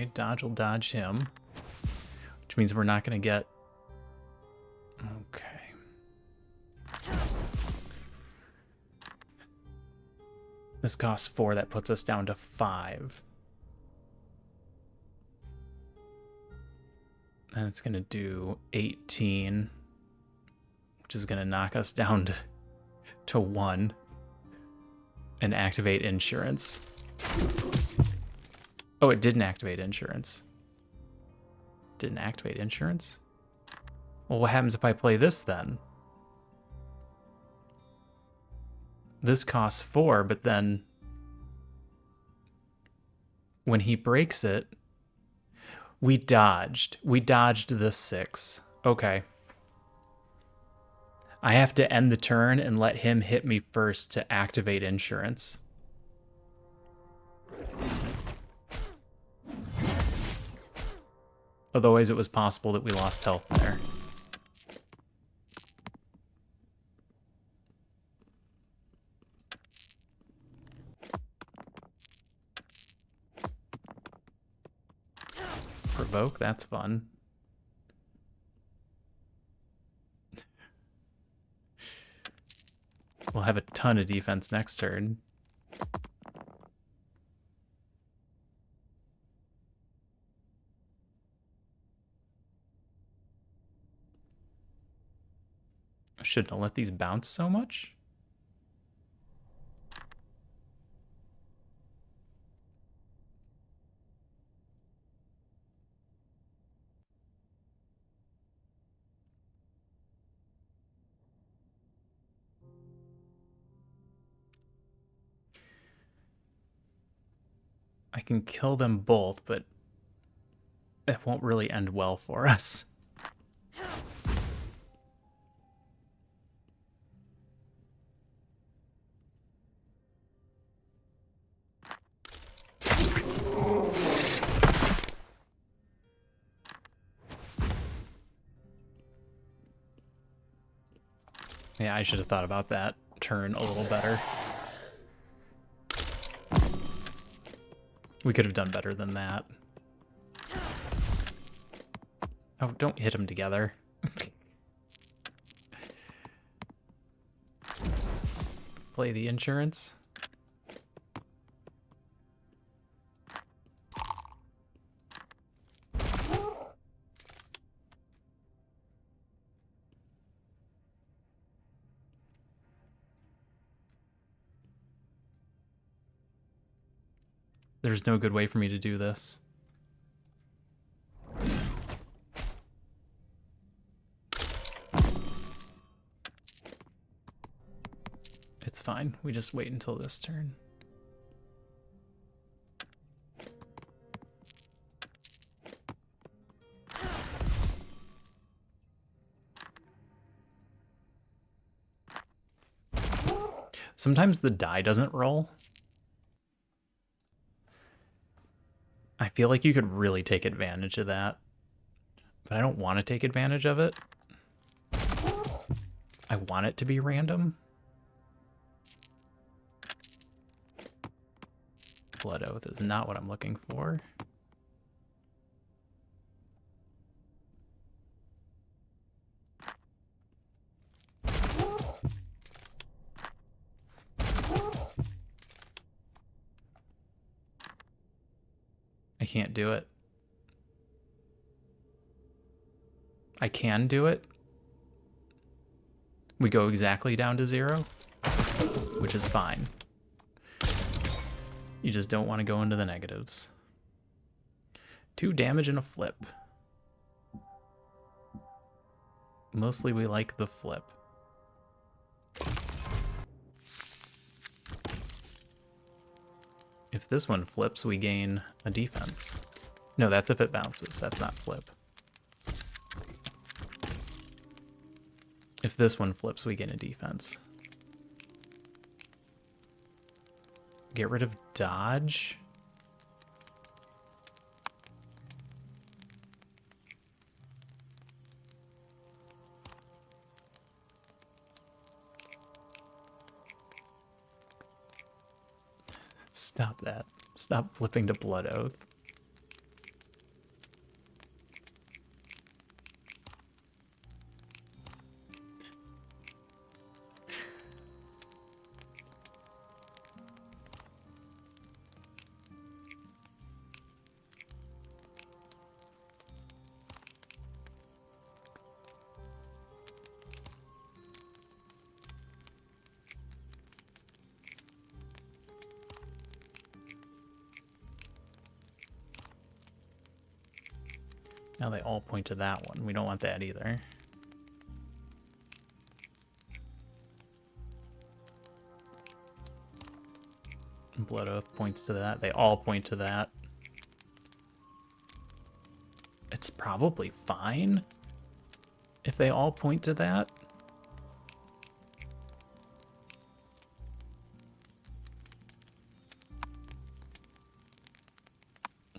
Okay, dodge will dodge him. Which means we're not going to get... Okay. This costs 4, that puts us down to 5. And it's going to do 18, which is going to knock us down to 1 and activate insurance. Oh, it didn't activate insurance. Didn't activate insurance? Well, what happens if I play this then? This costs 4, but then when he breaks it, we dodged. We dodged the 6. Okay. I have to end the turn and let him hit me first to activate insurance. Otherwise, it was possible that we lost health there. Provoke, that's fun. We'll have a ton of defense next turn. I shouldn't have let these bounce so much. I can kill them both, but it won't really end well for us. Yeah, I should have thought about that turn a little better. We could have done better than that. Oh, don't hit them together. Play the insurance. There's no good way for me to do this. It's fine. We just wait until this turn. Sometimes the die doesn't roll. I feel like you could really take advantage of that, but I don't want to take advantage of it. I want it to be random. Blood Oath is not what I'm looking for. I can't do it. I can do it. We go exactly down to 0, which is fine. You just don't want to go into the negatives. 2 damage and a flip. Mostly we like the flip. If this one flips, we gain a defense. No, that's if it bounces. That's not flip. If this one flips, we gain a defense. Get rid of dodge. Stop that. Stop flipping to Blood Oath. Now they all point to that one. We don't want that either. Blood Oath points to that. They all point to that. It's probably fine if they all point to that.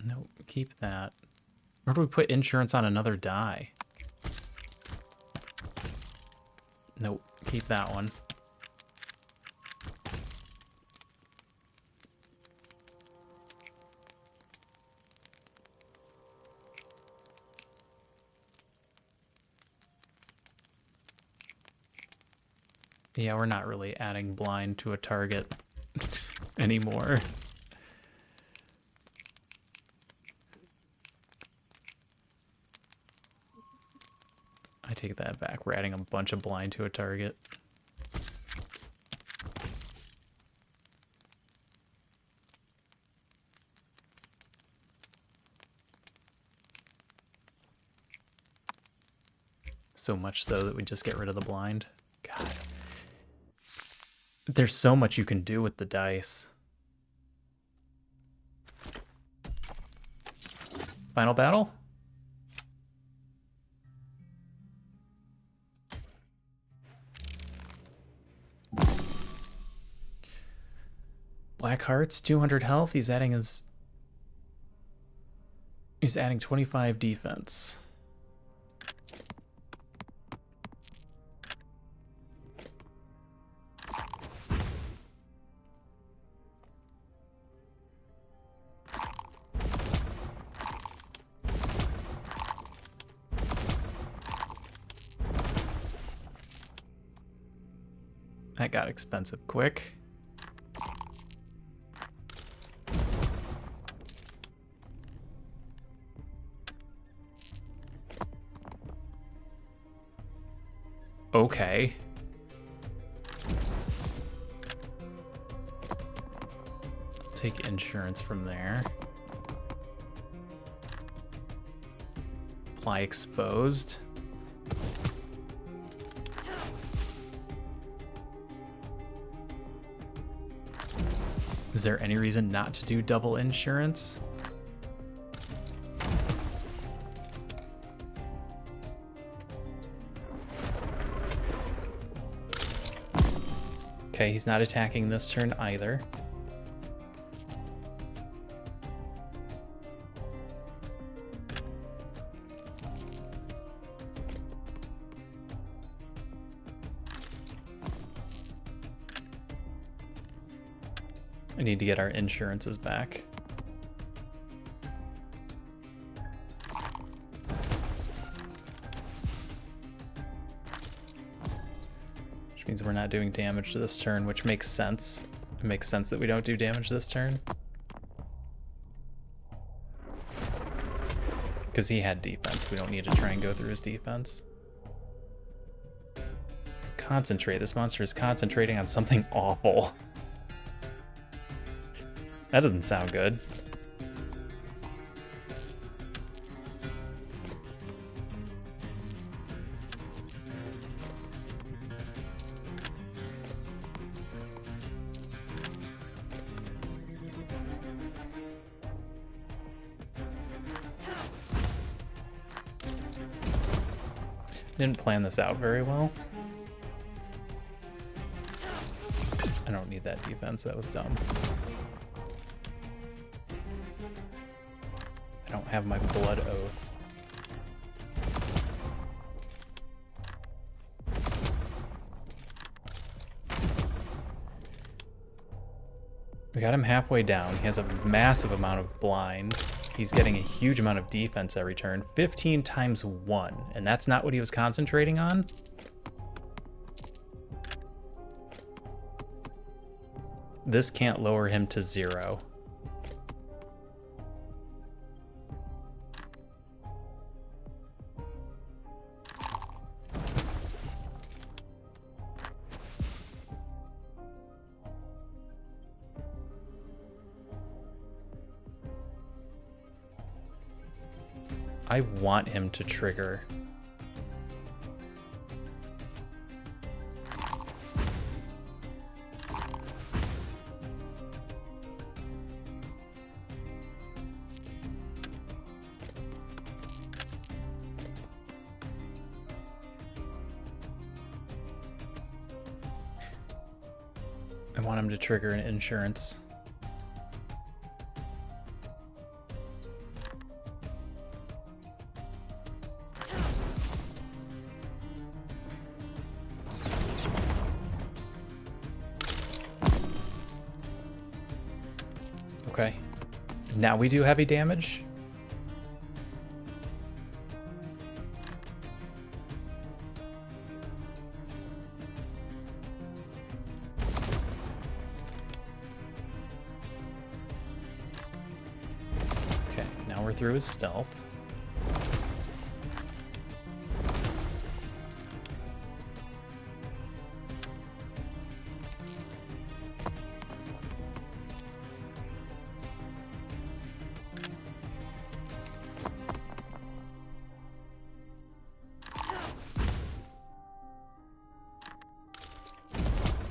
No, keep that. Where do we put insurance on another die? Nope, keep that one. Yeah, we're not really adding blind to a target anymore. I take that back. We're adding a bunch of blind to a target. So much so that we just get rid of the blind. God. There's so much you can do with the dice. Final battle? Black Hearts, 200 health. He's adding 25 defense. That got expensive quick. Okay. Take insurance from there. Apply exposed. Is there any reason not to do double insurance? Okay, he's not attacking this turn either. I need to get our insurances back. Which means we're not doing damage to this turn, which makes sense. It makes sense that we don't do damage this turn. Because he had defense. We don't need to try and go through his defense. Concentrate. This monster is concentrating on something awful. That doesn't sound good. Didn't plan this out very well. I don't need that defense, that was dumb. I don't have my Blood Oath. We got him halfway down. He has a massive amount of blind. He's getting a huge amount of defense every turn. 15 times 1, and that's not what he was concentrating on? This can't lower him to 0. I want him to trigger. I want him to trigger an insurance. Okay. Now we do heavy damage. Okay, now we're through his stealth.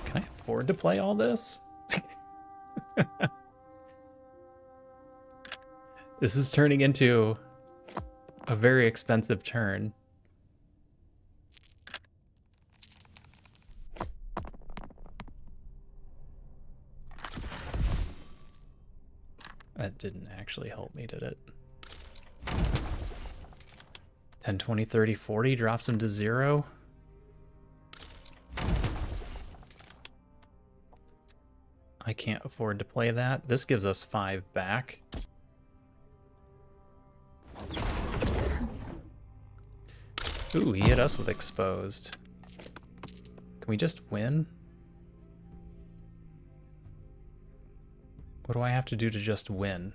Can I afford to play all this? This is turning into a very expensive turn. That didn't actually help me, did it? 10, 20, 30, 40 drops him to 0. I can't afford to play that. This gives us 5 back. Ooh, he hit us with exposed. Can we just win? What do I have to do to just win?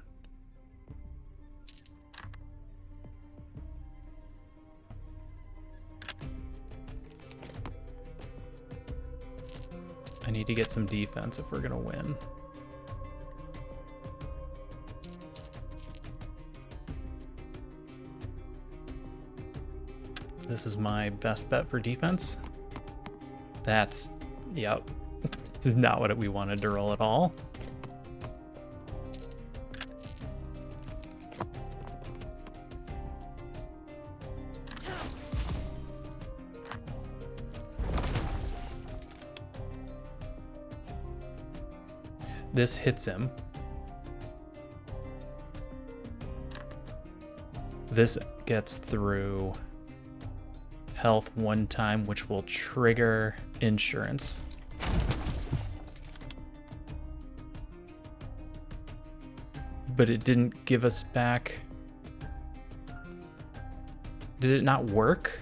I need to get some defense if we're gonna win. This is my best bet for defense. That's, yep. This is not what we wanted to roll at all. This hits him. This gets through health 1 time, which will trigger insurance. But it didn't give us back. Did it not work?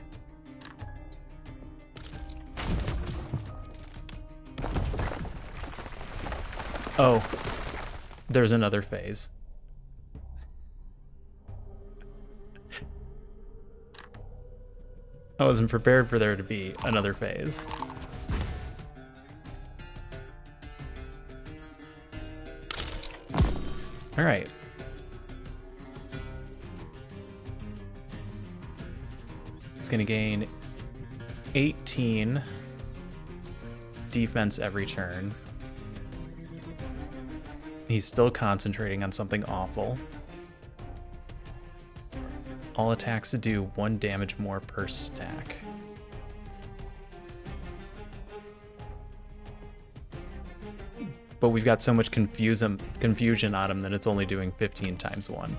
Oh, there's another phase. I wasn't prepared for there to be another phase. All right. It's gonna gain 18 defense every turn. He's still concentrating on something awful. All attacks do 1 damage more per stack. But we've got so much confusion on him that it's only doing 15 times 1.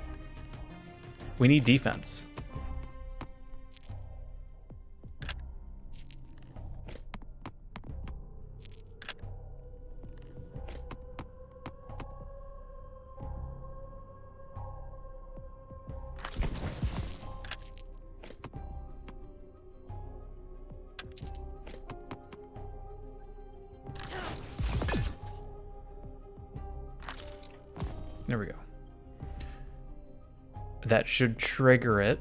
We need defense. There we go. That should trigger it.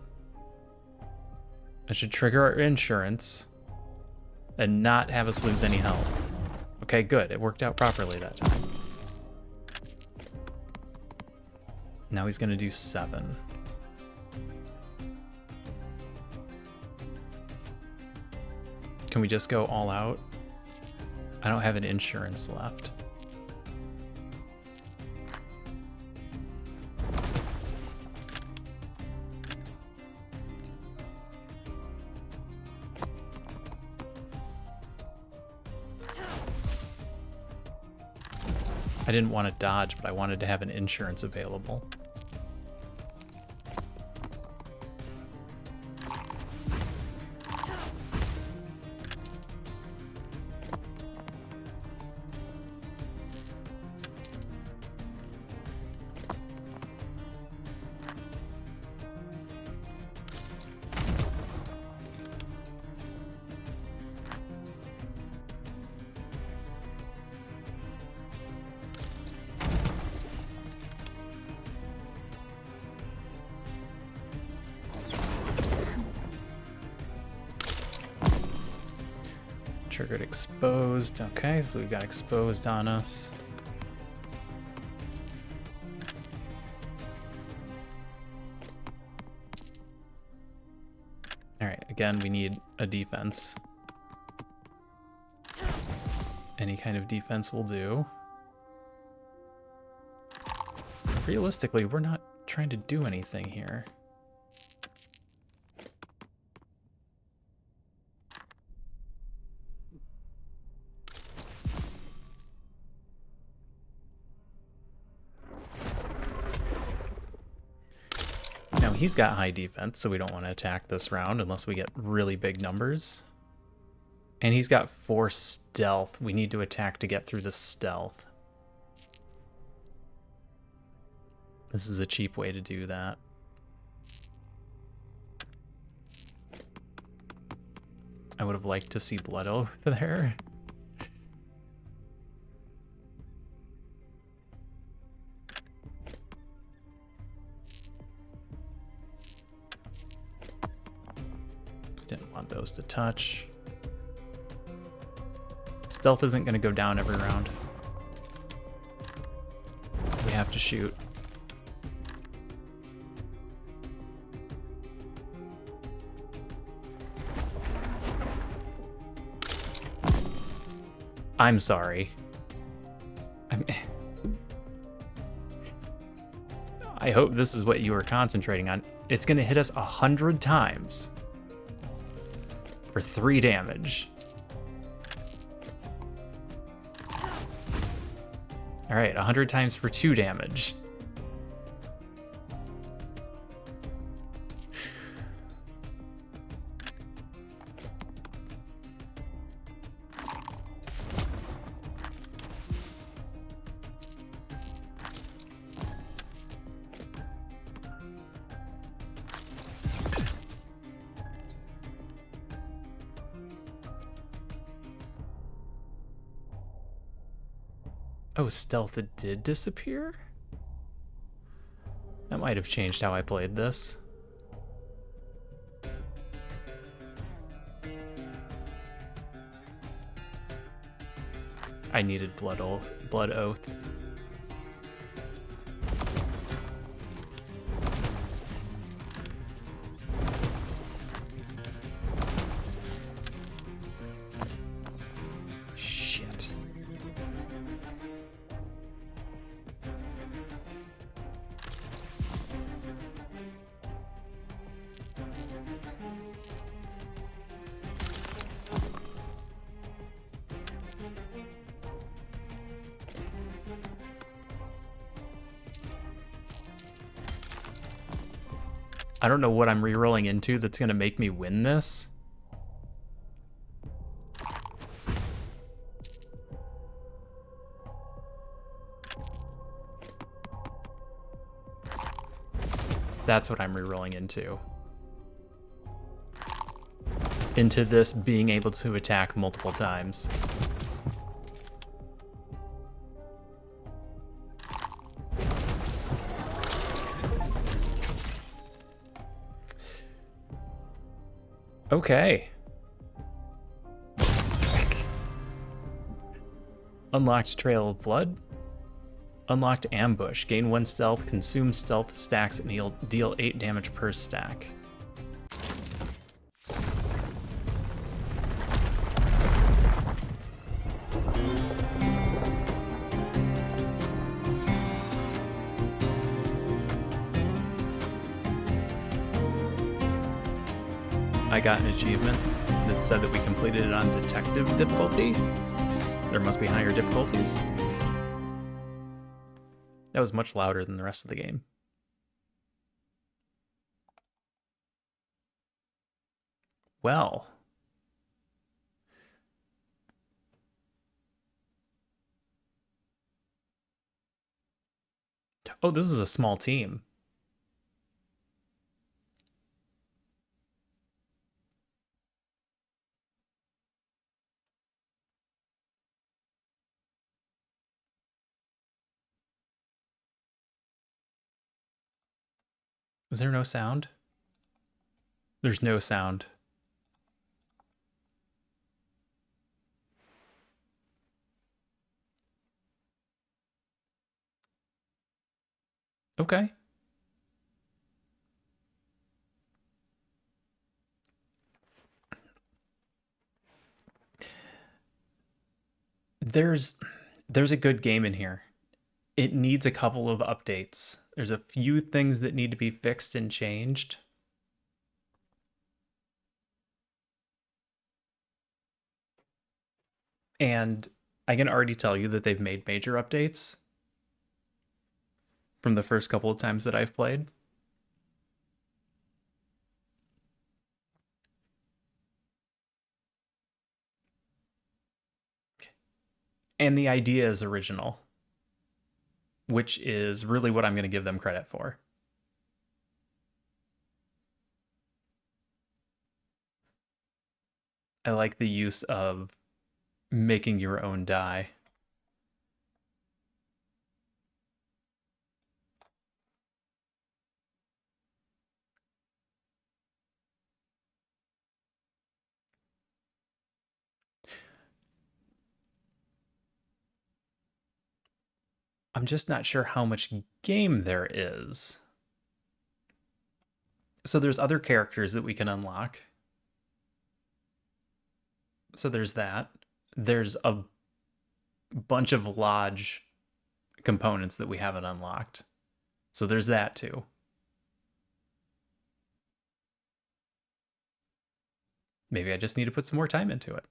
That should trigger our insurance and not have us lose any health. Okay, good. It worked out properly that time. Now he's gonna do 7. Can we just go all out? I don't have an insurance left. I didn't want to dodge, but I wanted to have an insurance available. Triggered exposed. Okay, so we've got exposed on us. Alright, again, we need a defense. Any kind of defense will do. Realistically, we're not trying to do anything here. He's got high defense, so we don't want to attack this round unless we get really big numbers. And he's got 4 stealth. We need to attack to get through the stealth. This is a cheap way to do that. I would have liked to see blood over there. Didn't want those to touch. Stealth isn't going to go down every round. We have to shoot. I'm sorry. I hope this is what you were concentrating on. It's going to hit us 100 times. For 3 damage. Alright, 100 times for 2 damage. Oh, stealth did disappear? That might have changed how I played this. I needed blood oath. I don't know what I'm rerolling into that's going to make me win this. That's what I'm rerolling into. Into this being able to attack multiple times. Okay. Unlocked Trail of Blood. Unlocked Ambush. Gain 1 stealth, consume stealth stacks, and deal 8 damage per stack. I got an achievement that said that we completed it on detective difficulty. There must be higher difficulties. That was much louder than the rest of the game. Well. Oh, this is a small team. Is there no sound? There's no sound. Okay. There's a good game in here. It needs a couple of updates. There's a few things that need to be fixed and changed. And I can already tell you that they've made major updates from the first couple of times that I've played. And the idea is original, which is really what I'm going to give them credit for. I like the use of making your own die. I'm just not sure how much game there is. So there's other characters that we can unlock. So there's that. There's a bunch of lodge components that we haven't unlocked. So there's that too. Maybe I just need to put some more time into it.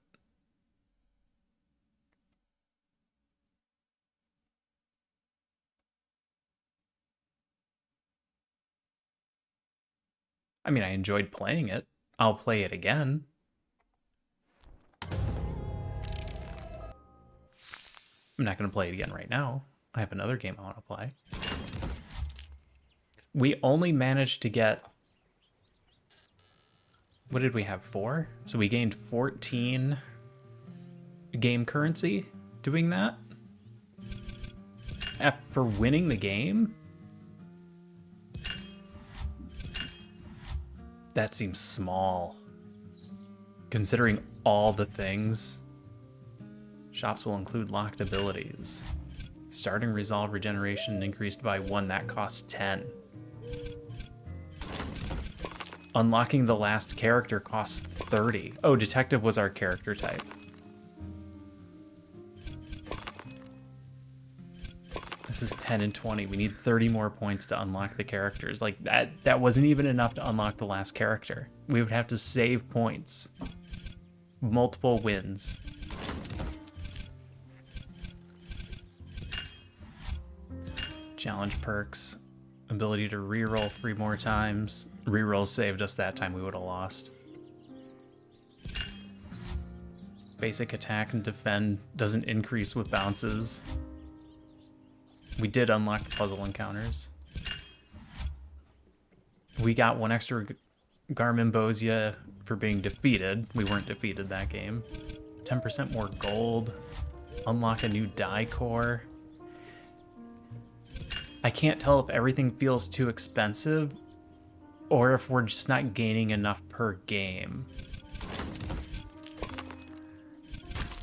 I mean, I enjoyed playing it. I'll play it again. I'm not going to play it again right now. I have another game I want to play. We only managed to get... What did we have? 4? So we gained 14 game currency doing that? After winning the game? That seems small. Considering all the things. Shops will include locked abilities. Starting resolve regeneration increased by 1, that costs 10. Unlocking the last character costs 30. Oh, detective was our character type. This is 10 and 20. We need 30 more points to unlock the characters. Like, that wasn't even enough to unlock the last character. We would have to save points. Multiple wins. Challenge perks. Ability to reroll 3 more times. Rerolls saved us that time, we would have lost. Basic attack and defend doesn't increase with bounces. We did unlock the puzzle encounters. We got 1 extra Garmimbosia for being defeated. We weren't defeated that game. 10% more gold. Unlock a new die core. I can't tell if everything feels too expensive or if we're just not gaining enough per game.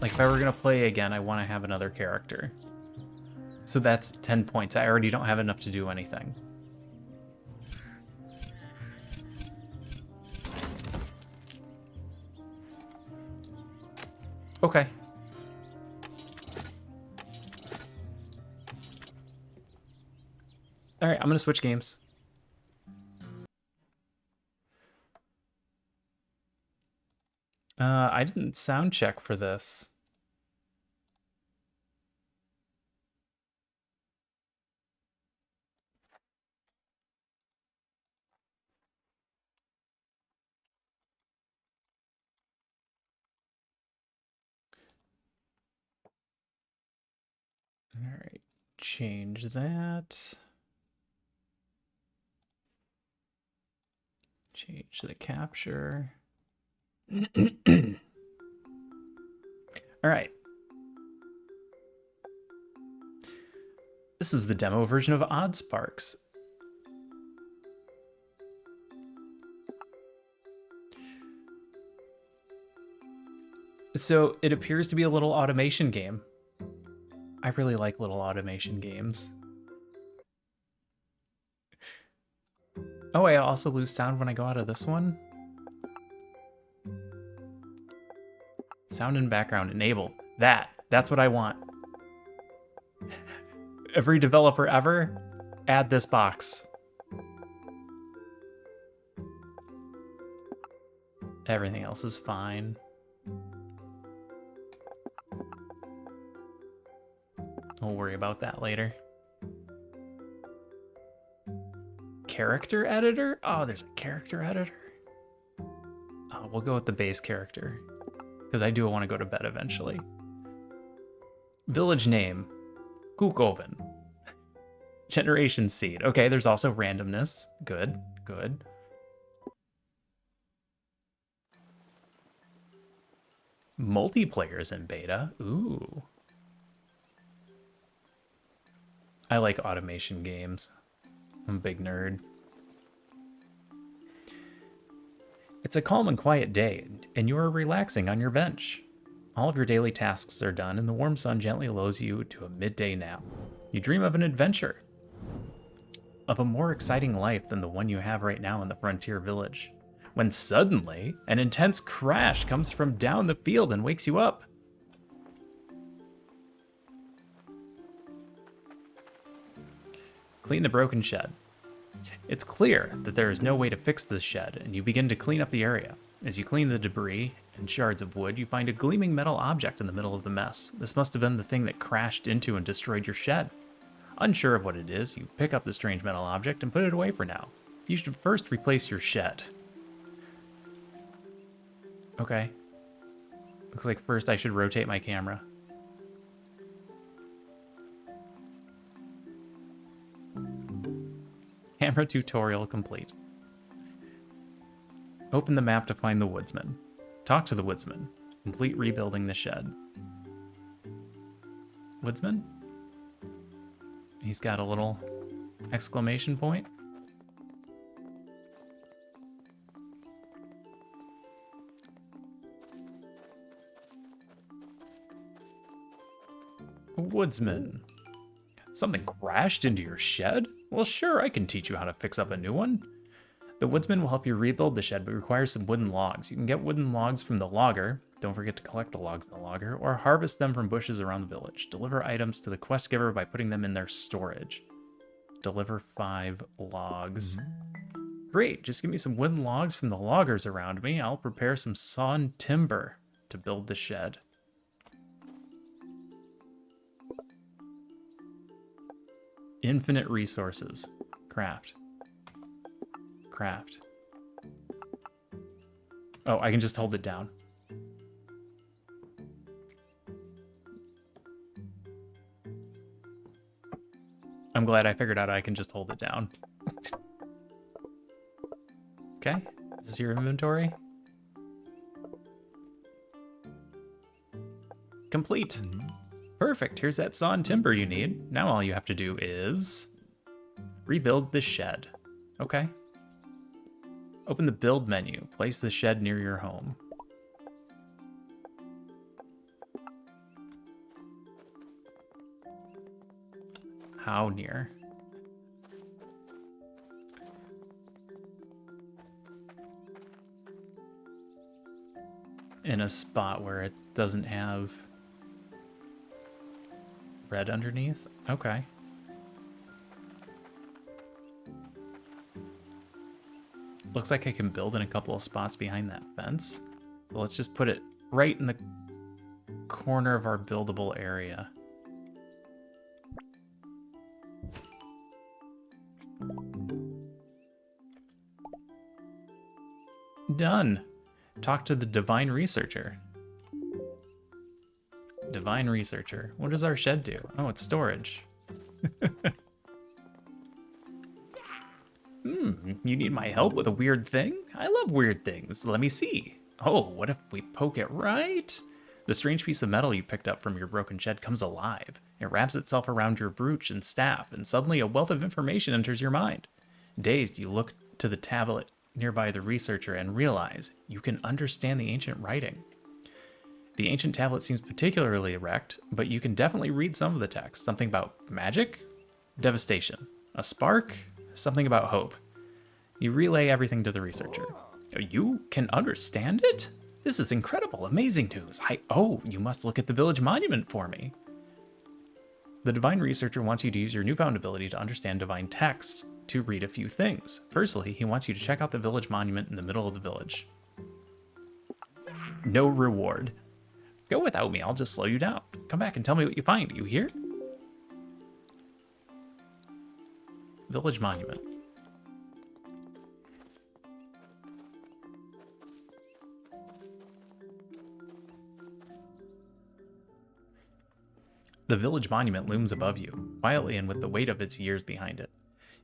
Like, if I were going to play again, I want to have another character. So that's 10 points. I already don't have enough to do anything. Okay. All right, I'm going to switch games. I didn't sound check for this. All right, change that. Change the capture. All right. This is the demo version of Oddsparks. So it appears to be a little automation game. I really like little automation games. Oh, I also lose sound when I go out of this one. Sound and background enabled. That's what I want. Every developer ever, add this box. Everything else is fine. We'll worry about that later. Character editor? Oh, there's a character editor? Oh, we'll go with the base character, because I do want to go to bed eventually. Village name, Kukoven. Generation seed. Okay, there's also randomness. Good, good. Multiplayer's in beta. Ooh. I like automation games. I'm a big nerd. It's a calm and quiet day, and you are relaxing on your bench. All of your daily tasks are done, and the warm sun gently lulls you to a midday nap. You dream of an adventure, of a more exciting life than the one you have right now in the frontier village, when suddenly an intense crash comes from down the field and wakes you up. Clean the broken shed. It's clear that there is no way to fix this shed, and you begin to clean up the area. As you clean the debris and shards of wood, you find a gleaming metal object in the middle of the mess. This must have been the thing that crashed into and destroyed your shed. Unsure of what it is, you pick up the strange metal object and put it away for now. You should first replace your shed. Okay. Looks like first I should rotate my camera. Camera tutorial complete. Open the map to find the woodsman. Talk to the woodsman. Complete rebuilding the shed. Woodsman? He's got a little exclamation point. Woodsman. Something crashed into your shed? Well, sure, I can teach you how to fix up a new one. The woodsman will help you rebuild the shed, but requires some wooden logs. You can get wooden logs from the logger. Don't forget to collect the logs in the logger, or harvest them from bushes around the village. Deliver items to the quest giver by putting them in their storage. Deliver 5 logs. Great, just give me some wooden logs from the loggers around me. I'll prepare some sawn timber to build the shed. Infinite resources. Craft. Craft. Oh, I can just hold it down. I'm glad I figured out I can just hold it down. Okay, is this your inventory? Complete. Perfect, here's that sawn timber you need. Now all you have to do is rebuild the shed. Okay. Open the build menu. Place the shed near your home. How near? In a spot where it doesn't have red underneath? Okay. Looks like I can build in a couple of spots behind that fence. So let's just put it right in the corner of our buildable area. Done. Talk to the Divine Researcher. Divine Researcher. What does our shed do? Oh, it's storage. You need my help with a weird thing? I love weird things. Let me see. Oh, what if we poke it right? The strange piece of metal you picked up from your broken shed comes alive. It wraps itself around your brooch and staff, and suddenly a wealth of information enters your mind. Dazed, you look to the tablet nearby the researcher and realize you can understand the ancient writing. The ancient tablet seems particularly erect, but you can definitely read some of the text. Something about magic? Devastation. A spark? Something about hope. You relay everything to the researcher. You can understand it? This is incredible, amazing news. You must look at the village monument for me. The Divine Researcher wants you to use your newfound ability to understand divine texts to read a few things. Firstly, he wants you to check out the village monument in the middle of the village. No reward. Go without me, I'll just slow you down. Come back and tell me what you find, you hear? Village monument. The village monument looms above you, quietly and with the weight of its years behind it.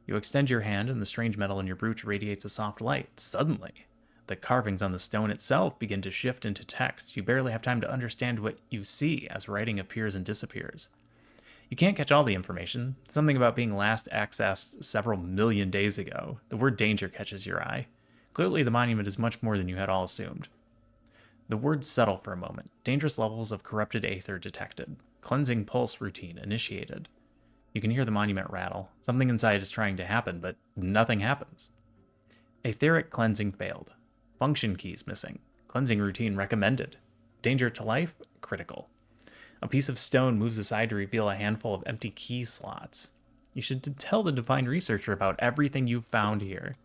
You extend your hand and the strange metal in your brooch radiates a soft light. Suddenly, the carvings on the stone itself begin to shift into text. You barely have time to understand what you see as writing appears and disappears. You can't catch all the information. Something about being last accessed several million days ago. The word danger catches your eye. Clearly, the monument is much more than you had all assumed. The words settle for a moment. Dangerous levels of corrupted aether detected. Cleansing pulse routine initiated. You can hear the monument rattle. Something inside is trying to happen, but nothing happens. Etheric cleansing failed. Function keys missing. Cleansing routine recommended. Danger to life? Critical. A piece of stone moves aside to reveal a handful of empty key slots. You should tell the Divine Researcher about everything you've found here.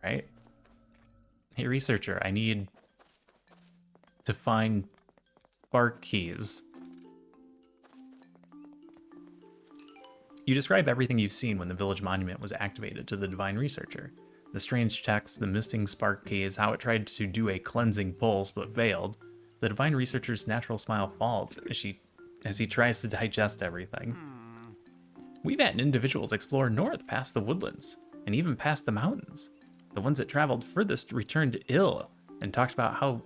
Alright. Hey, Researcher, I need to find spark keys. You describe everything you've seen when the village monument was activated to the Divine Researcher. The strange text, the missing spark keys, how it tried to do a cleansing pulse but failed. The Divine Researcher's natural smile falls as he tries to digest everything. We've had individuals explore north past the woodlands, and even past the mountains. The ones that traveled furthest returned ill, and talked about how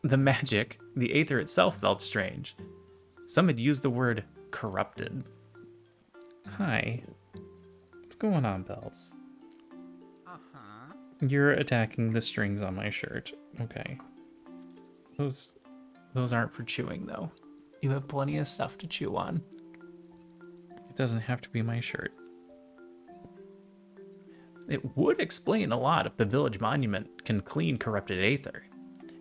the magic, the aether itself felt strange. Some had used the word corrupted. Hi. What's going on, Bells? You're attacking the strings on my shirt. Okay. Those aren't for chewing, though. You have plenty of stuff to chew on. It doesn't have to be my shirt. It would explain a lot if the village monument can clean corrupted aether.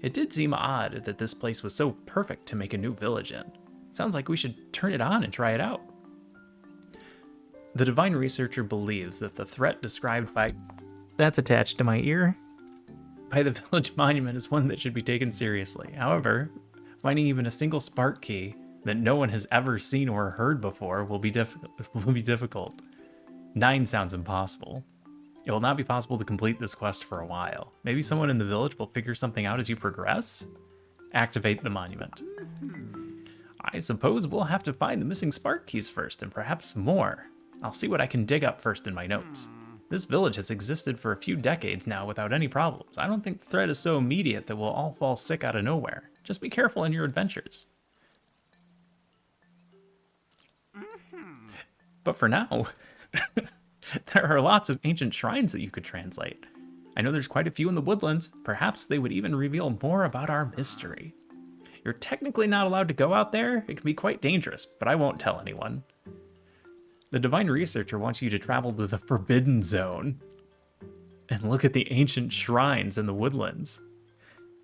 It did seem odd that this place was so perfect to make a new village in. Sounds like we should turn it on and try it out. The Divine Researcher believes that the threat described by... That's attached to my ear. By the village monument is one that should be taken seriously. However, finding even a single spark key that no one has ever seen or heard before will be difficult. 9 sounds impossible. It will not be possible to complete this quest for a while. Maybe someone in the village will figure something out as you progress? Activate the monument. I suppose we'll have to find the missing spark keys first, and perhaps more. I'll see what I can dig up first in my notes. This village has existed for a few decades now without any problems. I don't think the threat is so immediate that we'll all fall sick out of nowhere. Just be careful in your adventures. But for now... There are lots of ancient shrines that you could translate. I know there's quite a few in the woodlands. Perhaps they would even reveal more about our mystery. You're technically not allowed to go out there. It can be quite dangerous, but I won't tell anyone. The Divine Researcher wants you to travel to the Forbidden Zone and look at the ancient shrines in the woodlands.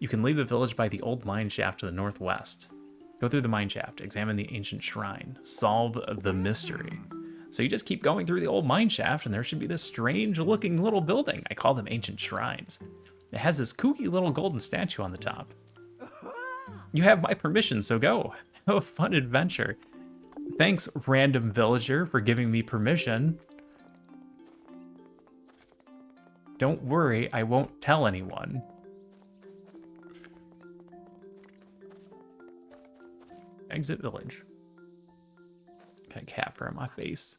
You can leave the village by the old mine shaft to the northwest. Go through the mine shaft, examine the ancient shrine, solve the mystery. So you just keep going through the old mine shaft, and there should be this strange looking little building. I call them ancient shrines. It has this kooky little golden statue on the top. You have my permission, so go. Have a fun adventure. Thanks, random villager, for giving me permission. Don't worry, I won't tell anyone. Exit village. Got a cat fur on my face.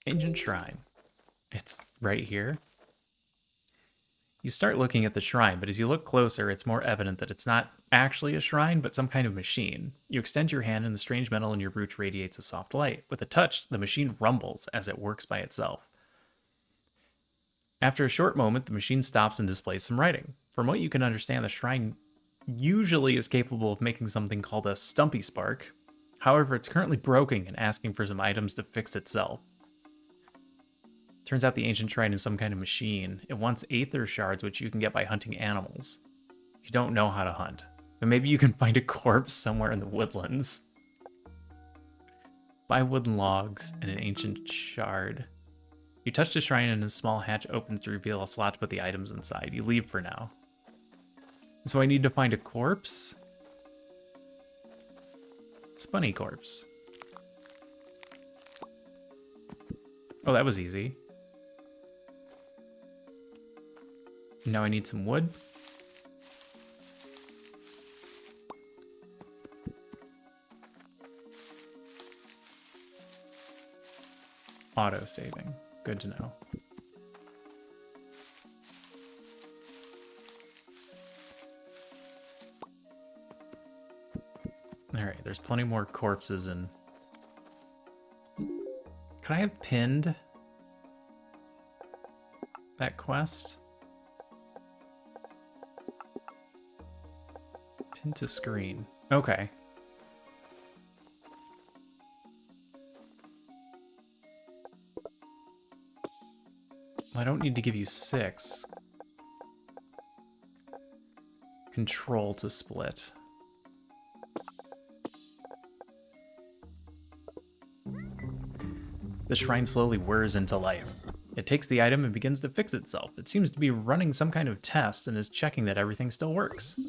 Ancient shrine. It's right here. You start looking at the shrine, but as you look closer, it's more evident that it's not actually a shrine, but some kind of machine. You extend your hand and the strange metal in your brooch radiates a soft light. With a touch, the machine rumbles as it works by itself. After a short moment, the machine stops and displays some writing. From what you can understand, the shrine usually is capable of making something called a stumpy spark. However, it's currently broken and asking for some items to fix itself. Turns out the ancient shrine is some kind of machine. It wants aether shards, which you can get by hunting animals. You don't know how to hunt, but maybe you can find a corpse somewhere in the woodlands. 5 wooden logs and an ancient shard. You touch the shrine and a small hatch opens to reveal a slot to put the items inside. You leave for now. So I need to find a corpse? Spunny corpse. Oh, that was easy. Now I need some wood. Auto-saving. Good to know. Alright, there's plenty more corpses and... Could I have pinned that quest? Pin to screen. Okay. I don't need to give you 6. Control to split. The shrine slowly whirs into life. It takes the item and begins to fix itself. It seems to be running some kind of test and is checking that everything still works.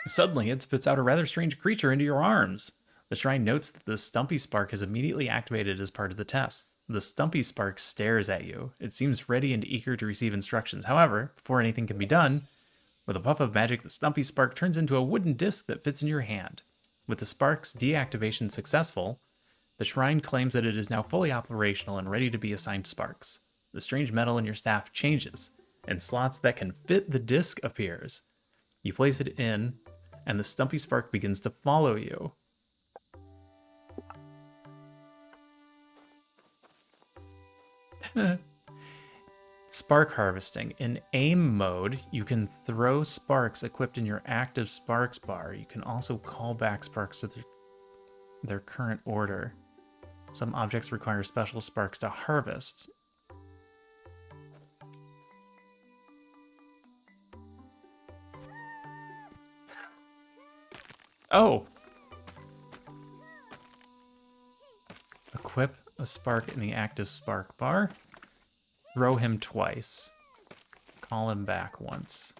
Suddenly, it spits out a rather strange creature into your arms. The shrine notes that the Stumpy Spark is immediately activated as part of the test. The Stumpy Spark stares at you. It seems ready and eager to receive instructions. However, before anything can be done, with a puff of magic, the Stumpy Spark turns into a wooden disc that fits in your hand. With the Spark's deactivation successful, the shrine claims that it is now fully operational and ready to be assigned sparks. The strange metal in your staff changes, and slots that can fit the disc appears. You place it in, and the Stumpy Spark begins to follow you. Spark harvesting. In aim mode, you can throw sparks equipped in your active sparks bar. You can also call back sparks to their current order. Some objects require special sparks to harvest. Oh! Equip a spark in the active spark bar. Throw him twice. Call him back once.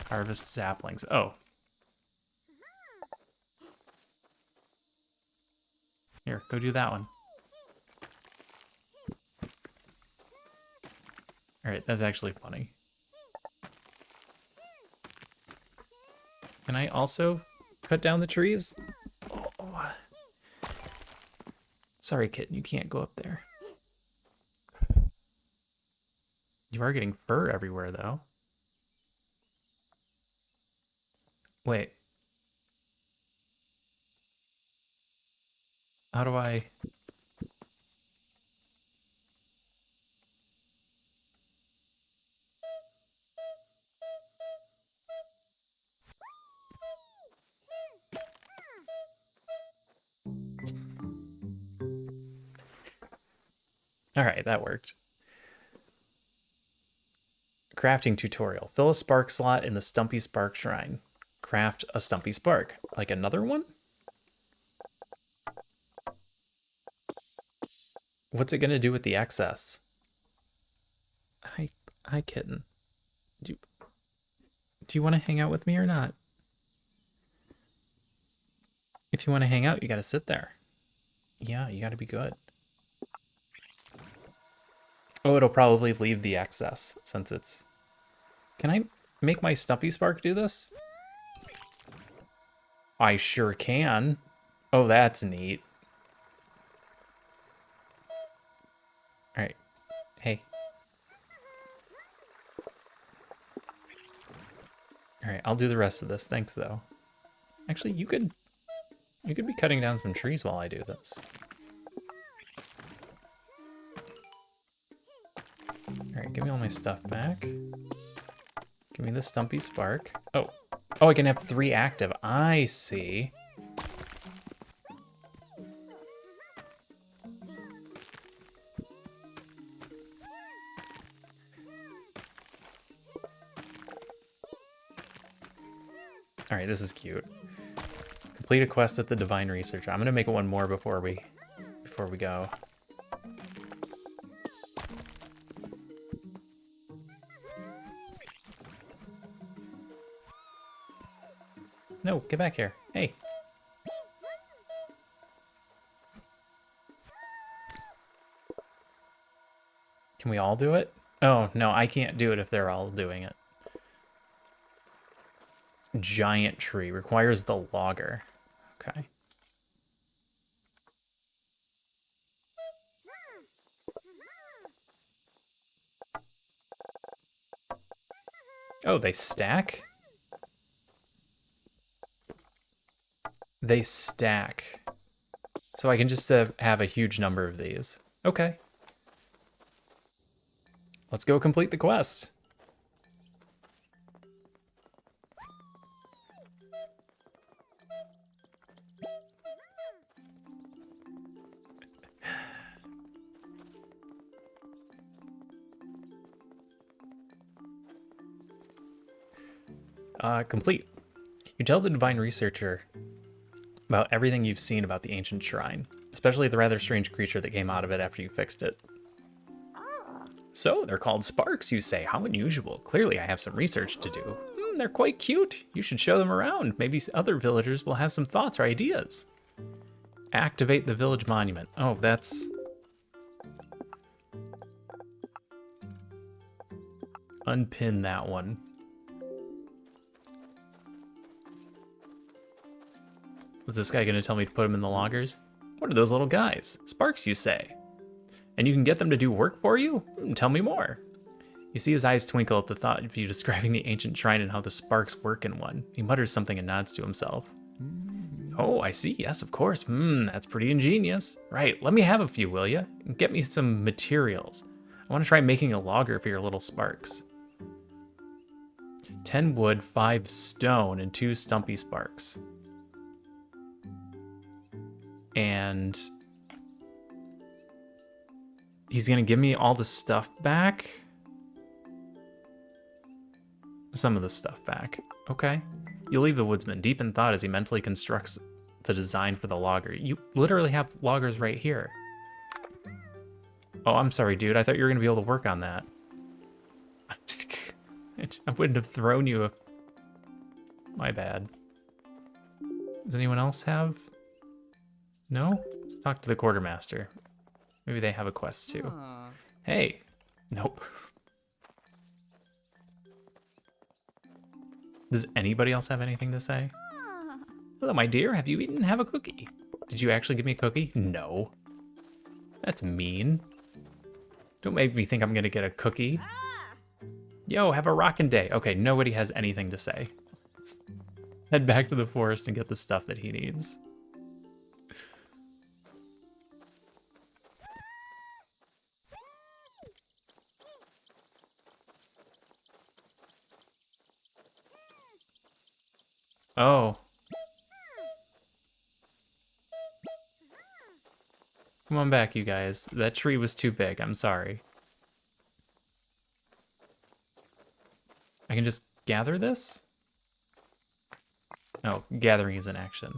Harvest saplings. Oh. Here, go do that one. Alright, that's actually funny. Can I also cut down the trees? Oh. Sorry, kitten, you can't go up there. You are getting fur everywhere, though. Wait. How do I... Alright, that worked. Crafting tutorial. Fill a spark slot in the Stumpy Spark Shrine. Craft a Stumpy Spark. Like another one? What's it gonna do with the excess? Hi, kitten. Do you want to hang out with me or not? If you want to hang out, you gotta sit there. Yeah, you gotta be good. Oh, it'll probably leave the excess since it's... Can I make my Stumpy Spark do this? I sure can. Oh, that's neat. All right. Hey. All right, I'll do the rest of this. Thanks, though. Actually, you could be cutting down some trees while I do this. All right, give me all my stuff back. Give me the Stumpy Spark. Oh, I can have 3 active. I see. All right, this is cute. Complete a quest at the Divine Researcher. I'm gonna make it one more before we go. No, get back here. Hey. Can we all do it? Oh, no, I can't do it if they're all doing it. Giant tree requires the logger. Okay. Oh, they stack? They stack. So I can just have a huge number of these. Okay. Let's go complete the quest. Complete. You tell the Divine Researcher about everything you've seen about the ancient shrine, especially the rather strange creature that came out of it after you fixed it. So, they're called sparks, you say. How unusual. Clearly, I have some research to do. They're quite cute. You should show them around. Maybe other villagers will have some thoughts or ideas. Activate the village monument. Oh, that's... Unpin that one. Was this guy gonna tell me to put him in the loggers? What are those little guys? Sparks, you say? And you can get them to do work for you? Tell me more. You see his eyes twinkle at the thought of you describing the ancient shrine and how the sparks work in one. He mutters something and nods to himself. Oh, I see. Yes, of course. That's pretty ingenious. Right, let me have a few, will ya? Get me some materials. I want to try making a logger for your little sparks. 10 wood, 5 stone, and 2 stumpy sparks. And he's gonna give me all the stuff back. Some of the stuff back. Okay. You leave the woodsman deep in thought as he mentally constructs the design for the logger. You literally have loggers right here. Oh, I'm sorry, dude. I thought you were gonna be able to work on that. I wouldn't have thrown you if... My bad. Does anyone else have... No? Let's talk to the quartermaster. Maybe they have a quest too. Hey. Nope. Does anybody else have anything to say? Hello, my dear. Have you eaten? Have a cookie. Did you actually give me a cookie? No. That's mean. Don't make me think I'm gonna get a cookie. Yo, have a rockin' day. Okay, nobody has anything to say. Let's head back to the forest and get the stuff that he needs. Oh. Come on back, you guys. That tree was too big. I'm sorry. I can just gather this? Oh, gathering is an action.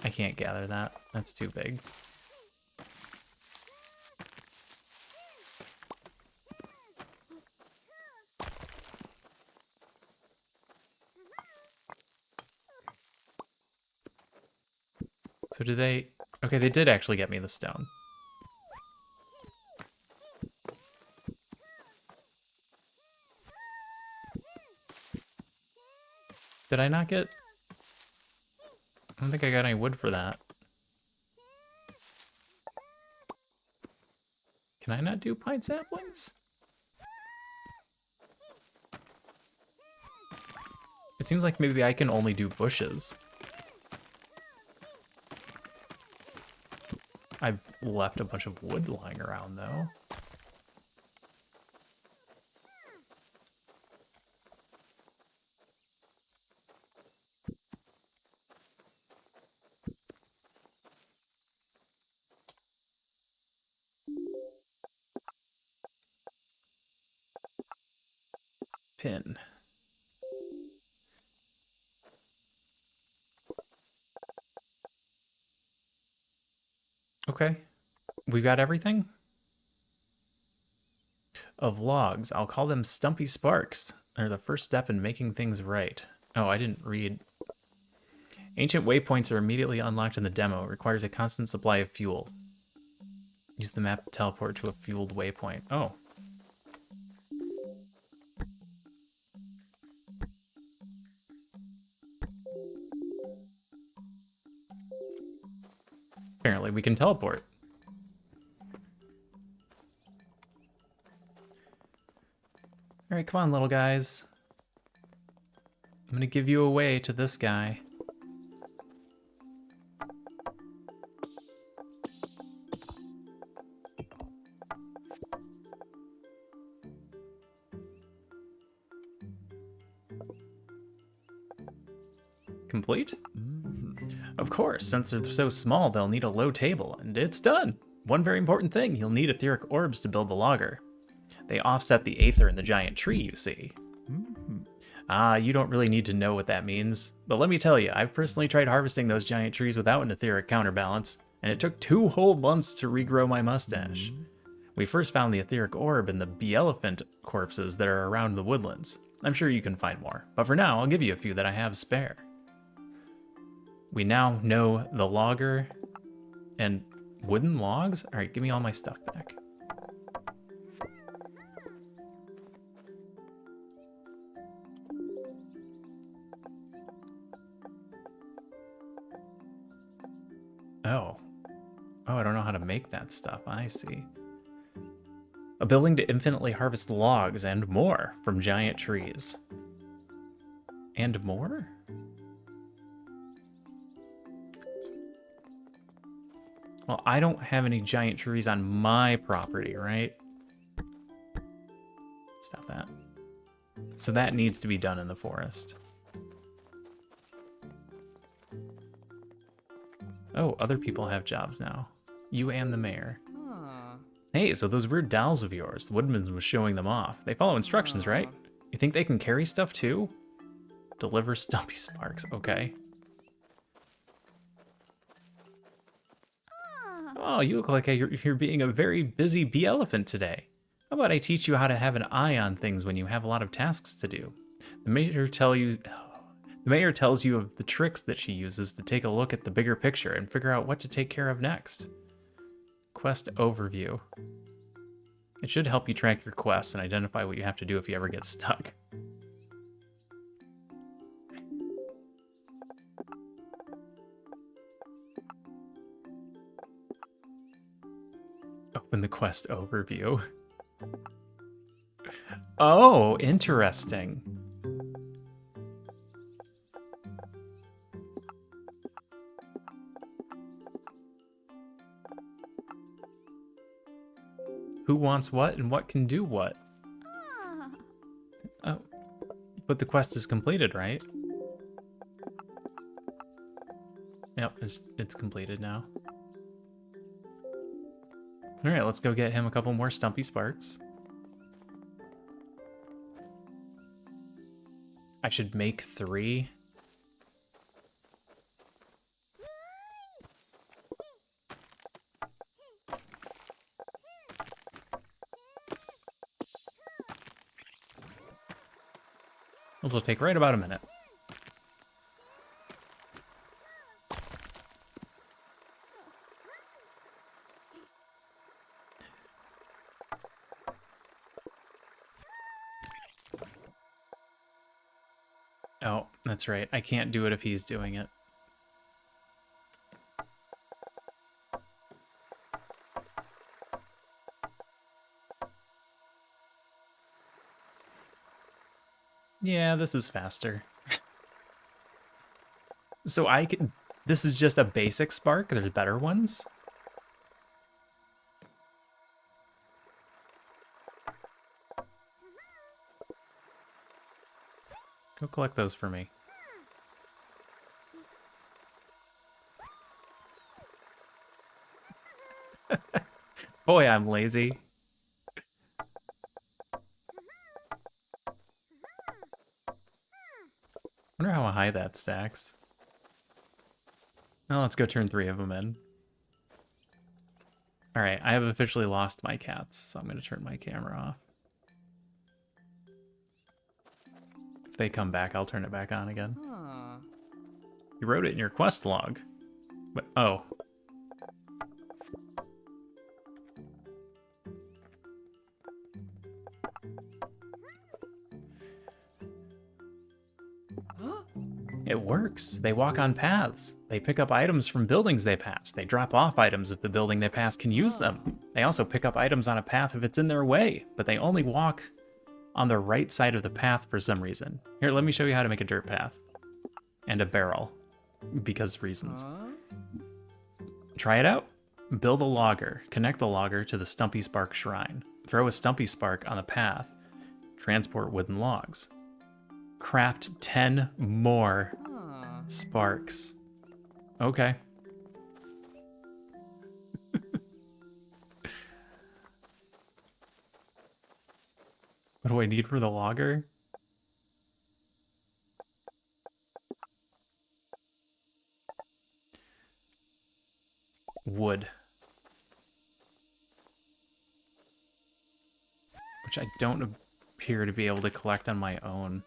I can't gather that. That's too big. So did they... Okay, they did actually get me the stone. Did I not get... I don't think I got any wood for that. Can I not do pine saplings? It seems like maybe I can only do bushes. I've left a bunch of wood lying around, though. Pin. Okay. We got everything? Of logs. I'll call them stumpy sparks. They're the first step in making things right. Oh, I didn't read. Ancient waypoints are immediately unlocked in the demo. It requires a constant supply of fuel. Use the map to teleport to a fueled waypoint. Oh. Apparently we can teleport. Alright, come on, little guys. I'm gonna give you away to this guy. Complete? Of course, since they're so small, they'll need a low table, and it's done. One very important thing, you'll need etheric orbs to build the logger. They offset the aether in the giant tree, you see. You don't really need to know what that means, but let me tell you, I've personally tried harvesting those giant trees without an etheric counterbalance, and it took 2 whole months to regrow my mustache. We first found the etheric orb in the bee-elephant corpses that are around the woodlands. I'm sure you can find more, but for now, I'll give you a few that I have spare. We now know the logger and wooden logs? Alright, give me all my stuff back. Oh. Oh, I don't know how to make that stuff. I see. A building to infinitely harvest logs and more from giant trees. And more? Well, I don't have any giant trees on my property, right? Stop that. So that needs to be done in the forest. Oh, other people have jobs now. You and the mayor. Hey, so those weird dolls of yours, the woodman was showing them off. They follow instructions, right? You think they can carry stuff too? Deliver stumpy sparks, okay. Oh, you look like you're being a very busy bee elephant today. How about I teach you how to have an eye on things when you have a lot of tasks to do? The mayor tells you of the tricks that she uses to take a look at the bigger picture and figure out what to take care of next. Quest overview. It should help you track your quests and identify what you have to do if you ever get stuck. Open the quest overview. Oh, interesting. Who wants what and what can do what? Oh, but the quest is completed, right? Yep, it's completed now. All right, let's go get him a couple more stumpy sparks. I should make 3. Which will take right about a minute. Oh, that's right. I can't do it if he's doing it. Yeah, this is faster. So I can... This is just a basic spark. There's better ones. Go collect those for me. Boy, I'm lazy. Wonder how high that stacks. Now let's go turn 3 of them in. Alright, I have officially lost my cats, so I'm going to turn my camera off. If they come back, I'll turn it back on again. You wrote it in your quest log. But, oh. It works. They walk on paths. They pick up items from buildings they pass. They drop off items if the building they pass can use them. They also pick up items on a path if it's in their way, but they only walk on the right side of the path for some reason. Here, let me show you how to make a dirt path. And a barrel. Because reasons. Try it out. Build a logger. Connect the logger to the Stumpy Spark Shrine. Throw a Stumpy Spark on the path. Transport wooden logs. Craft 10 more sparks. Okay. What do I need for the logger? Wood. Which I don't appear to be able to collect on my own.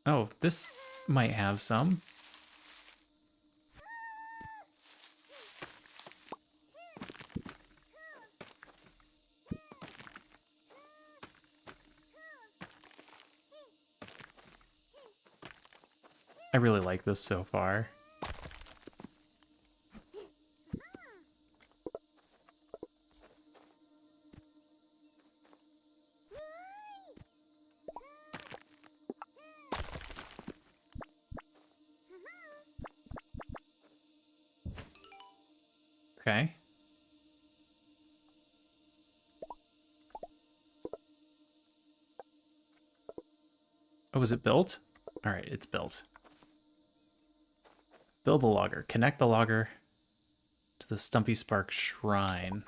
Oh, this might have some. I really like this so far. Okay. Oh, is it built? All right, it's built. Build the logger. Connect the logger to the Stumpy Spark Shrine.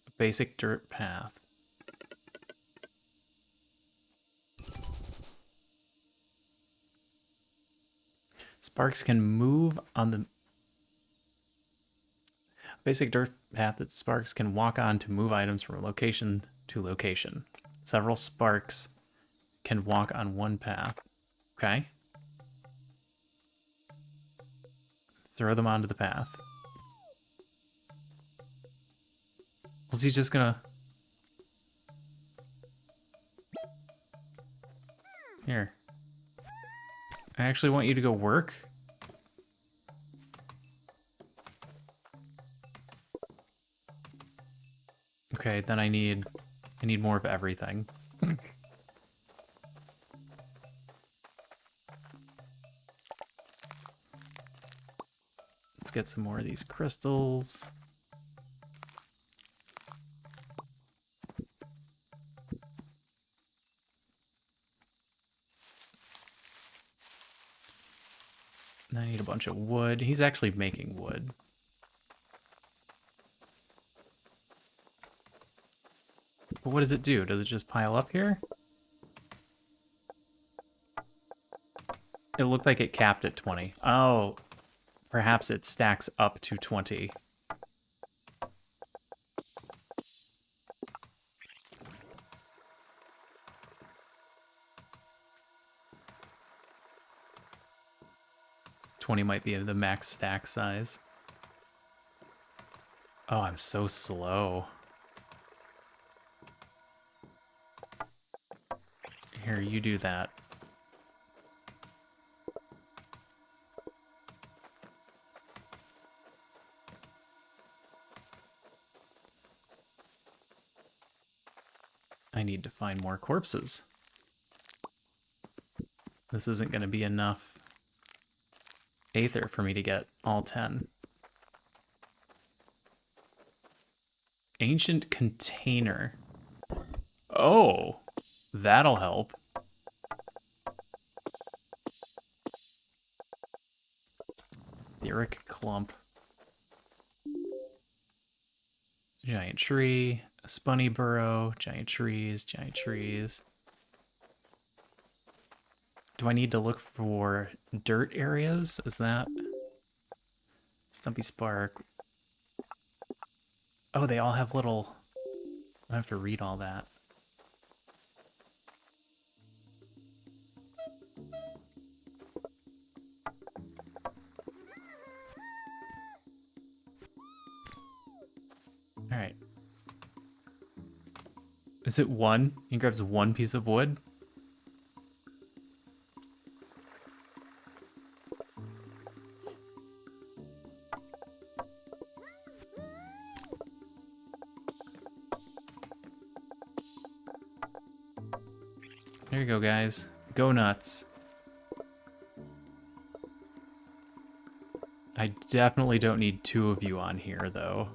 A basic dirt path. Sparks can move on the basic dirt path that sparks can walk on to move items from location to location. Several sparks can walk on one path. Okay. Throw them onto the path. Was he just gonna... Here. I actually want you to go work. Okay, then I need more of everything. Let's get some more of these crystals. And I need a bunch of wood. He's actually making wood. But what does it do? Does it just pile up here? It looked like it capped at 20. Oh, perhaps it stacks up to 20. 20 might be the max stack size. Oh, I'm so slow. Here, you do that. I need to find more corpses. This isn't going to be enough aether for me to get all 10. Ancient container. Oh, that'll help. Etheric clump. Giant tree, a spunny burrow, giant trees, giant trees. Do I need to look for dirt areas? Is that Stumpy Spark? Oh, they all have little... I have to read all that. All right. Is it one? He grabs one piece of wood? There you go, guys. Go nuts. I definitely don't need 2 of you on here, though.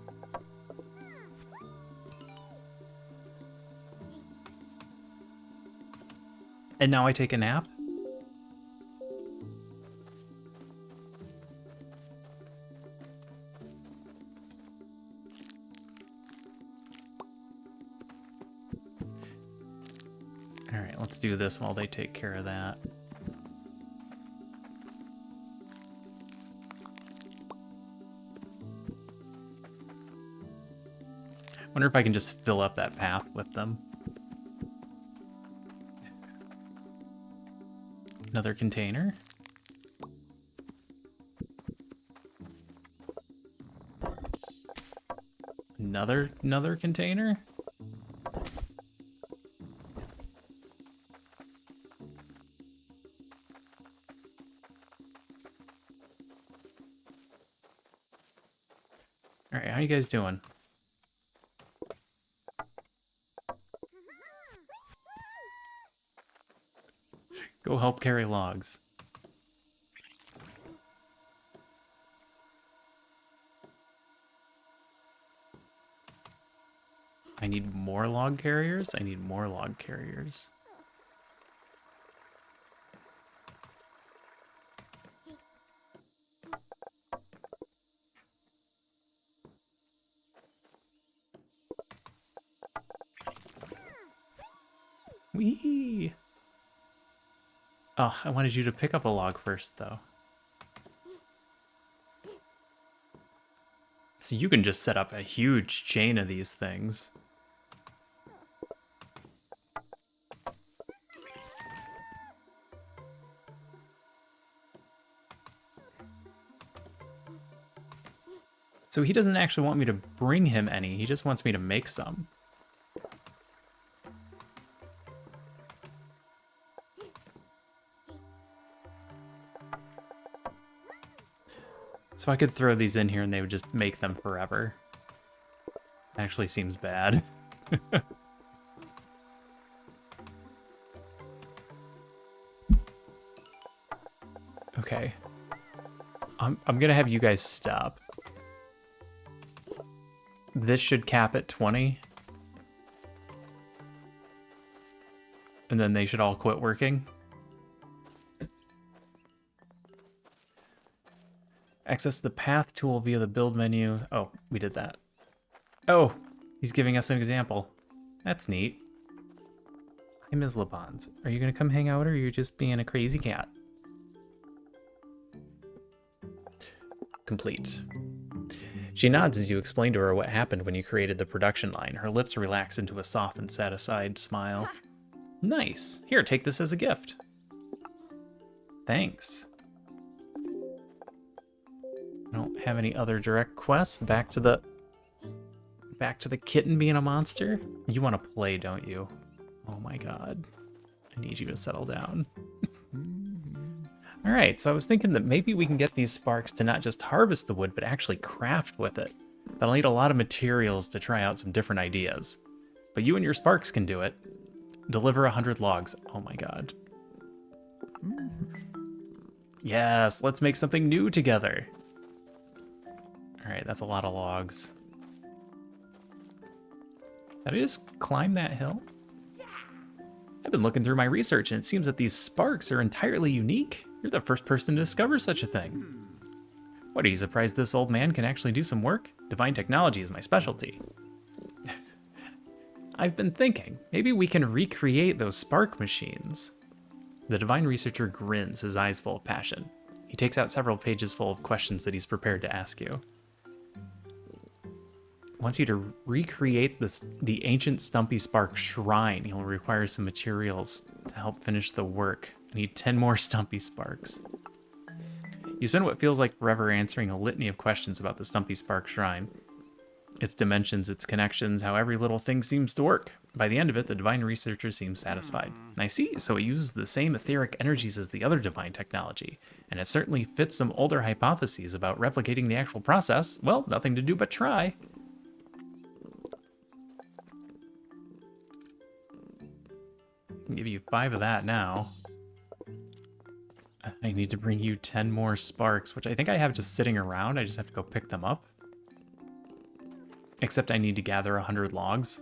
And now I take a nap? All right, let's do this while they take care of that. Wonder if I can just fill up that path with them. Another container. Another container. All right, how you guys doing? Go help carry logs. I need more log carriers. I need more log carriers. Whee! Oh, I wanted you to pick up a log first, though. So you can just set up a huge chain of these things. So he doesn't actually want me to bring him any, he just wants me to make some. So I could throw these in here and they would just make them forever. Actually seems bad. Okay. I'm gonna have you guys stop. This should cap at 20. And then they should all quit working. Access the path tool via the build menu. Oh, we did that. Oh, he's giving us an example. That's neat. Hey, Ms. LeBons, are you gonna come hang out or are you just being a crazy cat? Complete. She nods as you explain to her what happened when you created the production line. Her lips relax into a soft and satisfied smile. Nice. Here, take this as a gift. Thanks. don't have any other direct quests. Back to the kitten being a monster. You want to play, don't you? Oh my god. I need you to settle down. All right, so I was thinking that maybe we can get these sparks to not just harvest the wood, but actually craft with it. But I'll need a lot of materials to try out some different ideas. But you and your sparks can do it. Deliver 100 logs. Oh my god. Yes, let's make something new together. All right, that's a lot of logs. Did I just climb that hill? I've been looking through my research, and it seems that these sparks are entirely unique. You're the first person to discover such a thing. What, are you surprised this old man can actually do some work? Divine technology is my specialty. I've been thinking, maybe we can recreate those spark machines. The divine researcher grins, his eyes full of passion. He takes out several pages full of questions that he's prepared to ask you. Wants you to recreate the ancient Stumpy Spark shrine. You'll require some materials to help finish the work. I need 10 more Stumpy Sparks. You spend what feels like forever answering a litany of questions about the Stumpy Spark shrine. Its dimensions, its connections, how every little thing seems to work. By the end of it, the divine researcher seems satisfied. I see, so it uses the same etheric energies as the other divine technology, and it certainly fits some older hypotheses about replicating the actual process. Well, nothing to do but try. I can give you 5 of that now. I need to bring you 10 more sparks, which I think I have just sitting around. I just have to go pick them up. Except I need to gather 100 logs.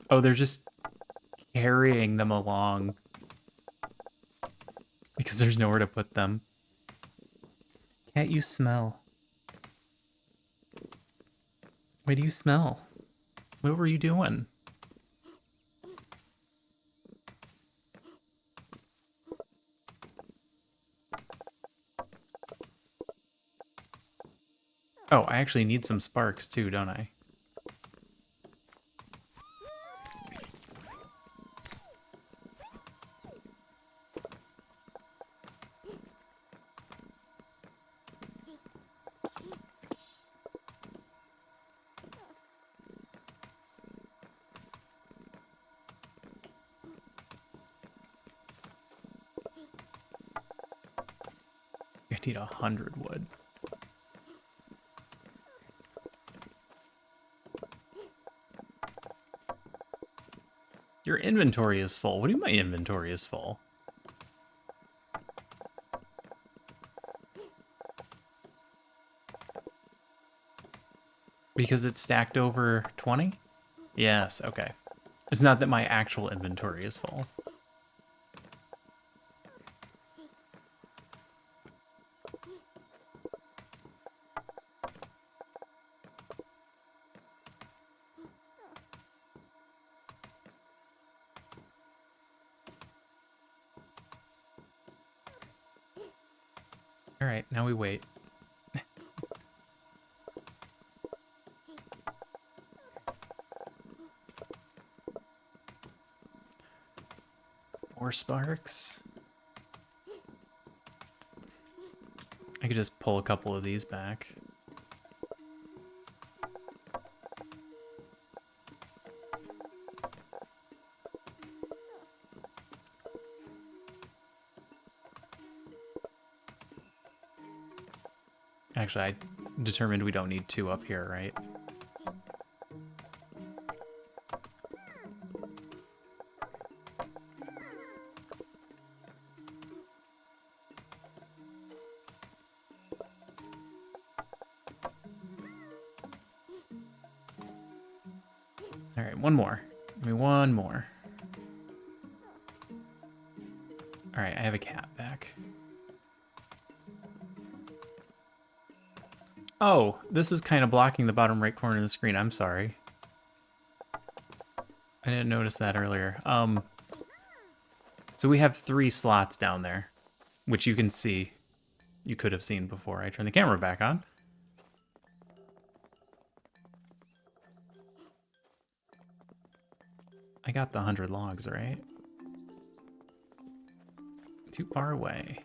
Oh, they're just carrying them along. Because there's nowhere to put them. Can't you smell? What do you smell? What were you doing? Oh, I actually need some sparks too, don't I? I need 100 wood. Your inventory is full. What do you mean my inventory is full? Because it's stacked over 20? Yes, okay. It's not that my actual inventory is full. All right, now we wait. More sparks. I could just pull a couple of these back. Actually, I determined we don't need 2 up here, right? All right, one more. Give me one more. All right, I have a cat back. Oh, this is kind of blocking the bottom right corner of the screen. I'm sorry. I didn't notice that earlier. So we have 3 slots down there, which you can see. You could have seen before I turned the camera back on. I got the 100 logs, right? Too far away.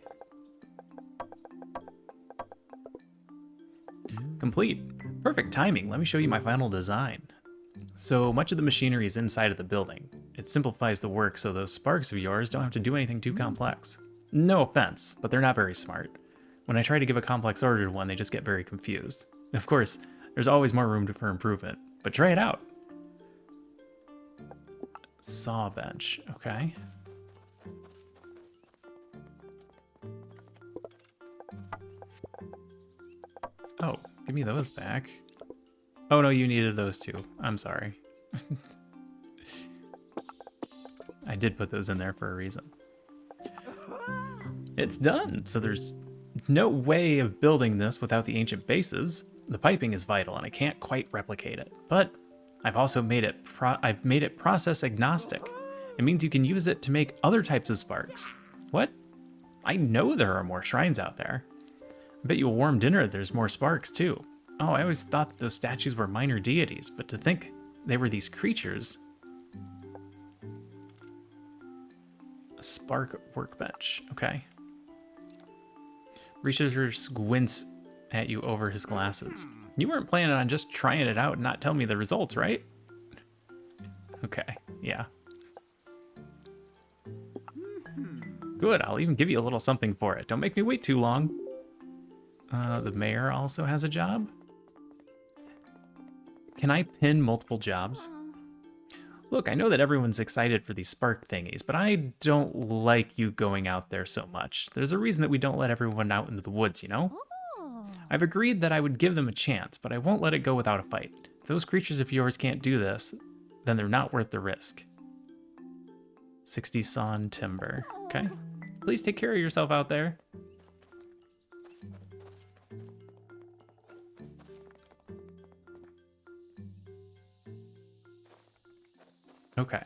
Complete. Perfect timing. Let me show you my final design. So much of the machinery is inside of the building. It simplifies the work so those sparks of yours don't have to do anything too complex. No offense, but they're not very smart. When I try to give a complex order to one, they just get very confused. Of course, there's always more room for improvement, but try it out. Saw bench, okay. Oh, give me those back. Oh no, you needed those too. I'm sorry. I did put those in there for a reason. It's done, so there's no way of building this without the ancient bases. The piping is vital and I can't quite replicate it, but I've also made it process agnostic. It means you can use it to make other types of sparks. What? I know there are more shrines out there. I bet you a warm dinner there's more sparks too. Oh, I always thought that those statues were minor deities, but to think they were these creatures. A spark workbench, okay. Researcher squints at you over his glasses. You weren't planning on just trying it out and not telling me the results, right? Okay, yeah. Good, I'll even give you a little something for it. Don't make me wait too long. The mayor also has a job? Can I pin multiple jobs? Look, I know that everyone's excited for these spark thingies, but I don't like you going out there so much. There's a reason that we don't let everyone out into the woods, you know? I've agreed that I would give them a chance, but I won't let it go without a fight. If those creatures of yours can't do this, then they're not worth the risk. 60 sawn timber. Okay. Please take care of yourself out there. Okay.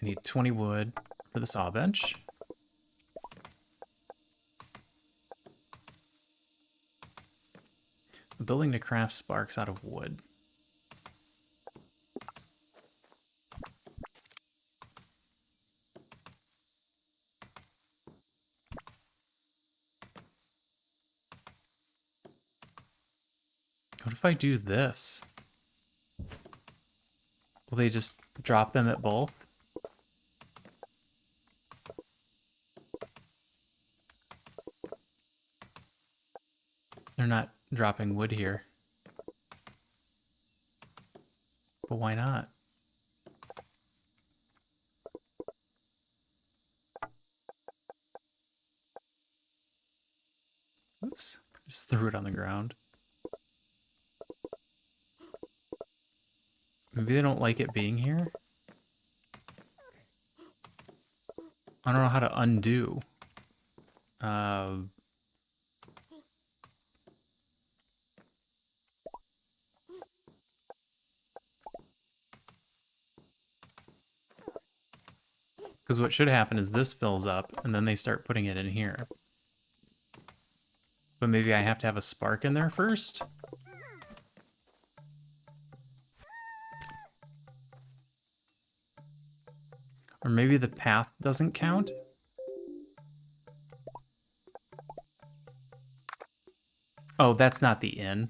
I need 20 wood for the saw bench. I'm building to craft sparks out of wood. What if I do this? Will they just drop them at both? They're not dropping wood here. But why not? Oops, just threw it on the ground. Maybe they don't like it being here? I don't know how to undo. Because what should happen is this fills up, and then they start putting it in here. But maybe I have to have a spark in there first? Or maybe the path doesn't count? Oh, that's not the in.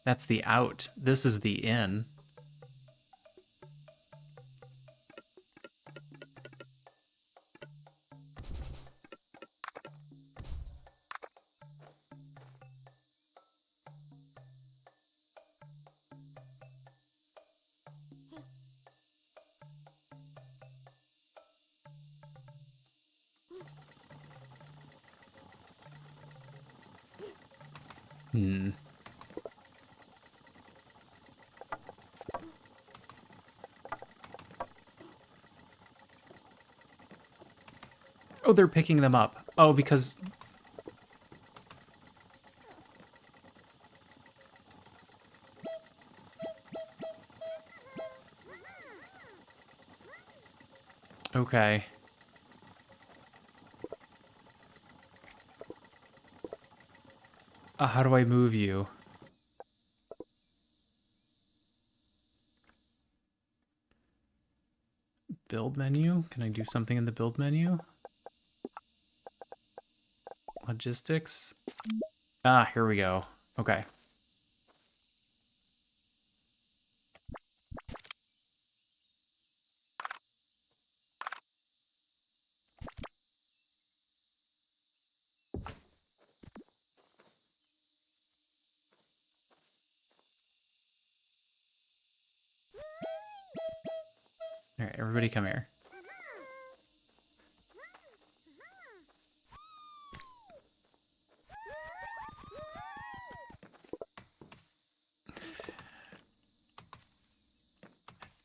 That's the out. This is the in. Hmm. Oh, they're picking them up. Oh, because... Okay. How do I move you? Build menu? Can I do something in the build menu? Logistics? Ah, here we go. Okay. All right, everybody come here.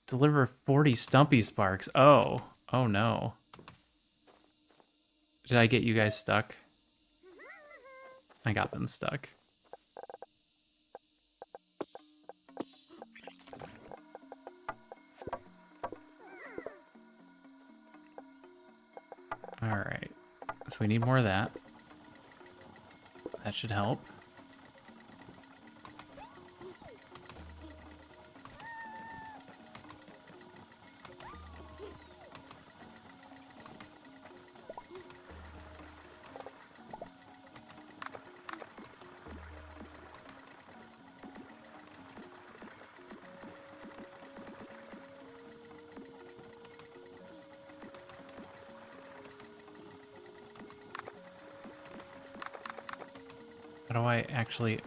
Deliver 40 Stumpy Sparks. Oh. Oh no. Did I get you guys stuck? I got them stuck. Alright. So we need more of that. That should help. How do I actually...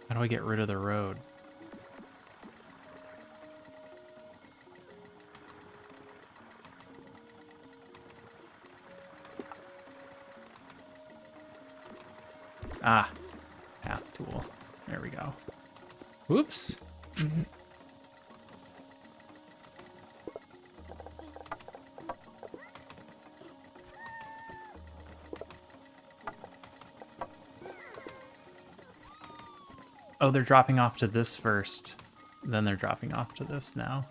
How do I get rid of the road? Ah. Path tool. There we go. Whoops. Oh, they're dropping off to this first. Then they're dropping off to this now.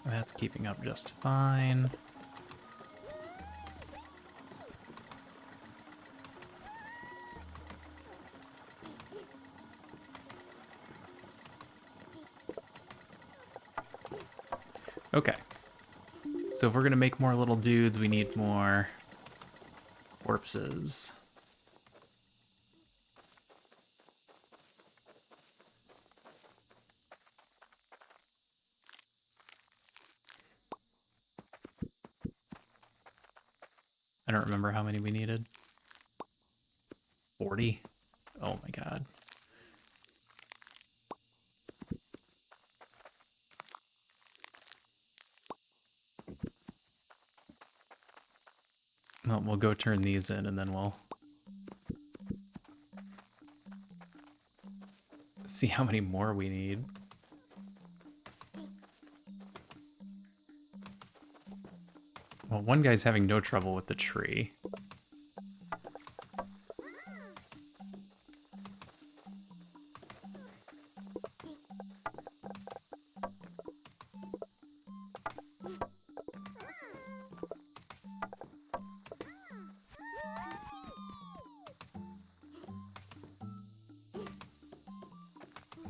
That's keeping up just fine. Okay. So if we're gonna make more little dudes, we need more corpses. I don't remember how many we needed. 40? Oh my god. Well, we'll go turn these in and then we'll see how many more we need. Well, one guy's having no trouble with the tree.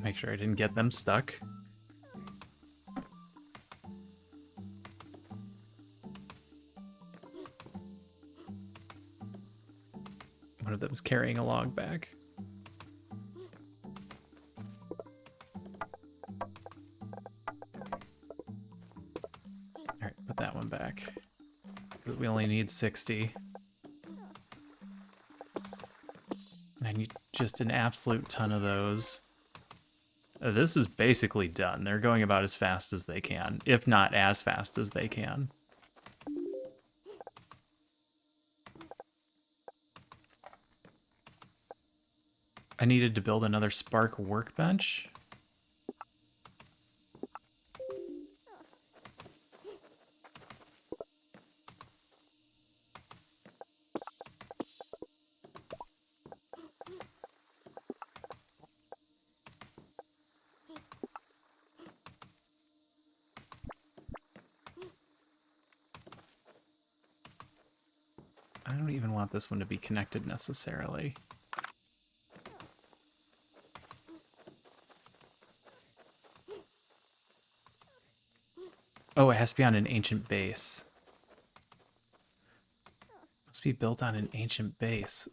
Make sure I didn't get them stuck. One of them's carrying a log back. Alright, put that one back. Because we only need 60. I need just an absolute ton of those. This is basically done. They're going about as fast as they can, if not as fast as they can. I needed to build another Spark workbench. want this one to be connected necessarily. Oh, it has to be on an ancient base. Must be built on an ancient base.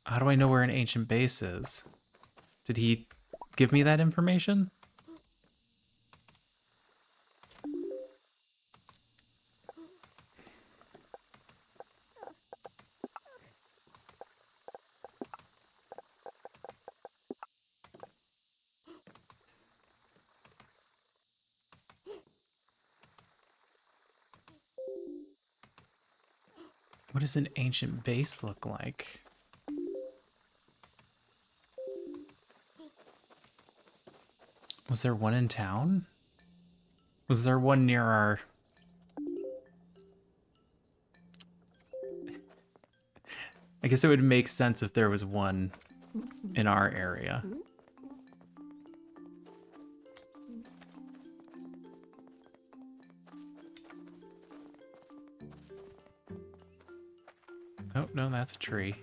How do I know where an ancient base is? Did he give me that information? What does an ancient base look like? Was there one in town? Was there one near our... I guess it would make sense if there was one in our area. Oh, no, that's a tree.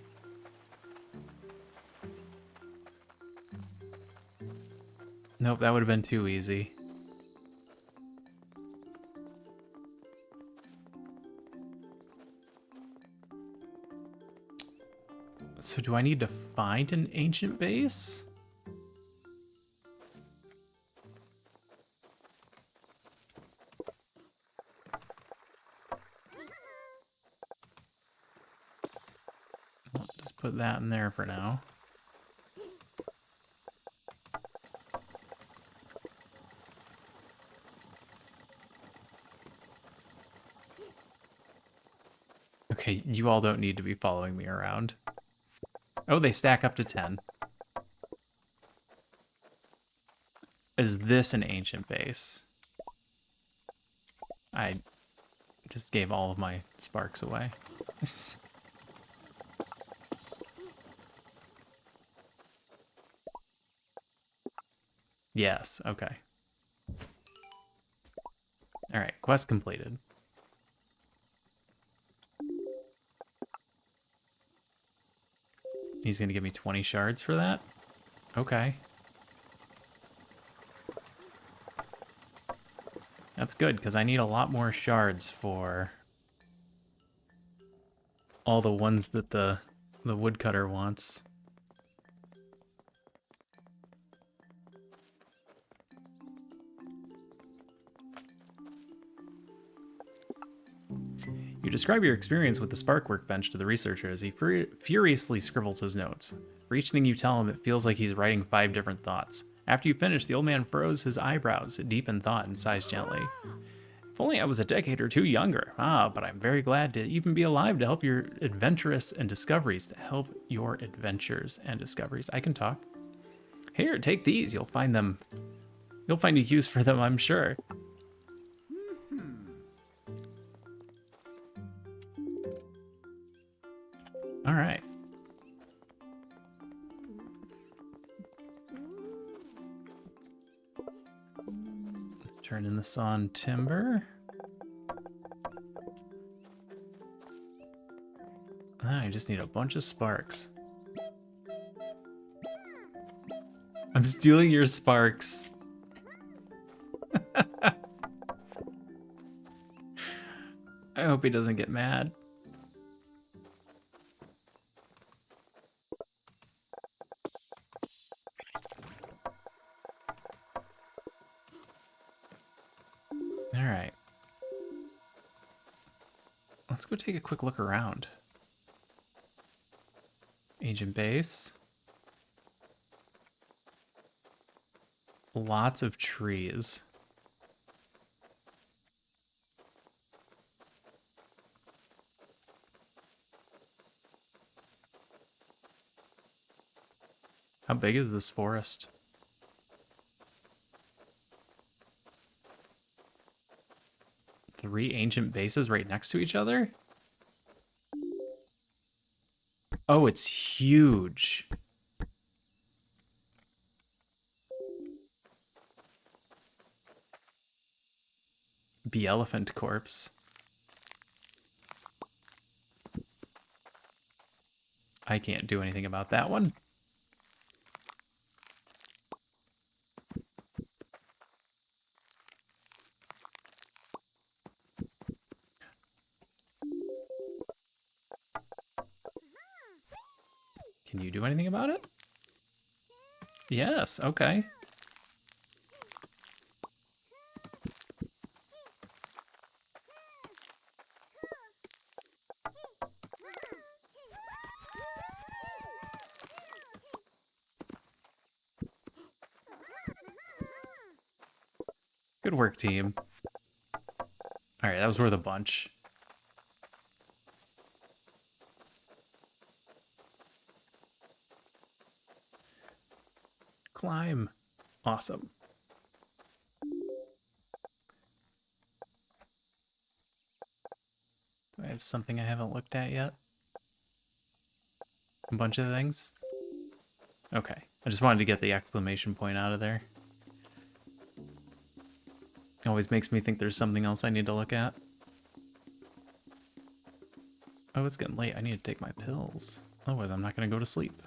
Nope, that would have been too easy. So do I need to find an ancient base? I'll just put that in there for now. Okay, you all don't need to be following me around. Oh, they stack up to 10. Is this an ancient base? I just gave all of my sparks away. Yes, okay. Alright, quest completed. He's gonna give me 20 shards for that? Okay. That's good, because I need a lot more shards for all the ones that the woodcutter wants. You describe your experience with the spark workbench to the researcher as he furiously scribbles his notes. For each thing you tell him, it feels like he's writing 5 different thoughts. After you finish, the old man furrows his eyebrows, deep in thought, and sighs gently. If only I was a decade or two younger. But I'm very glad to even be alive to help your adventurous and discoveries. To help your adventures and discoveries. I can talk. Here, take these. You'll find a use for them, I'm sure. All right. Turn in the sawn timber. I just need a bunch of sparks. I'm stealing your sparks. I hope he doesn't get mad. All right. Let's go take a quick look around. Ancient base. Lots of trees. How big is this forest? Three ancient bases right next to each other? Oh, it's huge. Be elephant corpse. I can't do anything about that one. Can you do anything about it? Yes, okay. Good work, team. All right, that was worth a bunch. Climb. Awesome. Do I have something I haven't looked at yet? A bunch of things? Okay. I just wanted to get the exclamation point out of there. Always makes me think there's something else I need to look at. Oh, it's getting late. I need to take my pills. Otherwise, I'm not going to go to sleep.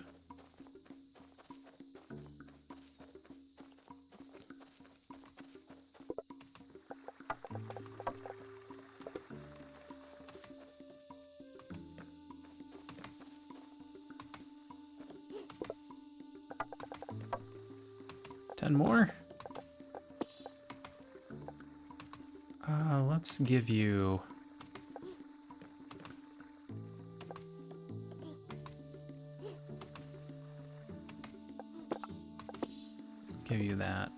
More. Let's give you... Give you that.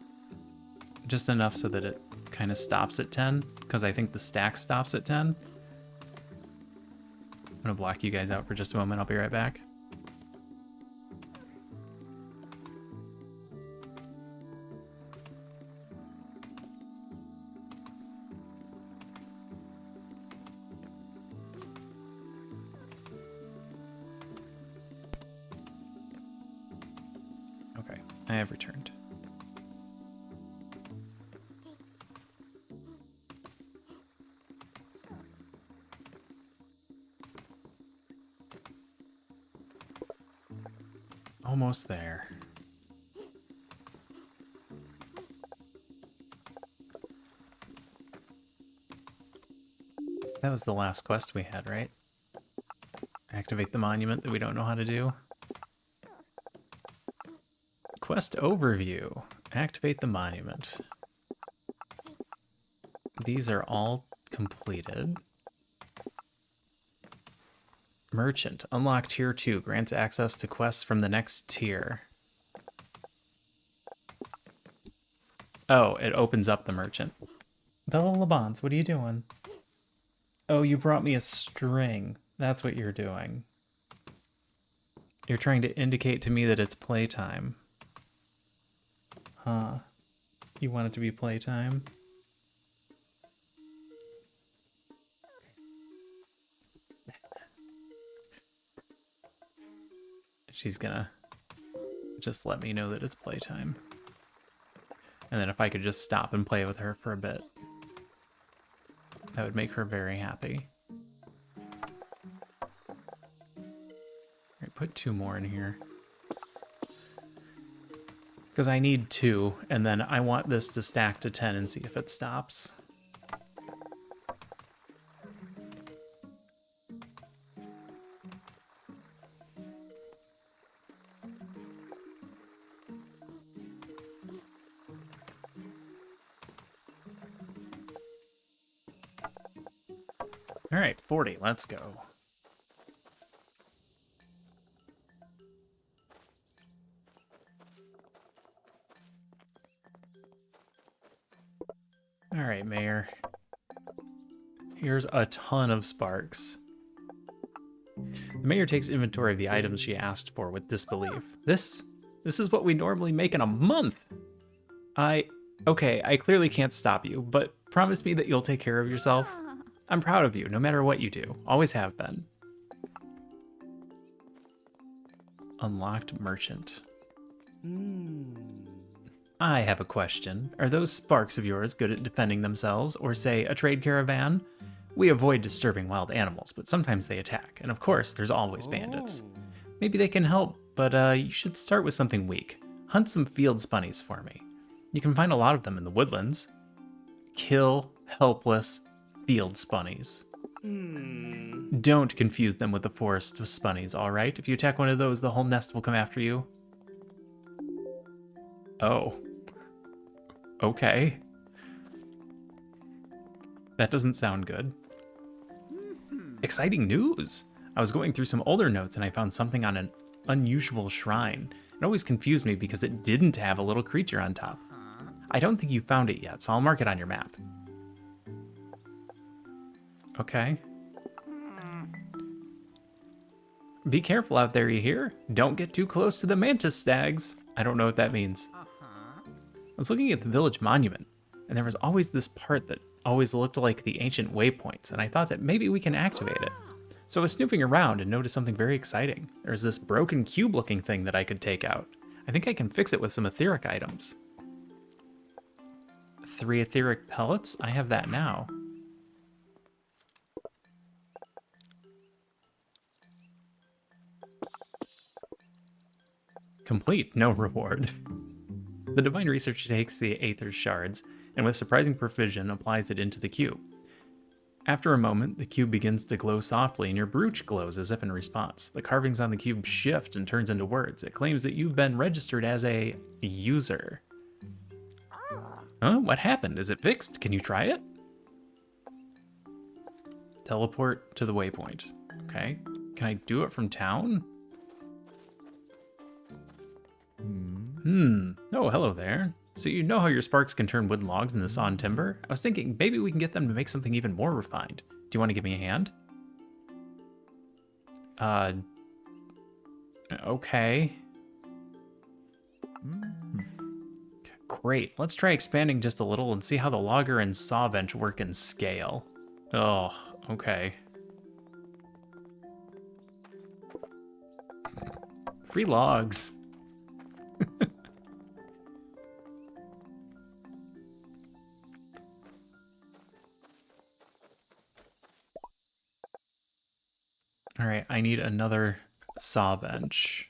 Just enough so that it kind of stops at 10, because I think the stack stops at 10. I'm gonna block you guys out for just a moment. I'll be right back. Okay, I have returned. Almost there. That was the last quest we had, right? Activate the monument that we don't know how to do. Quest overview. Activate the monument. These are all completed. Merchant. Unlock tier 2. Grants access to quests from the next tier. Oh, it opens up the merchant. Bella LeBons, what are you doing? Oh, you brought me a string. That's what you're doing. You're trying to indicate to me that it's playtime. Huh. You want it to be playtime? She's gonna just let me know that it's playtime. And then if I could just stop and play with her for a bit, that would make her very happy. Alright, put 2 more in here. Because I need 2, and then I want this to stack to 10 and see if it stops. All right, 40, let's go. All right, Mayor. Here's a ton of sparks. The Mayor takes inventory of the items she asked for with disbelief. This is what we normally make in a month. Okay, I clearly can't stop you, but promise me that you'll take care of yourself. I'm proud of you, no matter what you do. Always have been. Unlocked merchant. I have a question. Are those sparks of yours good at defending themselves, or say, a trade caravan? We avoid disturbing wild animals, but sometimes they attack, and of course, there's always bandits. Maybe they can help, but you should start with something weak. Hunt some field spunnies for me. You can find a lot of them in the woodlands. Kill helpless field spunnies. Don't confuse them with the forest spunnies, alright? If you attack one of those, the whole nest will come after you. Oh. Okay. That doesn't sound good. Exciting news! I was going through some older notes and I found something on an unusual shrine. It always confused me because it didn't have a little creature on top. I don't think you found it yet, so I'll mark it on your map. Okay. Be careful out there, you hear? Don't get too close to the mantis stags. I don't know what that means. I was looking at the village monument, and there was always this part that always looked like the ancient waypoints, and I thought that maybe we can activate it. So I was snooping around and noticed something very exciting. There's this broken cube-looking thing that I could take out. I think I can fix it with some etheric items. 3 etheric pellets? I have that now. Complete, no reward. The Divine Researcher takes the Aether Shards, and with surprising precision applies it into the cube. After a moment, the cube begins to glow softly, and your brooch glows as if in response. The carvings on the cube shift and turns into words. It claims that you've been registered as a user. Huh? What happened? Is it fixed? Can you try it? Teleport to the waypoint. Okay. Can I do it from town? Oh, hello there. So you know how your sparks can turn wood logs into sawn timber? I was thinking maybe we can get them to make something even more refined. Do you want to give me a hand? Okay. Great. Let's try expanding just a little and see how the logger and saw bench work in scale. Oh, okay. Free logs. All right, I need another saw bench.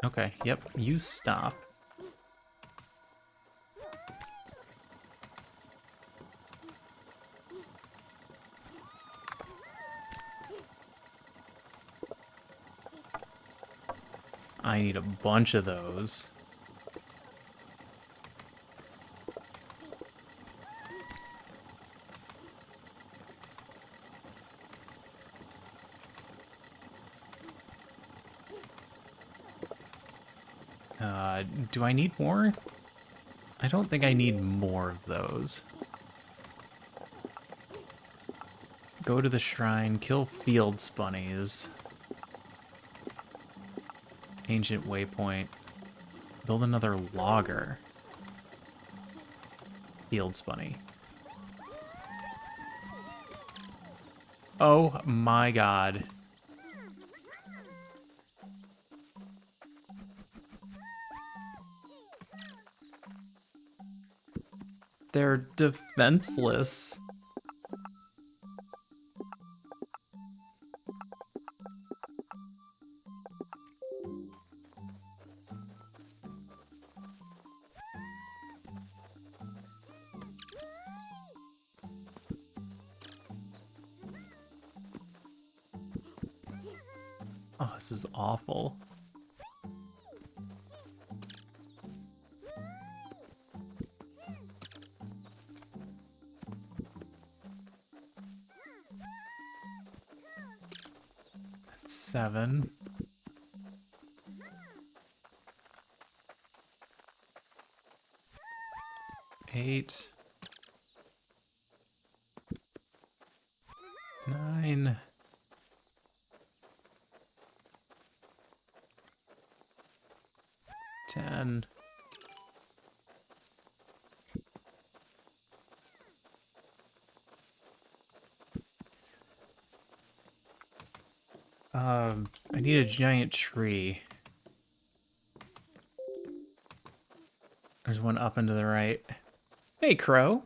Okay, yep, you stop. I need a bunch of those. Do I need more? I don't think I need more of those. Go to the shrine, kill field spunnies. Ancient waypoint. Build another logger. Field spunny. Oh my god. They're defenseless. Oh, this is awful. That's 7. Eight. 9. 10. I need a giant tree. There's one up and to the right. Hey, Crow.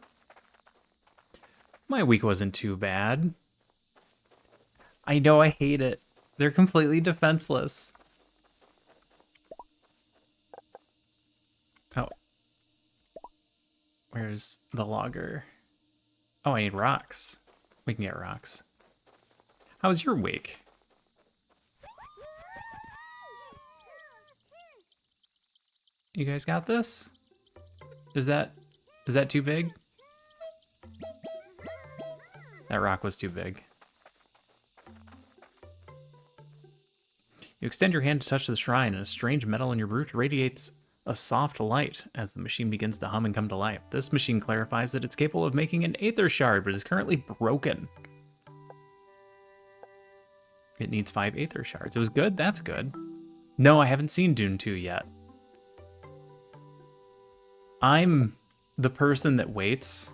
My week wasn't too bad. I know, I hate it. They're completely defenseless. Oh. Where's the logger? Oh, I need rocks. We can get rocks. How was your week? You guys got this? Is that too big? That rock was too big. You extend your hand to touch the shrine, and a strange metal in your brooch radiates a soft light as the machine begins to hum and come to life. This machine clarifies that it's capable of making an aether shard, but is currently broken. It needs 5 aether shards. It was good? That's good. No, I haven't seen Dune 2 yet. I'm the person that waits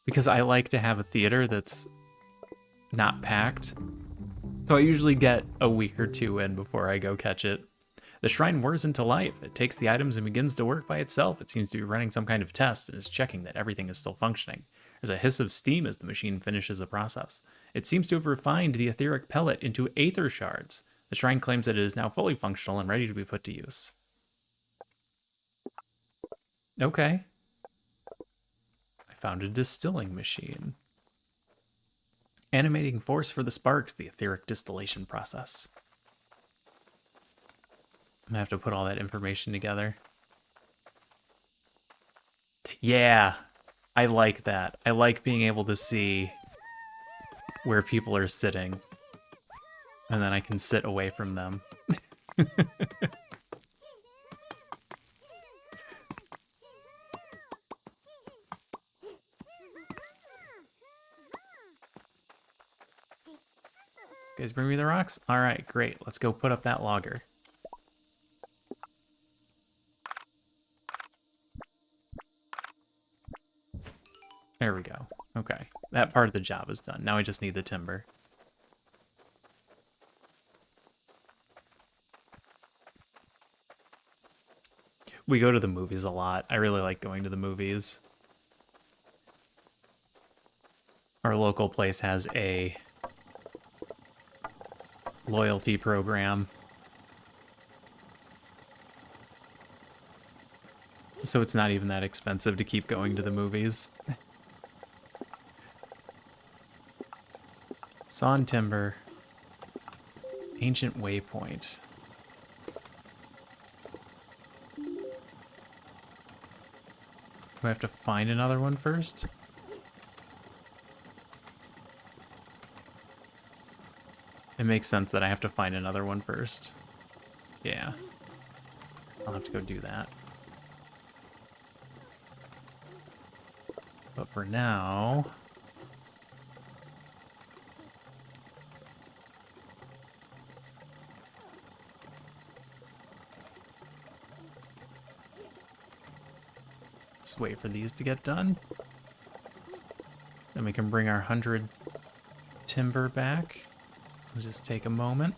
because I like to have a theater that's not packed. So I usually get a week or two in before I go catch it. The shrine whirs into life. It takes the items and begins to work by itself. It seems to be running some kind of test and is checking that everything is still functioning. There's a hiss of steam as the machine finishes the process. It seems to have refined the etheric pellet into aether shards. The shrine claims that it is now fully functional and ready to be put to use. Okay. I found a distilling machine. Animating force for the sparks, the etheric distillation process. I'm gonna have to put all that information together. Yeah, I like that. I like being able to see where people are sitting. And then I can sit away from them. Guys, bring me the rocks? All right, great. Let's go put up that logger. There we go. Okay, that part of the job is done. Now I just need the timber. We go to the movies a lot. I really like going to the movies. Our local place has a loyalty program. So it's not even that expensive to keep going to the movies. Sawn timber. Ancient waypoint. Do I have to find another one first? It makes sense that I have to find another one first. Yeah. I'll have to go do that. But for now... just wait for these to get done. Then we can bring our 100 timber back. We'll just take a moment.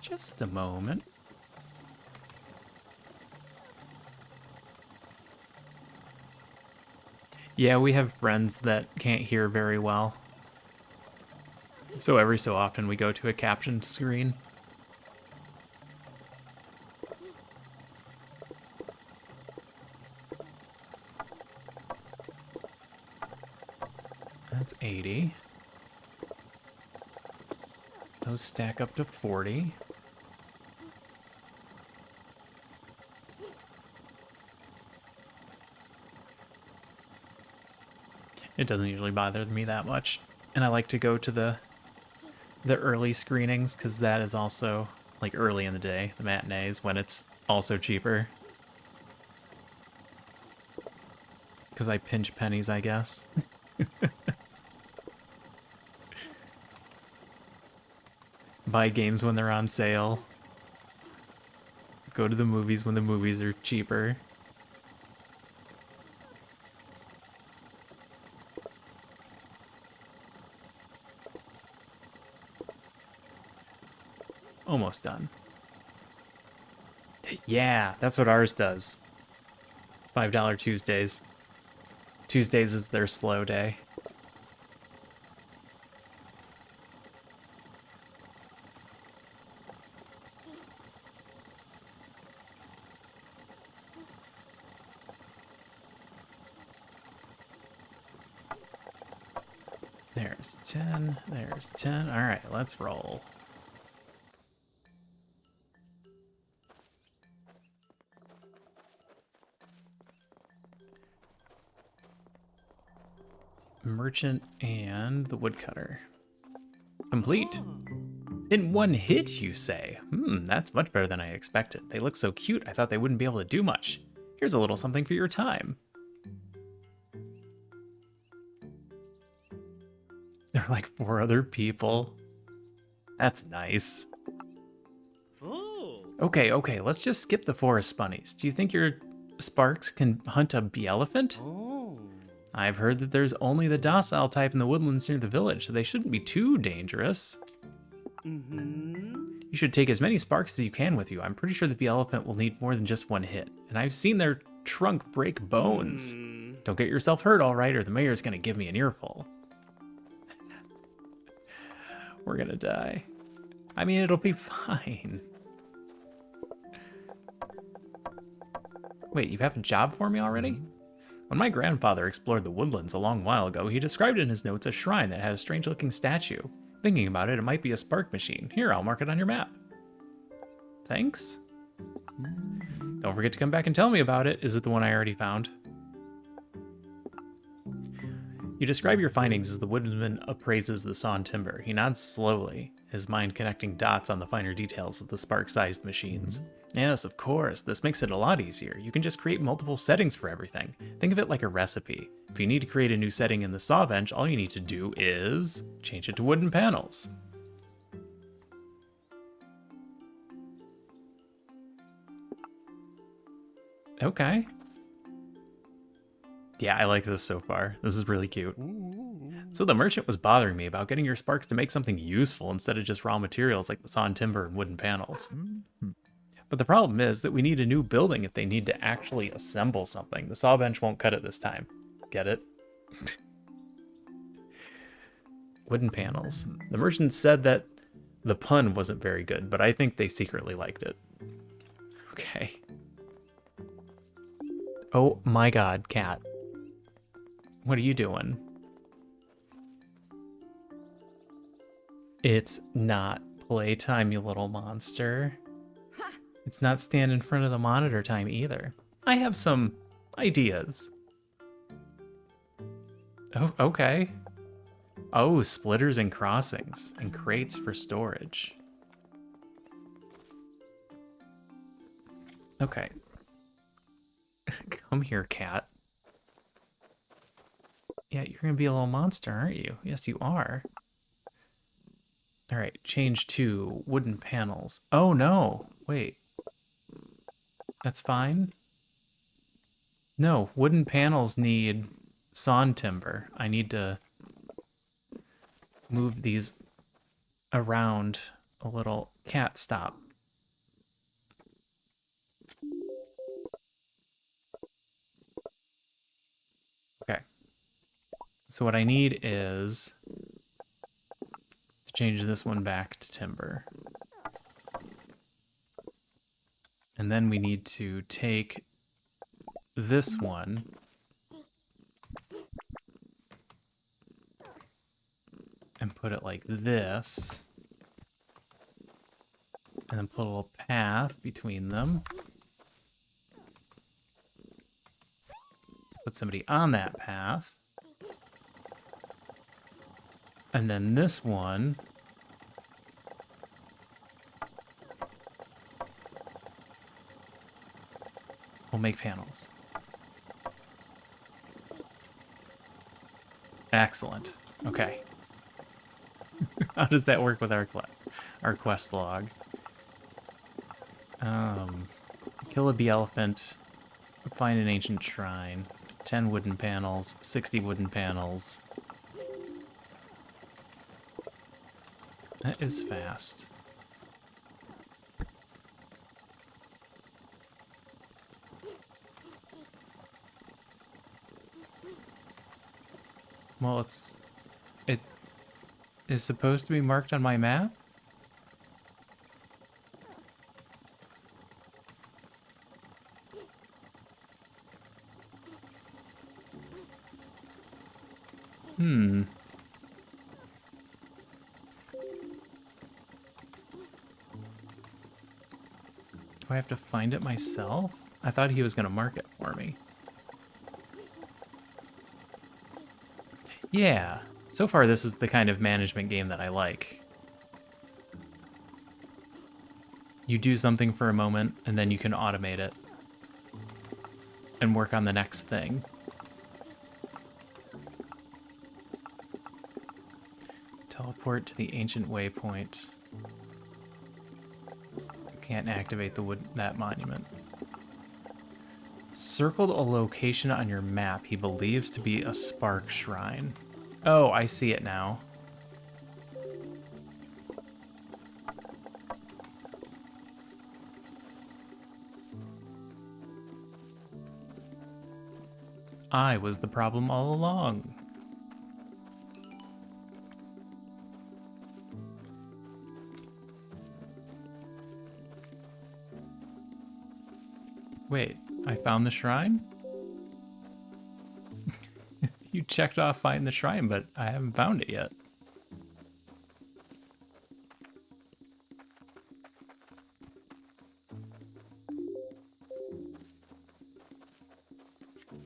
Just a moment. Yeah, we have friends that can't hear very well. So every so often we go to a captioned screen. That's 80. Those stack up to 40. It doesn't usually bother me that much. And I like to go to the early screenings because that is also like early in the day, the matinees, when it's also cheaper. Because I pinch pennies, I guess. Buy games when they're on sale. Go to the movies when the movies are cheaper. Almost done. Yeah, that's what ours does. $5 Tuesdays. Tuesdays is their slow day. There's 10, there's 10. All right, let's roll. Merchant and the woodcutter. Complete. In one hit, you say? That's much better than I expected. They look so cute, I thought they wouldn't be able to do much. Here's a little something for your time. There are like 4 other people. That's nice. Okay, let's just skip the forest bunnies. Do you think your Sparks can hunt a bee-elephant? I've heard that there's only the docile type in the woodlands near the village, so they shouldn't be too dangerous. You should take as many Sparks as you can with you. I'm pretty sure the bee-elephant will need more than just 1 hit, and I've seen their trunk break bones. Don't get yourself hurt, all right, or the mayor's gonna give me an earful. We're gonna die. I mean, it'll be fine. Wait, you have a job for me already? When my grandfather explored the woodlands a long while ago, he described in his notes a shrine that had a strange-looking statue. Thinking about it, it might be a spark machine. Here, I'll mark it on your map. Thanks. Don't forget to come back and tell me about it. Is it the one I already found? You describe your findings as the woodman appraises the sawn timber. He nods slowly, his mind connecting dots on the finer details with the spark-sized machines. Yes, of course. This makes it a lot easier. You can just create multiple settings for everything. Think of it like a recipe. If you need to create a new setting in the saw bench, all you need to do is change it to wooden panels. Okay. Yeah, I like this so far. This is really cute. So the merchant was bothering me about getting your Sparks to make something useful instead of just raw materials like the sawn timber and wooden panels. But the problem is that we need a new building if they need to actually assemble something. The saw bench won't cut it this time. Get it? Wooden panels. The merchant said that the pun wasn't very good, but I think they secretly liked it. Okay. Oh my god, cat. What are you doing? It's not playtime, you little monster. It's not stand in front of the monitor time either. I have some ideas. Oh, okay. Oh, splitters and crossings, and crates for storage. Okay. Come here, cat. Yeah, you're gonna be a little monster, aren't you? Yes, you are. All right, change to wooden panels. Oh no, wait. That's fine. No, wooden panels need sawn timber. I need to move these around a little. Cat, stop. Okay. So what I need is to change this one back to timber. And then we need to take this one and put it like this. And then put a little path between them. Put somebody on that path. And then this one will make panels. Excellent. Okay. How does that work with our quest log? Kill a bee elephant, find an ancient shrine, 10 wooden panels, 60 wooden panels. That is fast. Well, it is supposed to be marked on my map? Hmm. Do I have to find it myself? I thought he was going to mark it for me. Yeah. So far, this is the kind of management game that I like. You do something for a moment, and then you can automate it and work on the next thing. Teleport to the ancient waypoint. Can't activate that monument. Circled a location on your map he believes to be a spark shrine. Oh, I see it now. I was the problem all along. Wait, I found the shrine? You checked off find the shrine, but I haven't found it yet.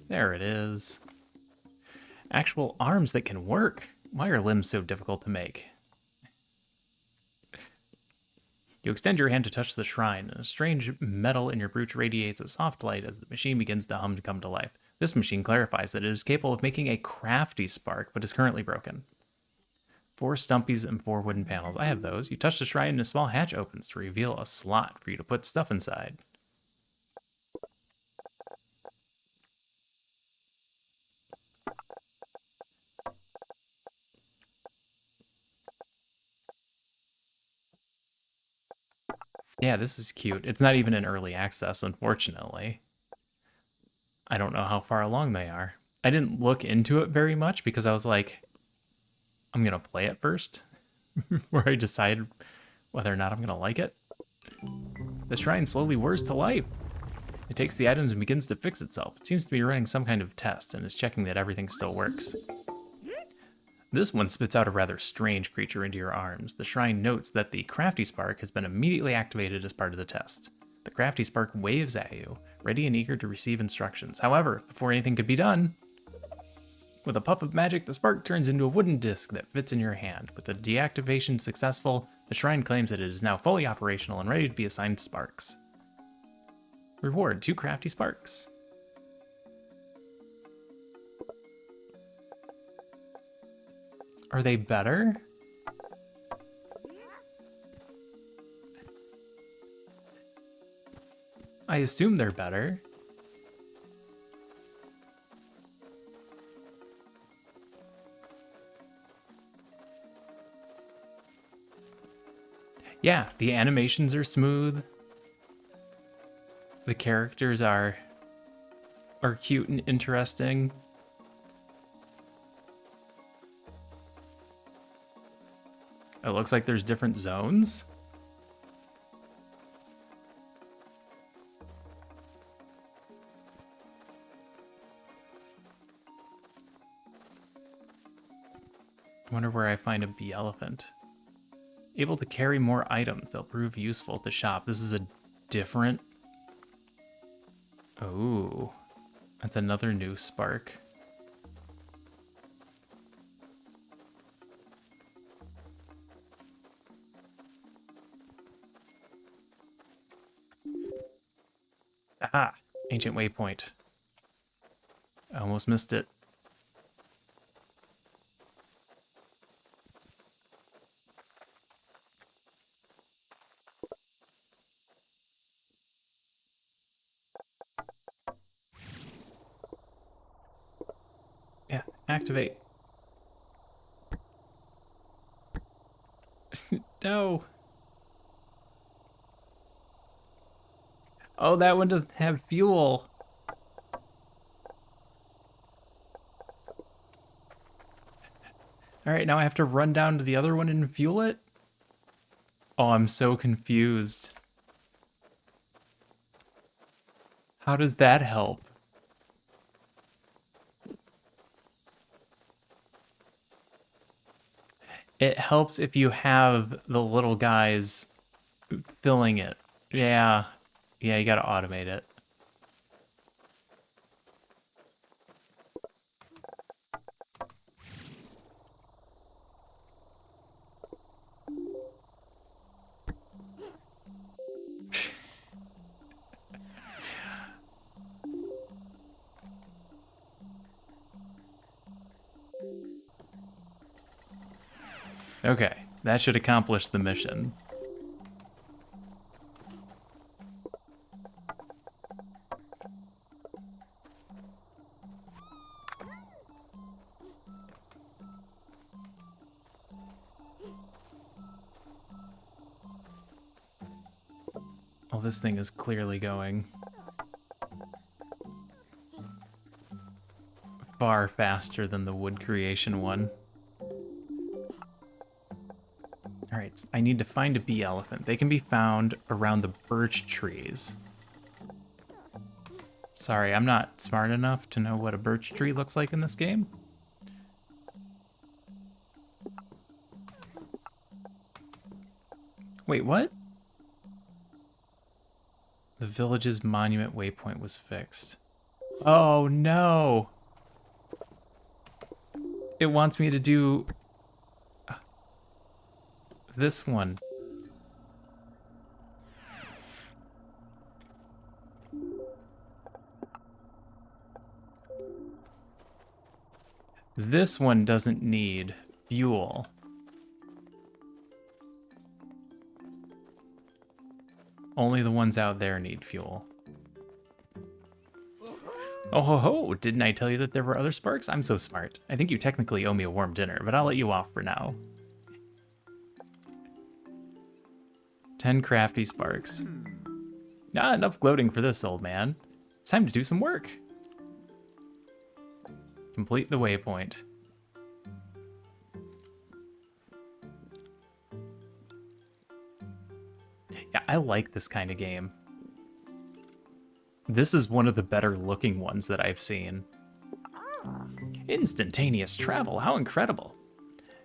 There it is. Actual arms that can work. Why are limbs so difficult to make? You extend your hand to touch the shrine, and a strange metal in your brooch radiates a soft light as the machine begins to hum to come to life. This machine clarifies that it is capable of making a crafty spark, but is currently broken. 4 stumpies and 4 wooden panels. I have those. You touch the shrine and a small hatch opens to reveal a slot for you to put stuff inside. Yeah, this is cute. It's not even in early access, unfortunately. I don't know how far along they are. I didn't look into it very much because I was like, I'm going to play it first, where I decide whether or not I'm going to like it. The shrine slowly whirs to life. It takes the items and begins to fix itself. It seems to be running some kind of test and is checking that everything still works. This one spits out a rather strange creature into your arms. The shrine notes that the crafty spark has been immediately activated as part of the test. The crafty spark waves at you, ready and eager to receive instructions. However, before anything could be done, with a puff of magic, the spark turns into a wooden disc that fits in your hand. With the deactivation successful, the shrine claims that it is now fully operational and ready to be assigned sparks. Reward 2 crafty sparks. Are they better? I assume they're better. Yeah, the animations are smooth. The characters are cute and interesting. It looks like there's different zones. I wonder where I find a bee elephant. Able to carry more items. They'll prove useful at the shop. This is a different... Oh, that's another new spark. Ah, ancient waypoint. I almost missed it. Yeah, activate. No. Oh, that one doesn't have fuel. All right, now I have to run down to the other one and fuel it? Oh, I'm so confused. How does that help? It helps if you have the little guys filling it. Yeah. Yeah, you gotta automate it. Okay, that should accomplish the mission. Oh, this thing is clearly going far faster than the wood creation one. All right, I need to find a bee elephant. They can be found around the birch trees. Sorry, I'm not smart enough to know what a birch tree looks like in this game. Wait, what? The village's monument waypoint was fixed. Oh no! It wants me to do this one. This one doesn't need fuel. Only the ones out there need fuel. Oh ho ho, didn't I tell you that there were other sparks? I'm so smart. I think you technically owe me a warm dinner, but I'll let you off for now. 10 crafty sparks. Ah, enough gloating for this, old man. It's time to do some work. Complete the waypoint. Yeah, I like this kind of game. This is one of the better looking ones that I've seen. Instantaneous travel, how incredible.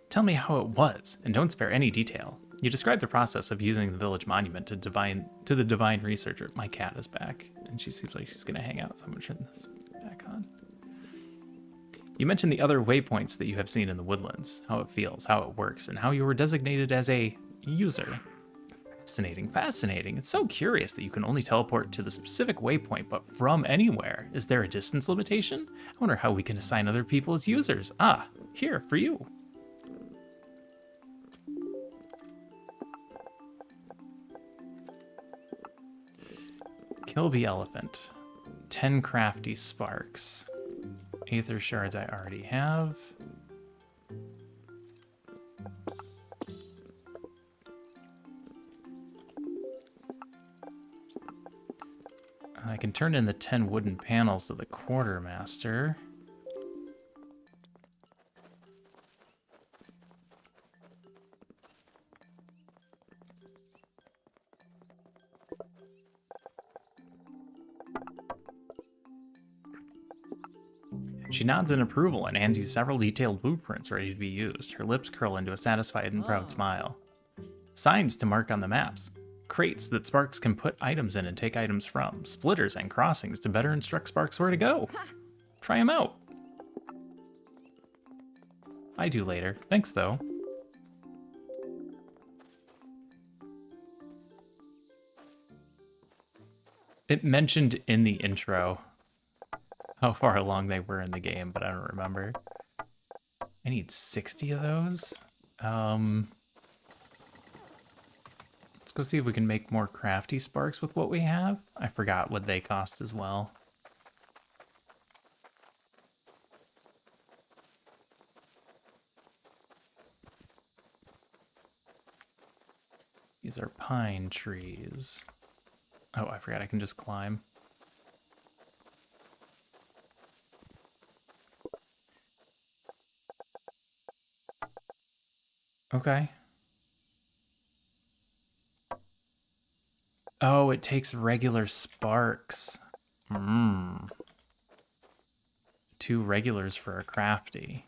Tell me how it was, and don't spare any detail. You described the process of using the village monument to the divine researcher. My cat is back, and she seems like she's gonna hang out, so I'm gonna turn this back on. You mentioned the other waypoints that you have seen in the woodlands, how it feels, how it works, and how you were designated as a user. Fascinating, fascinating. It's so curious that you can only teleport to the specific waypoint, but from anywhere. Is there a distance limitation? I wonder how we can assign other people as users. Ah, here, for you. Kill the elephant. 10 crafty sparks. Aether shards I already have. I can turn in the 10 wooden panels to the quartermaster. She nods in approval and hands you several detailed blueprints ready to be used. Her lips curl into a satisfied and proud smile. Signs to mark on the maps. Crates that Sparks can put items in and take items from. Splitters and crossings to better instruct Sparks where to go. Try them out. I do later. Thanks, though. It mentioned in the intro how far along they were in the game, but I don't remember. I need 60 of those. Let's go see if we can make more crafty sparks with what we have. I forgot what they cost as well. These are pine trees. Oh, I forgot I can just climb. Okay. Oh, it takes regular sparks. Mmm. 2 regulars for a crafty.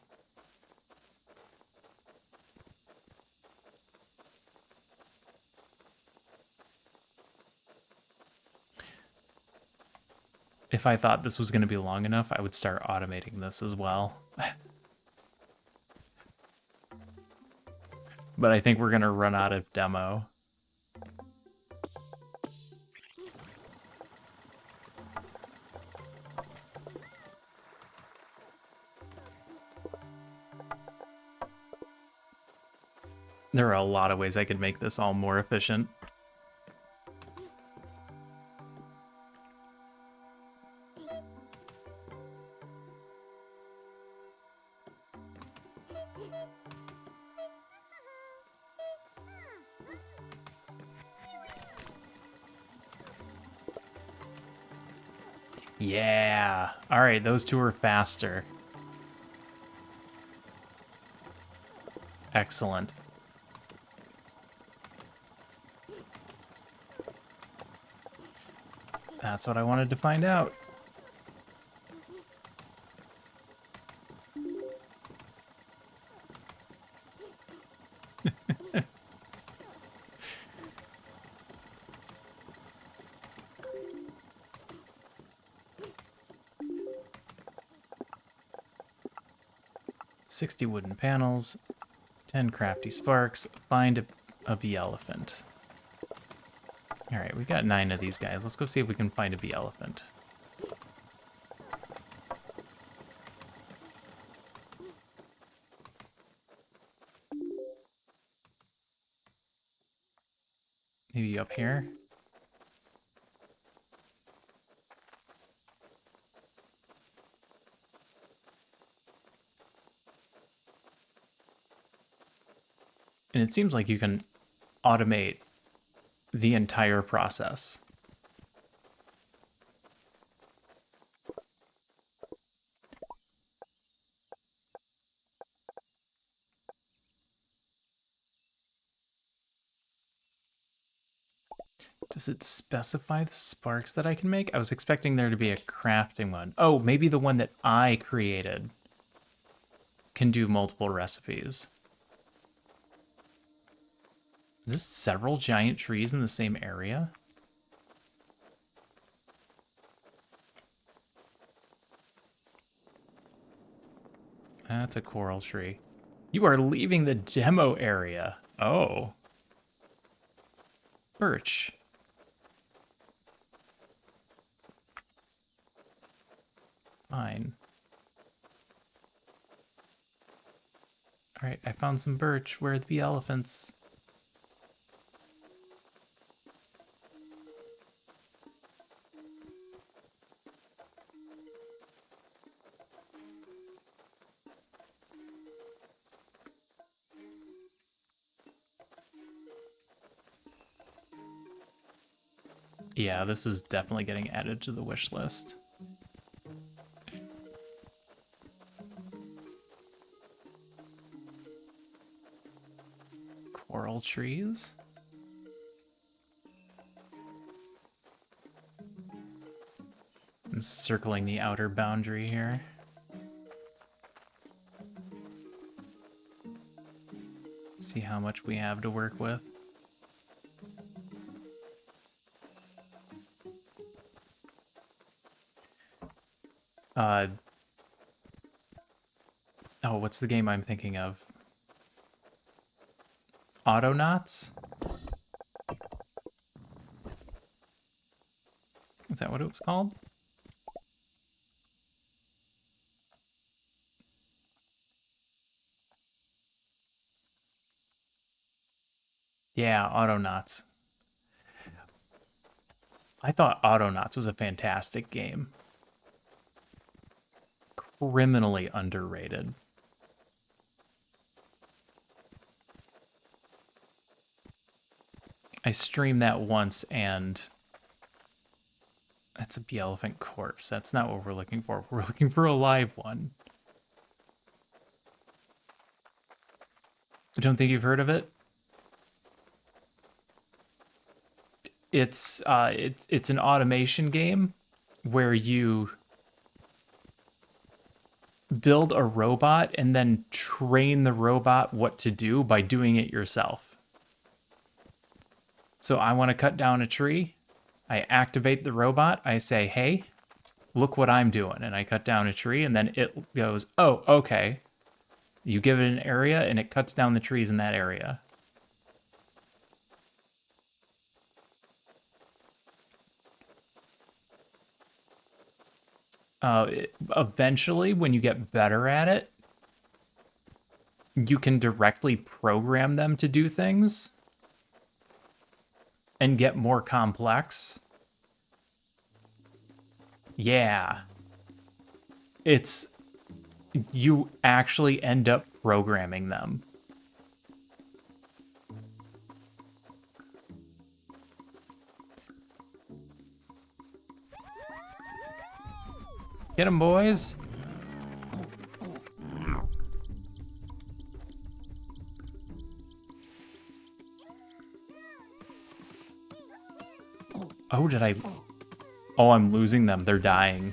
If I thought this was going to be long enough, I would start automating this as well. But I think we're going to run out of demo. There are a lot of ways I could make this all more efficient. Yeah. All right, those 2 are faster. Excellent. That's what I wanted to find out. $60 wooden panels, 10 crafty sparks, find a bee elephant. All right, we've got 9 of these guys. Let's go see if we can find a bee elephant. Maybe up here? And it seems like you can automate the entire process. Does it specify the sparks that I can make? I was expecting there to be a crafting one. Oh, maybe the one that I created can do multiple recipes. Is this several giant trees in the same area? That's a coral tree. You are leaving the demo area. Oh. Birch. Fine. All right, I found some birch. Where are the bee elephants? Yeah, this is definitely getting added to the wish list. Coral trees? I'm circling the outer boundary here. See how much we have to work with. Oh, what's the game I'm thinking of? Autonauts? Is that what it was called? Yeah, Autonauts. I thought Autonauts was a fantastic game. Criminally underrated. I streamed that once and that's a bee elephant corpse. That's not what we're looking for. We're looking for a live one. don't think you've heard of it? It's an automation game where you build a robot and then train the robot what to do by doing it yourself. So I want to cut down a tree. I activate the robot. I say, hey, look what I'm doing. And I cut down a tree, and then it goes, oh, okay. You give it an area, and it cuts down the trees in that area. Eventually, when you get better at it, you can directly program them to do things and get more complex. Yeah. You actually end up programming them. Get them, boys. Oh, did I... Oh, I'm losing them. They're dying.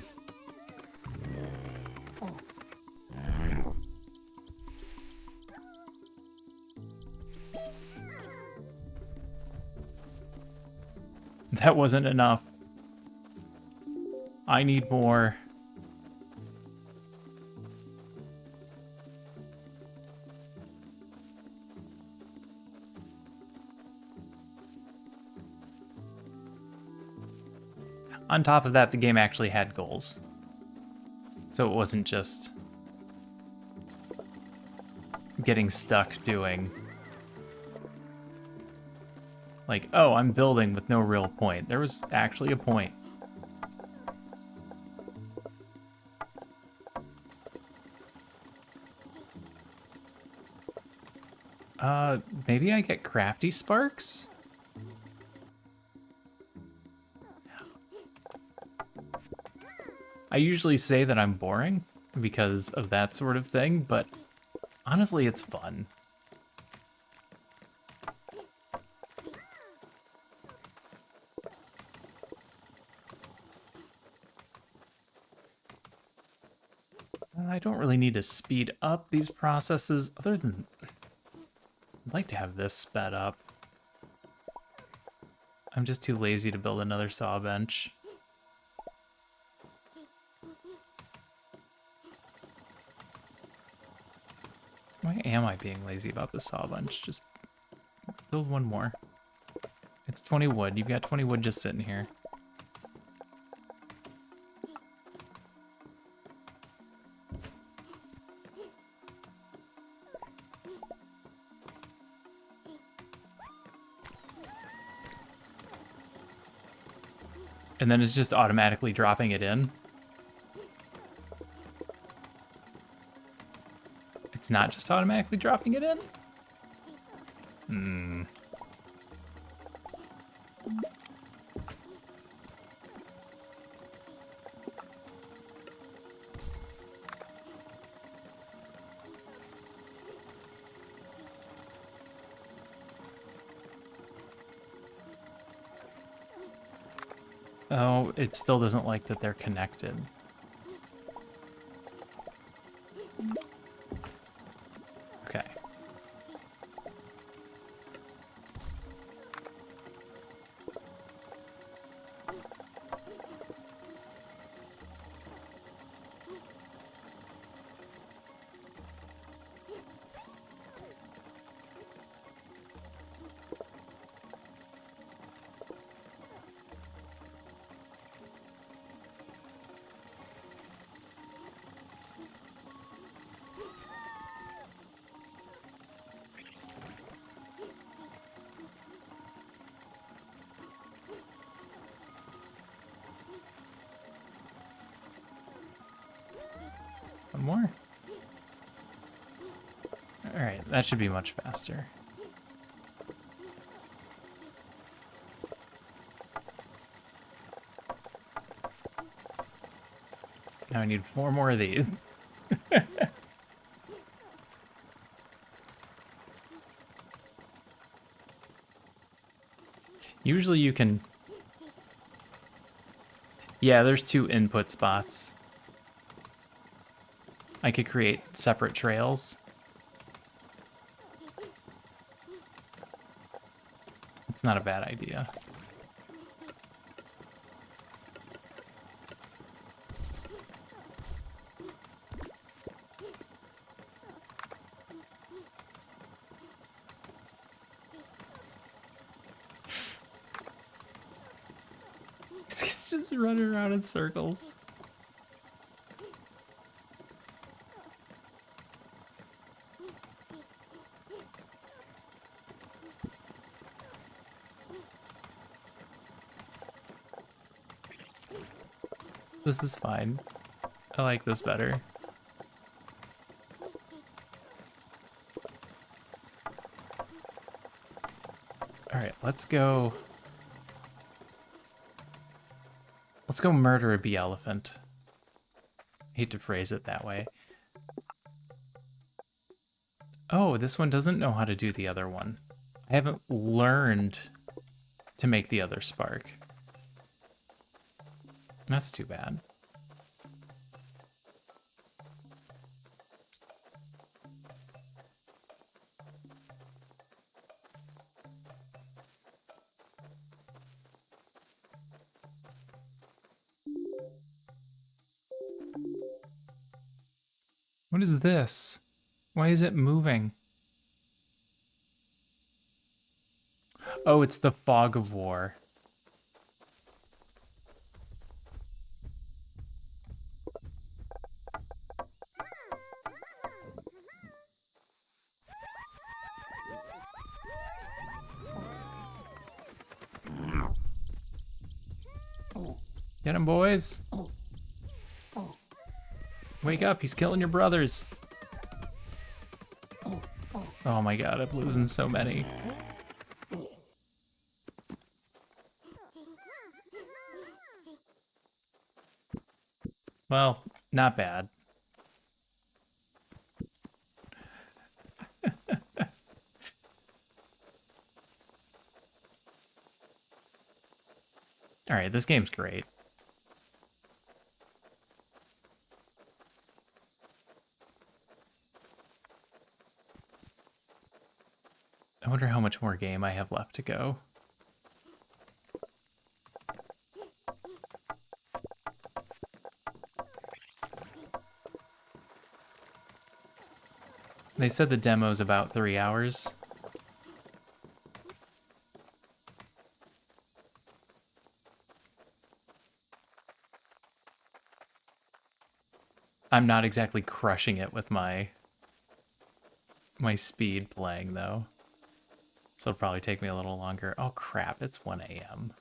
That wasn't enough. I need more. On top of that, the game actually had goals. So it wasn't just getting stuck doing like, oh, I'm building with no real point. There was actually a point. Maybe I get crafty sparks? I usually say that I'm boring because of that sort of thing, but honestly, it's fun. I don't really need to speed up these processes other than I'd like to have this sped up. I'm just too lazy to build another saw bench. Why am I being lazy about the saw bench? Just build one more. It's 20 wood. You've got 20 wood just sitting here. And then it's just automatically dropping it in. It's not just automatically dropping it in? Hmm. Oh, it still doesn't like that they're connected. Okay. One more. All right, that should be much faster. Now I need 4 more of these. Usually you can... Yeah, there's 2 input spots. I could create separate trails. It's not a bad idea. It's just running around in circles. This is fine. I like this better. All right, let's go. Let's go murder a bee elephant. Hate to phrase it that way. Oh, this one doesn't know how to do the other one. I haven't learned to make the other spark. That's too bad. What is this? Why is it moving? Oh, it's the fog of war. Get him, boys. Wake up, he's killing your brothers. Oh my god, I'm losing so many. Well, not bad. All right, this game's great. I wonder how much more game I have left to go. They said the demo's about 3 hours. I'm not exactly crushing it with my speed playing, though. So it'll probably take me a little longer. Oh crap, it's 1 a.m.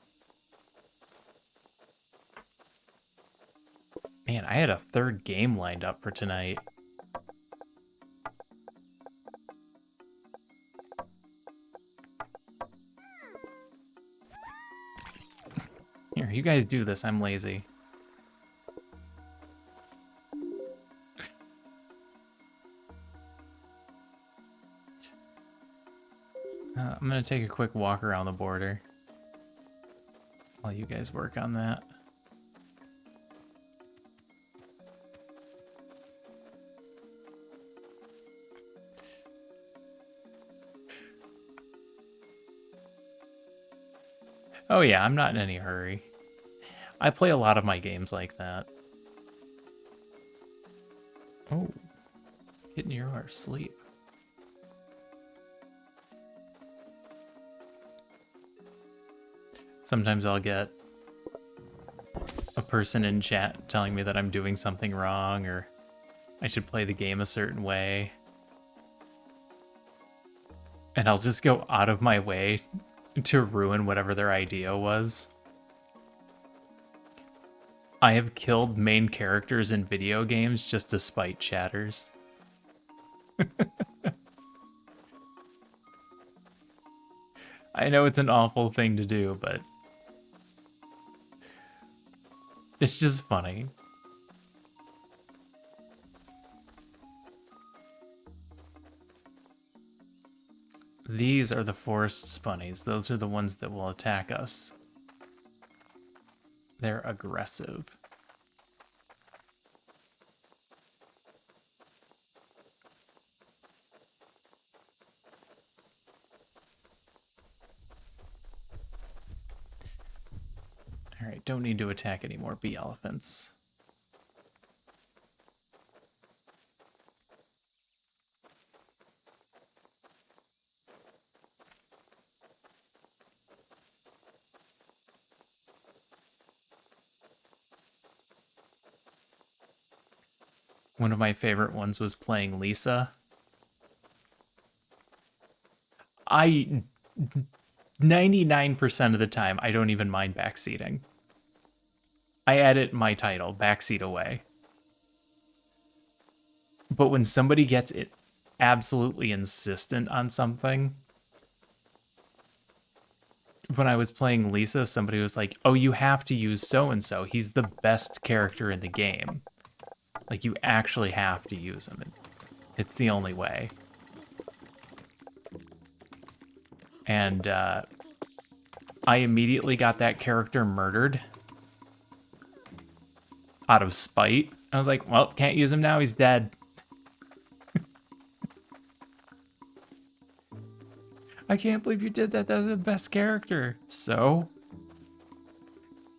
Man, I had a 3rd game lined up for tonight. Here, you guys do this, I'm lazy. I'm gonna take a quick walk around the border while you guys work on that. Oh yeah, I'm not in any hurry. I play a lot of my games like that. Oh, getting your sleep. Sometimes I'll get a person in chat telling me that I'm doing something wrong or I should play the game a certain way. And I'll just go out of my way to ruin whatever their idea was. I have killed main characters in video games just to spite chatters. I know it's an awful thing to do, but it's just funny. These are the forest spunnies. Those are the ones that will attack us. They're aggressive. All right, don't need to attack any more bee elephants. One of my favorite ones was playing Lisa. 99% of the time, I don't even mind backseating. I edit my title, backseat away. But when somebody gets it absolutely insistent on something, when I was playing Lisa, somebody was like, oh, you have to use so-and-so. He's the best character in the game. Like, you actually have to use him. It's the only way. And I immediately got that character murdered out of spite. I was like, well, can't use him now. He's dead. I can't believe you did that. That's the best character. So?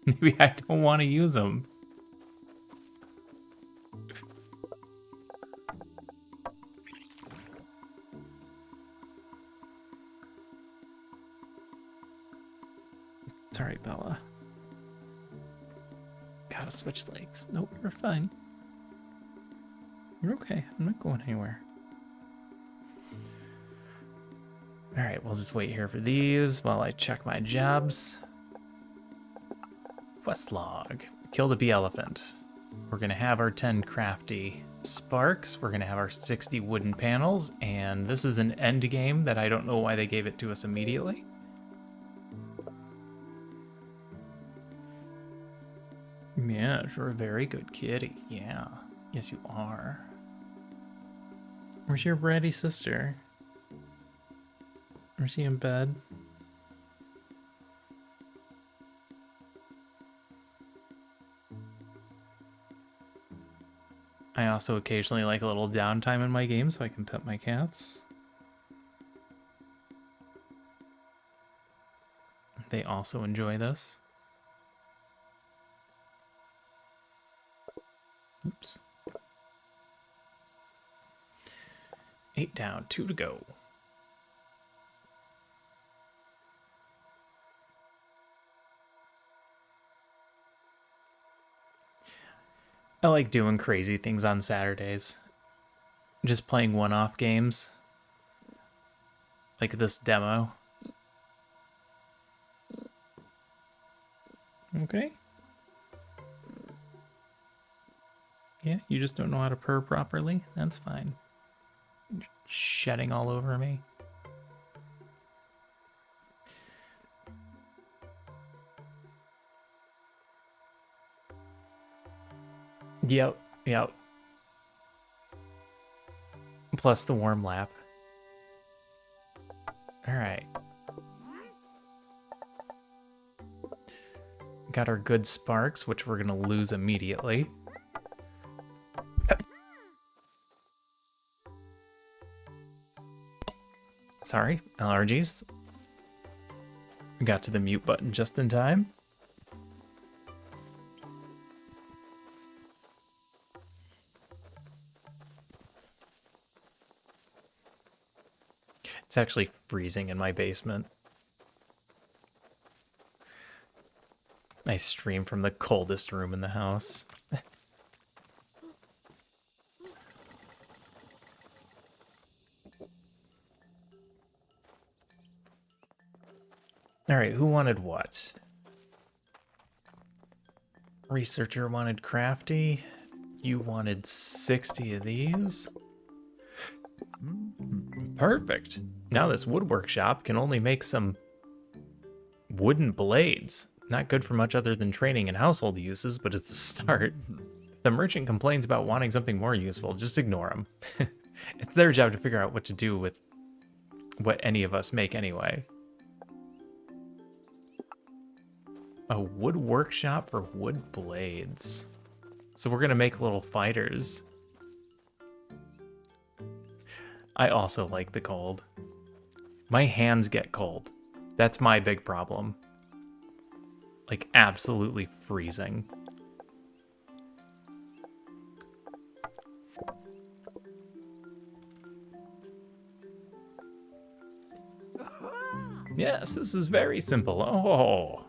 Maybe I don't want to use him. It's alright, Bella. Gotta switch legs. Nope, you're fine. You're okay. I'm not going anywhere. Alright, we'll just wait here for these while I check my jobs. Quest log. Kill the bee elephant. We're gonna have our 10 crafty sparks. We're gonna have our 60 wooden panels. And this is an end game that I don't know why they gave it to us immediately. Yeah, you're a very good kitty. Yeah. Yes, you are. Where's your bratty sister? Is she in bed? I also occasionally like a little downtime in my game so I can pet my cats. They also enjoy this. Oops. 8 down, 2 to go. I like doing crazy things on Saturdays. Just playing one-off games. Like this demo. Okay. Yeah, you just don't know how to purr properly? That's fine. You're shedding all over me. Yep, yep. Plus the warm lap. Alright. Got our good sparks, which we're gonna lose immediately. Sorry, allergies. Got to the mute button just in time. It's actually freezing in my basement. I stream from the coldest room in the house. All right, who wanted what? Researcher wanted crafty. You wanted 60 of these. Perfect. Now this woodwork shop can only make some wooden blades. Not good for much other than training and household uses, but it's a start. If the merchant complains about wanting something more useful, just ignore him. It's their job to figure out what to do with what any of us make anyway. A wood workshop for wood blades. So we're gonna make little fighters. I also like the cold. My hands get cold. That's my big problem. Like, absolutely freezing. Yes, this is very simple. Oh,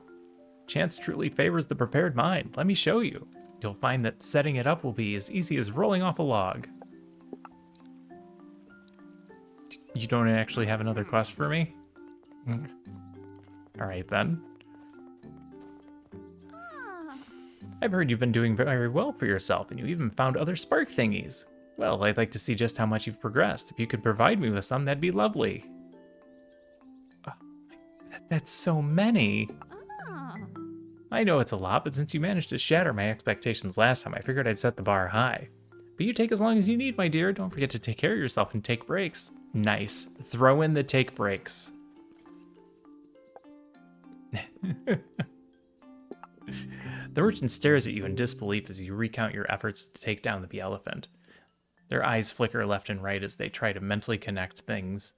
chance truly favors the prepared mind. Let me show you. You'll find that setting it up will be as easy as rolling off a log. You don't actually have another quest for me? All right, then. I've heard you've been doing very well for yourself, and you even found other spark thingies. Well, I'd like to see just how much you've progressed. If you could provide me with some, that'd be lovely. That's so many. I know it's a lot, but since you managed to shatter my expectations last time, I figured I'd set the bar high. But you take as long as you need, my dear. Don't forget to take care of yourself and take breaks. Nice. Throw in the take breaks. The merchant stares at you in disbelief as you recount your efforts to take down the bee elephant. Their eyes flicker left and right as they try to mentally connect things.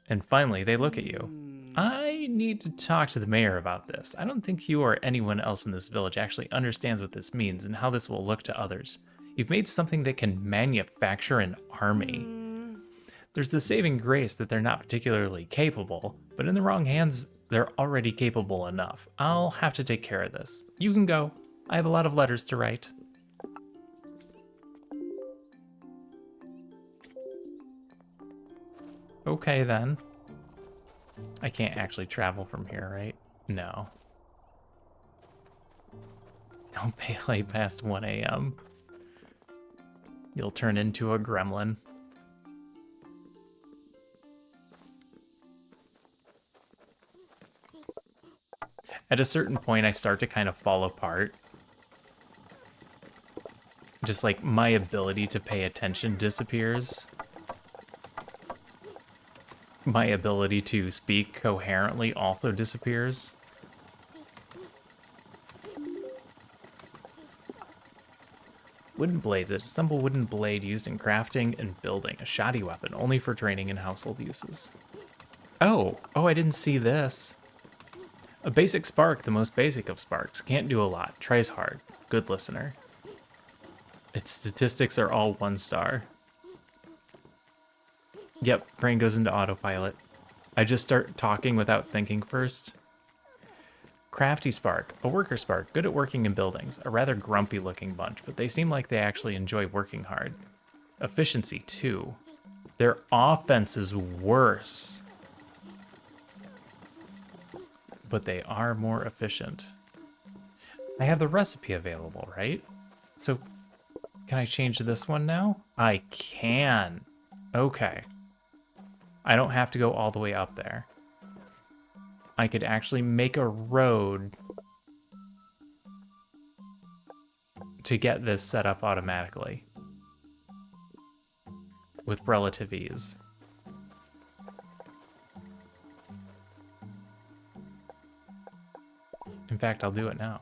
And finally, they look at you. I need to talk to the mayor about this. I don't think you or anyone else in this village actually understands what this means and how this will look to others. You've made something that can manufacture an army. There's the saving grace that they're not particularly capable, but in the wrong hands, they're already capable enough. I'll have to take care of this. You can go. I have a lot of letters to write. Okay, then. I can't actually travel from here, right? No. Don't play past 1 a.m. You'll turn into a gremlin. At a certain point, I start to kind of fall apart. Just like my ability to pay attention disappears. My ability to speak coherently also disappears. Wooden blades. A simple wooden blade used in crafting and building. A shoddy weapon, only for training and household uses. Oh, I didn't see this. A basic spark, the most basic of sparks. Can't do a lot, tries hard. Good listener. Its statistics are all 1 star. Yep, brain goes into autopilot. I just start talking without thinking first. Crafty spark, a worker spark, good at working in buildings. A rather grumpy looking bunch, but they seem like they actually enjoy working hard. Efficiency 2. Their offense is worse, but they are more efficient. I have the recipe available, right? So can I change this one now? I can. Okay. I don't have to go all the way up there. I could actually make a road to get this set up automatically with relative ease. In fact, I'll do it now.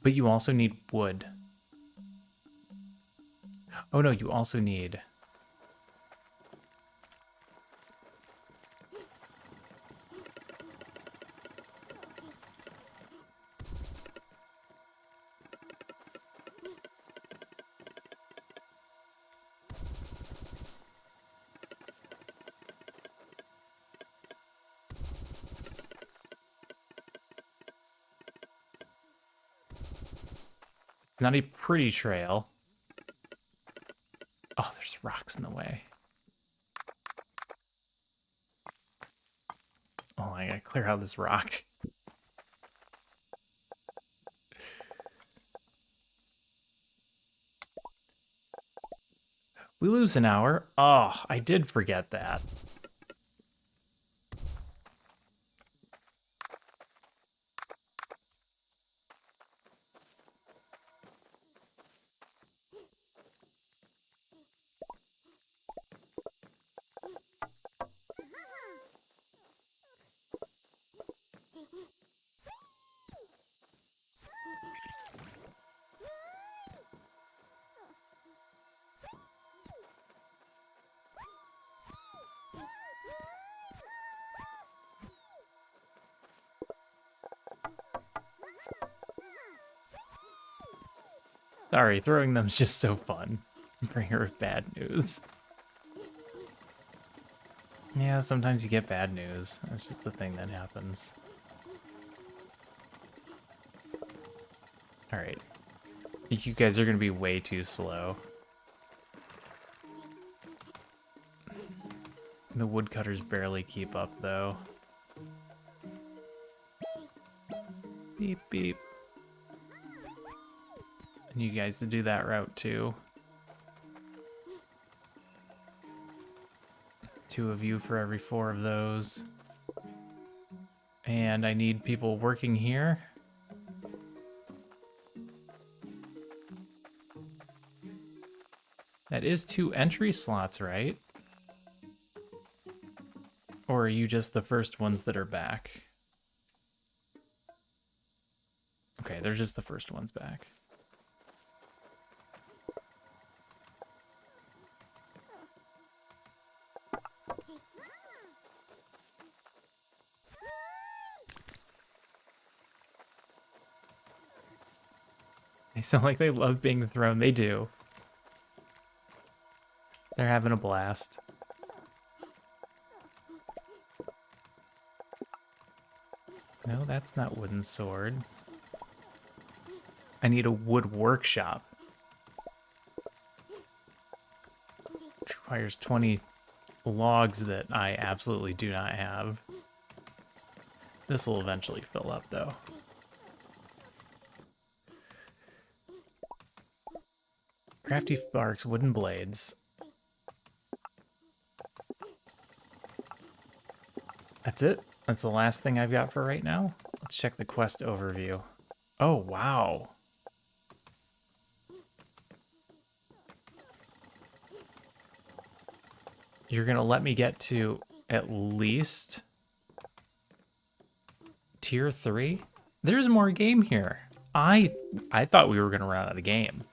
But you also need wood. Oh no, you also need... It's not a pretty trail. Oh, there's rocks in the way. Oh, I gotta clear out this rock. We lose an hour. Oh, I did forget that. Sorry, throwing them's just so fun. Bringer of bad news. Yeah, sometimes you get bad news. That's just the thing that happens. Alright. You guys are gonna be way too slow. The woodcutters barely keep up, though. Beep, beep. And you guys to do that route, too. 2 of you for every 4 of those. And I need people working here. That is 2 entry slots, right? Or are you just the first ones that are back? Okay, they're just the first ones back. They sound like they love being thrown. They do. They're having a blast. No, that's not wooden sword. I need a wood workshop. Which requires 20 logs that I absolutely do not have. This will eventually fill up, though. Crafty Sparks, wooden blades. That's it? That's the last thing I've got for right now? Let's check the quest overview. Oh, wow. You're gonna let me get to at least tier 3? There's more game here. I thought we were gonna run out of game.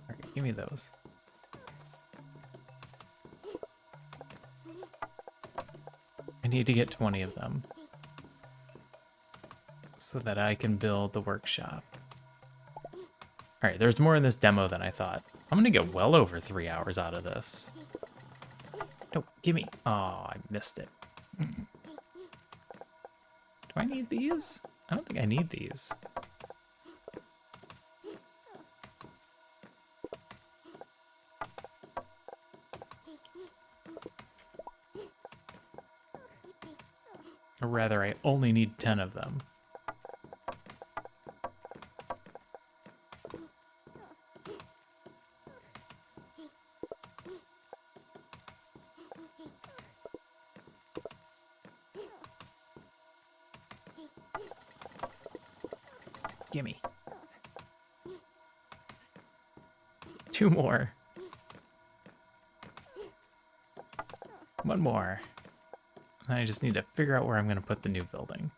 Alright, give me those. I need to get 20 of them so that I can build the workshop. All right, there's more in this demo than I thought. I'm gonna get well over 3 hours out of this. No, gimme. Oh, I missed it. Do I need these? I don't think I need these. Or rather, I only need 10 of them. Gimme. 2 more. 1 more. I just need to figure out where I'm going to put the new building.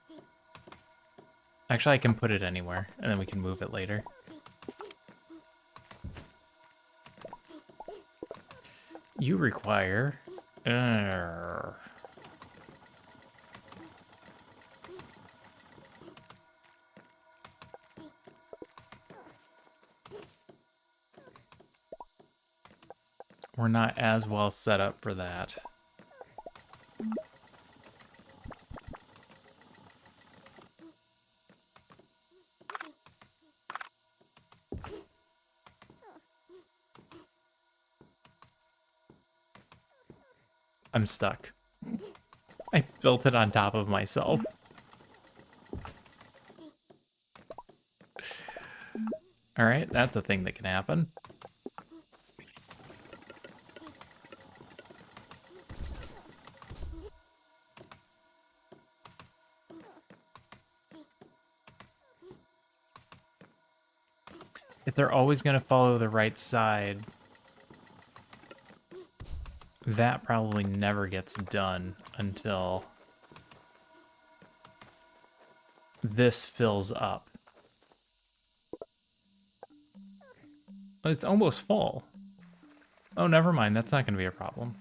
Actually, I can put it anywhere, and then we can move it later. You require... We're not as well set up for that. I'm stuck. I built it on top of myself. All right, that's a thing that can happen. If they're always going to follow the right side, that probably never gets done until this fills up. It's almost full. Oh, never mind. That's not going to be a problem.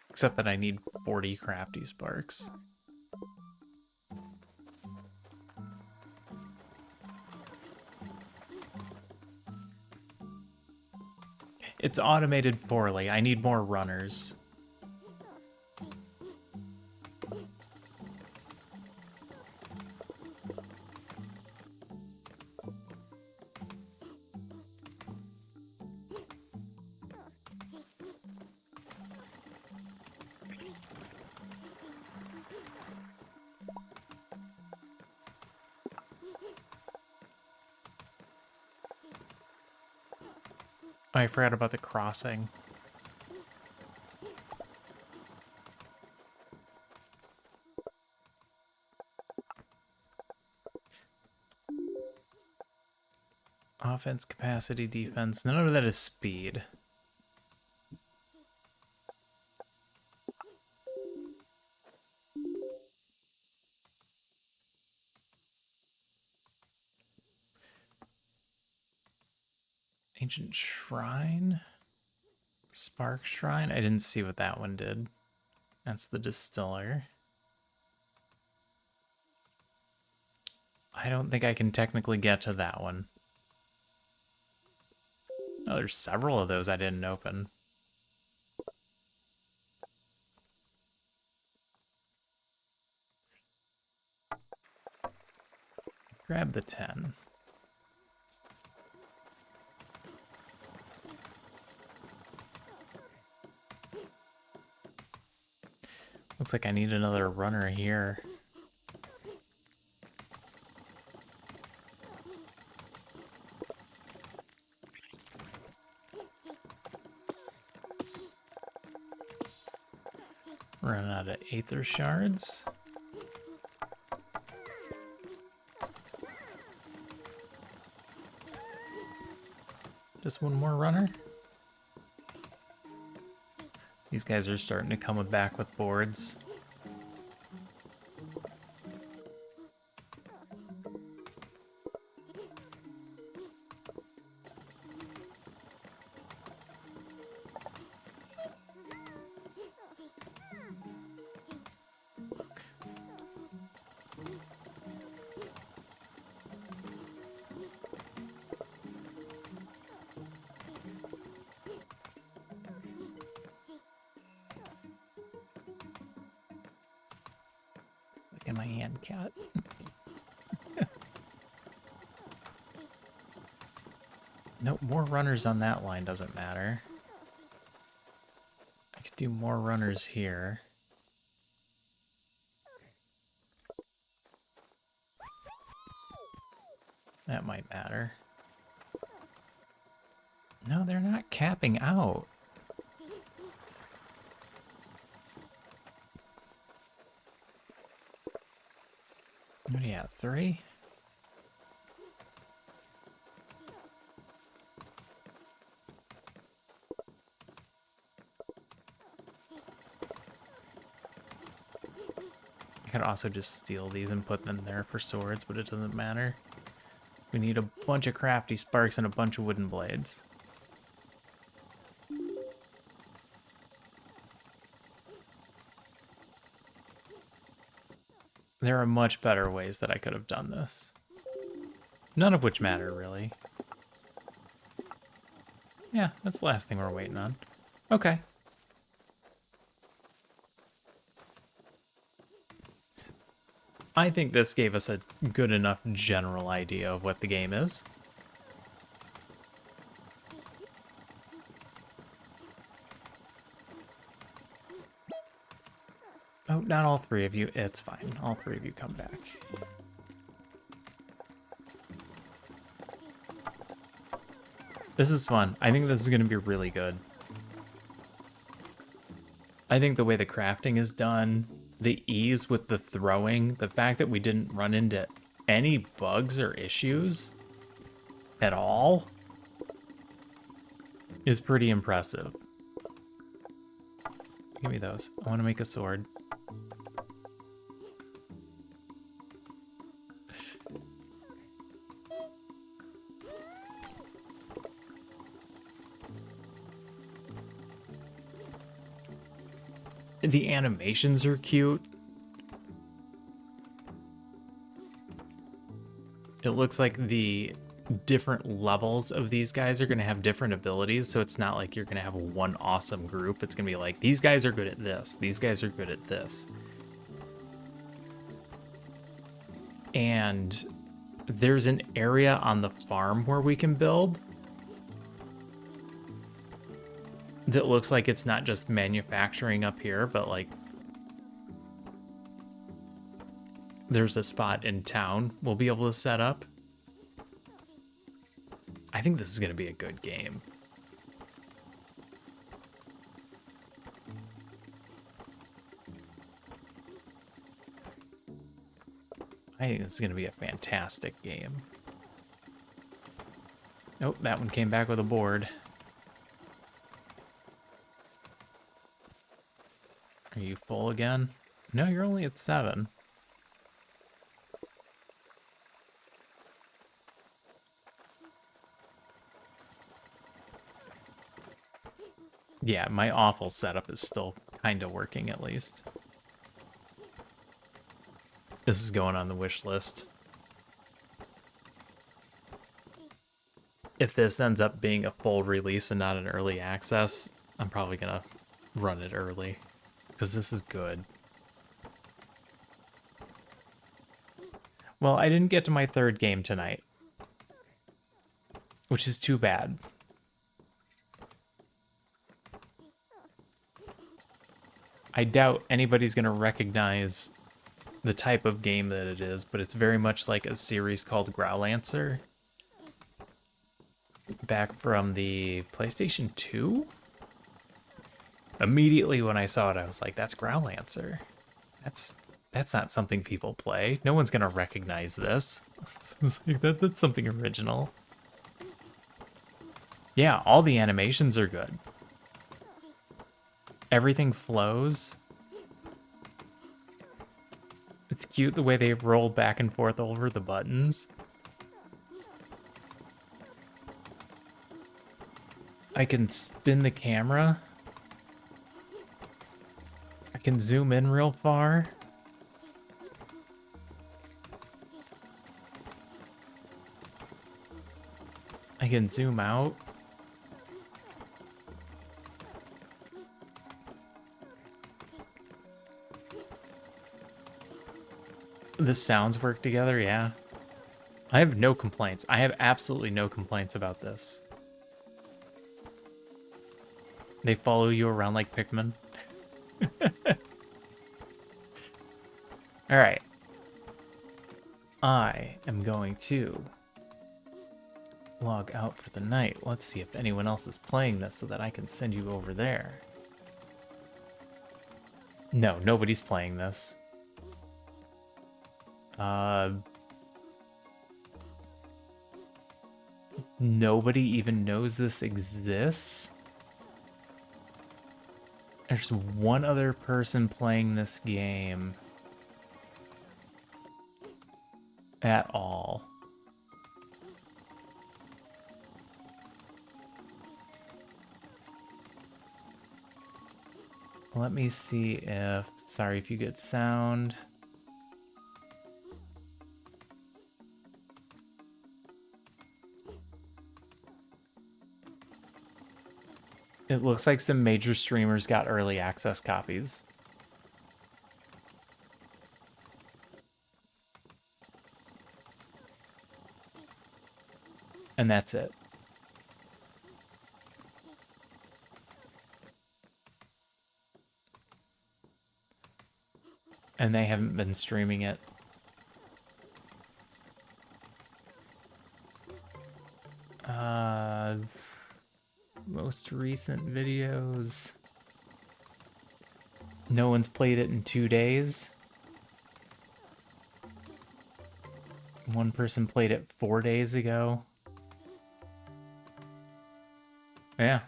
Except that I need 40 crafty sparks. It's automated poorly. I need more runners. Oh, I forgot about the crossing. Offense, capacity, defense. None of that is speed. Ancient Shrine? Spark Shrine? I didn't see what that one did. That's the distiller. I don't think I can technically get to that one. Oh, there's several of those I didn't open. Grab the 10. Looks like I need another runner here. Run out of Aether Shards. Just one more runner. These guys are starting to come back with boards. Look at my hand, cat. Nope, more runners on that line doesn't matter. I could do more runners here. That might matter. No, they're not capping out. What do you have, 3? I could also just steal these and put them there for swords, but it doesn't matter. We need a bunch of crafty sparks and a bunch of wooden blades. There are much better ways that I could have done this. None of which matter, really. Yeah, that's the last thing we're waiting on. Okay. I think this gave us a good enough general idea of what the game is. Oh, not all 3 of you. It's fine. All 3 of you come back. This is fun. I think this is going to be really good. I think the way the crafting is done, the ease with the throwing, the fact that we didn't run into any bugs or issues at all is pretty impressive. Give me those. I want to make a sword. The animations are cute. It looks like the different levels of these guys are going to have different abilities, so it's not like you're going to have one awesome group. It's going to be like, these guys are good at this, these guys are good at this. And there's an area on the farm where we can build that looks like it's not just manufacturing up here, but like there's a spot in town we'll be able to set up. I think this is going to be a good game. I think this is going to be a fantastic game. Nope, that one came back with a board. Are you full again? No, you're only at 7. Yeah, my awful setup is still kind of working at least. This is going on the wish list. If this ends up being a full release and not an early access, I'm probably gonna run it early because this is good. Well, I didn't get to my 3rd game tonight, which is too bad. I doubt anybody's gonna recognize the type of game that it is, but it's very much like a series called Growlancer. Back from the PlayStation 2? Immediately when I saw it, I was like, that's Growlancer. That's not something people play. No one's gonna recognize this. Like, that's something original. Yeah, all the animations are good. Everything flows. It's cute the way they roll back and forth over the buttons. I can spin the camera. I can zoom in real far. I can zoom out. The sounds work together, yeah. I have no complaints. I have absolutely no complaints about this. They follow you around like Pikmin. All right. I am going to log out for the night. Let's see if anyone else is playing this so that I can send you over there. No, nobody's playing this. Nobody even knows this exists. There's one other person playing this game at all. Let me see if, sorry if you get sound. It looks like some major streamers got early access copies. And that's it. And they haven't been streaming it. Most recent videos. No one's played it in 2 days. One person played it 4 days ago. Yeah.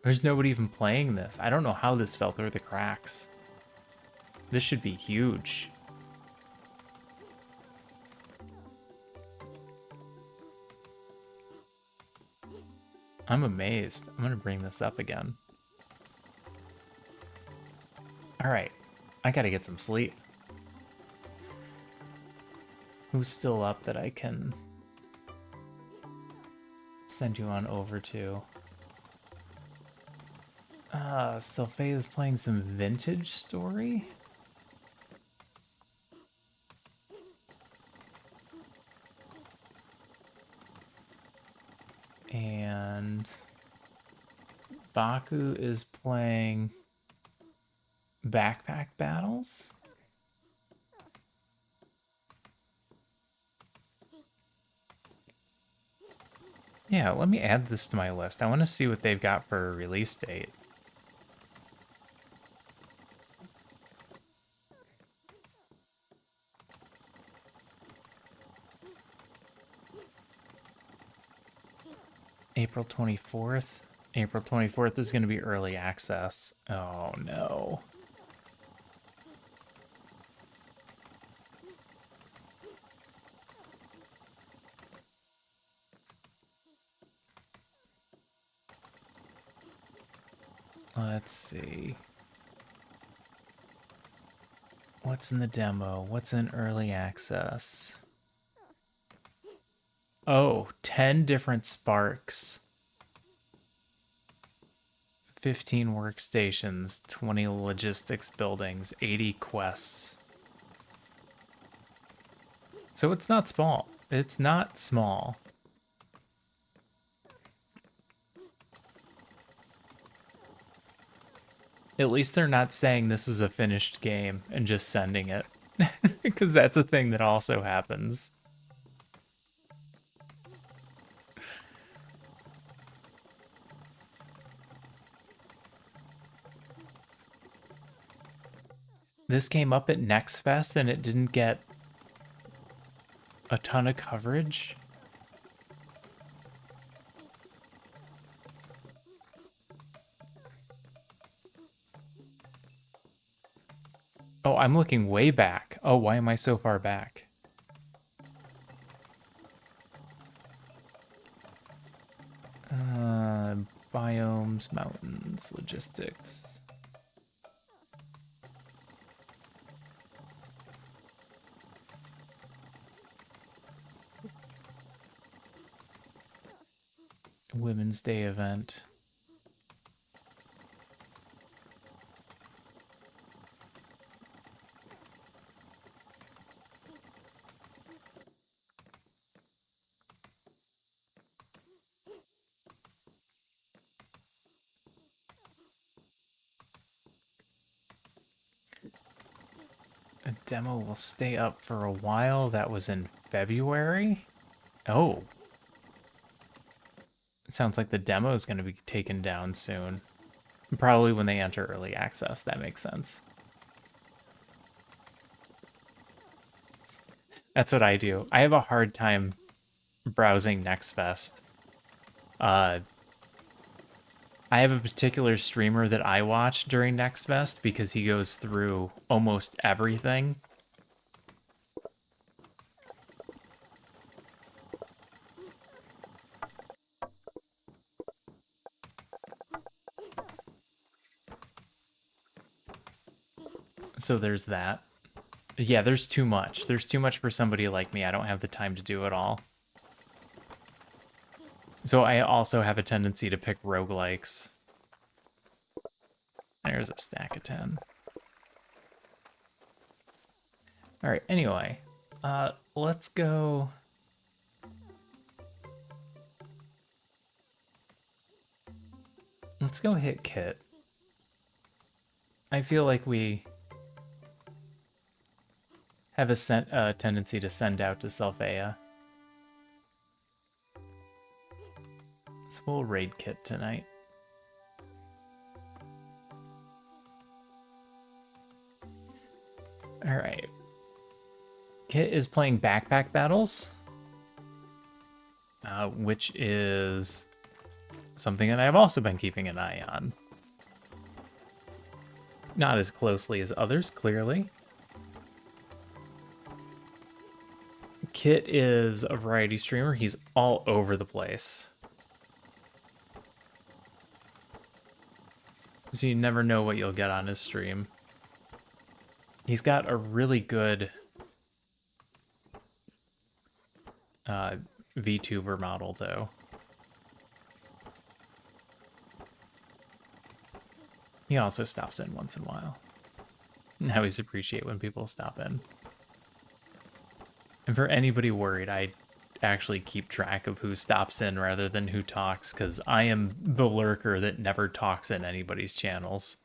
There's nobody even playing this. I don't know how this fell through the cracks. This should be huge. I'm amazed. I'm going to bring this up again. All right. I got to get some sleep. Who's still up that I can send you on over to? Sylphia is playing some Vintage Story. And Baku is playing Backpack Battles. Yeah, let me add this to my list. I want to see what they've got for a release date. April 24th. April 24th is going to be early access. Oh no. Let's see. What's in the demo? What's in early access? Oh, 10 different sparks. 15 workstations, 20 logistics buildings, 80 quests. So it's not small. It's not small. At least they're not saying this is a finished game and just sending it. Because that's a thing that also happens. This came up at Next Fest and it didn't get a ton of coverage. Oh, I'm looking way back. Oh, why am I so far back? Biomes, mountains, logistics. Women's Day event. A demo will stay up for a while. That was in February. Oh. It sounds like the demo is going to be taken down soon. Probably when they enter early access. That makes sense. That's what I do. I have a hard time browsing Next Fest. I have a particular streamer that I watch during Next Fest because he goes through almost everything. So there's that. Yeah, there's too much. There's too much for somebody like me. I don't have the time to do it all. So I also have a tendency to pick roguelikes. There's a stack of 10. All right, anyway, let's go. Let's go hit Kit. I feel like we have a tendency to send out to Sylphia. So we'll raid Kit tonight. All right. Kit is playing Backpack Battles, which is something that I've also been keeping an eye on. Not as closely as others, clearly. Kit is a variety streamer. He's all over the place. So you never know what you'll get on his stream. He's got a really good VTuber model, though. He also stops in once in a while. I always appreciate when people stop in. And for anybody worried, I actually keep track of who stops in rather than who talks, because I am the lurker that never talks in anybody's channels.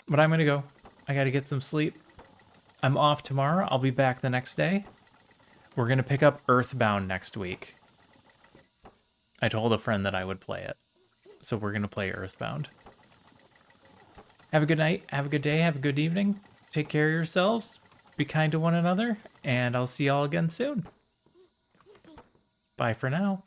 But I'm gonna go. I gotta get some sleep. I'm off tomorrow. I'll be back the next day. We're gonna pick up Earthbound next week. I told a friend that I would play it. So we're gonna play Earthbound. Have a good night, have a good day, have a good evening. Take care of yourselves. Be kind to one another, and I'll see y'all again soon. Bye for now.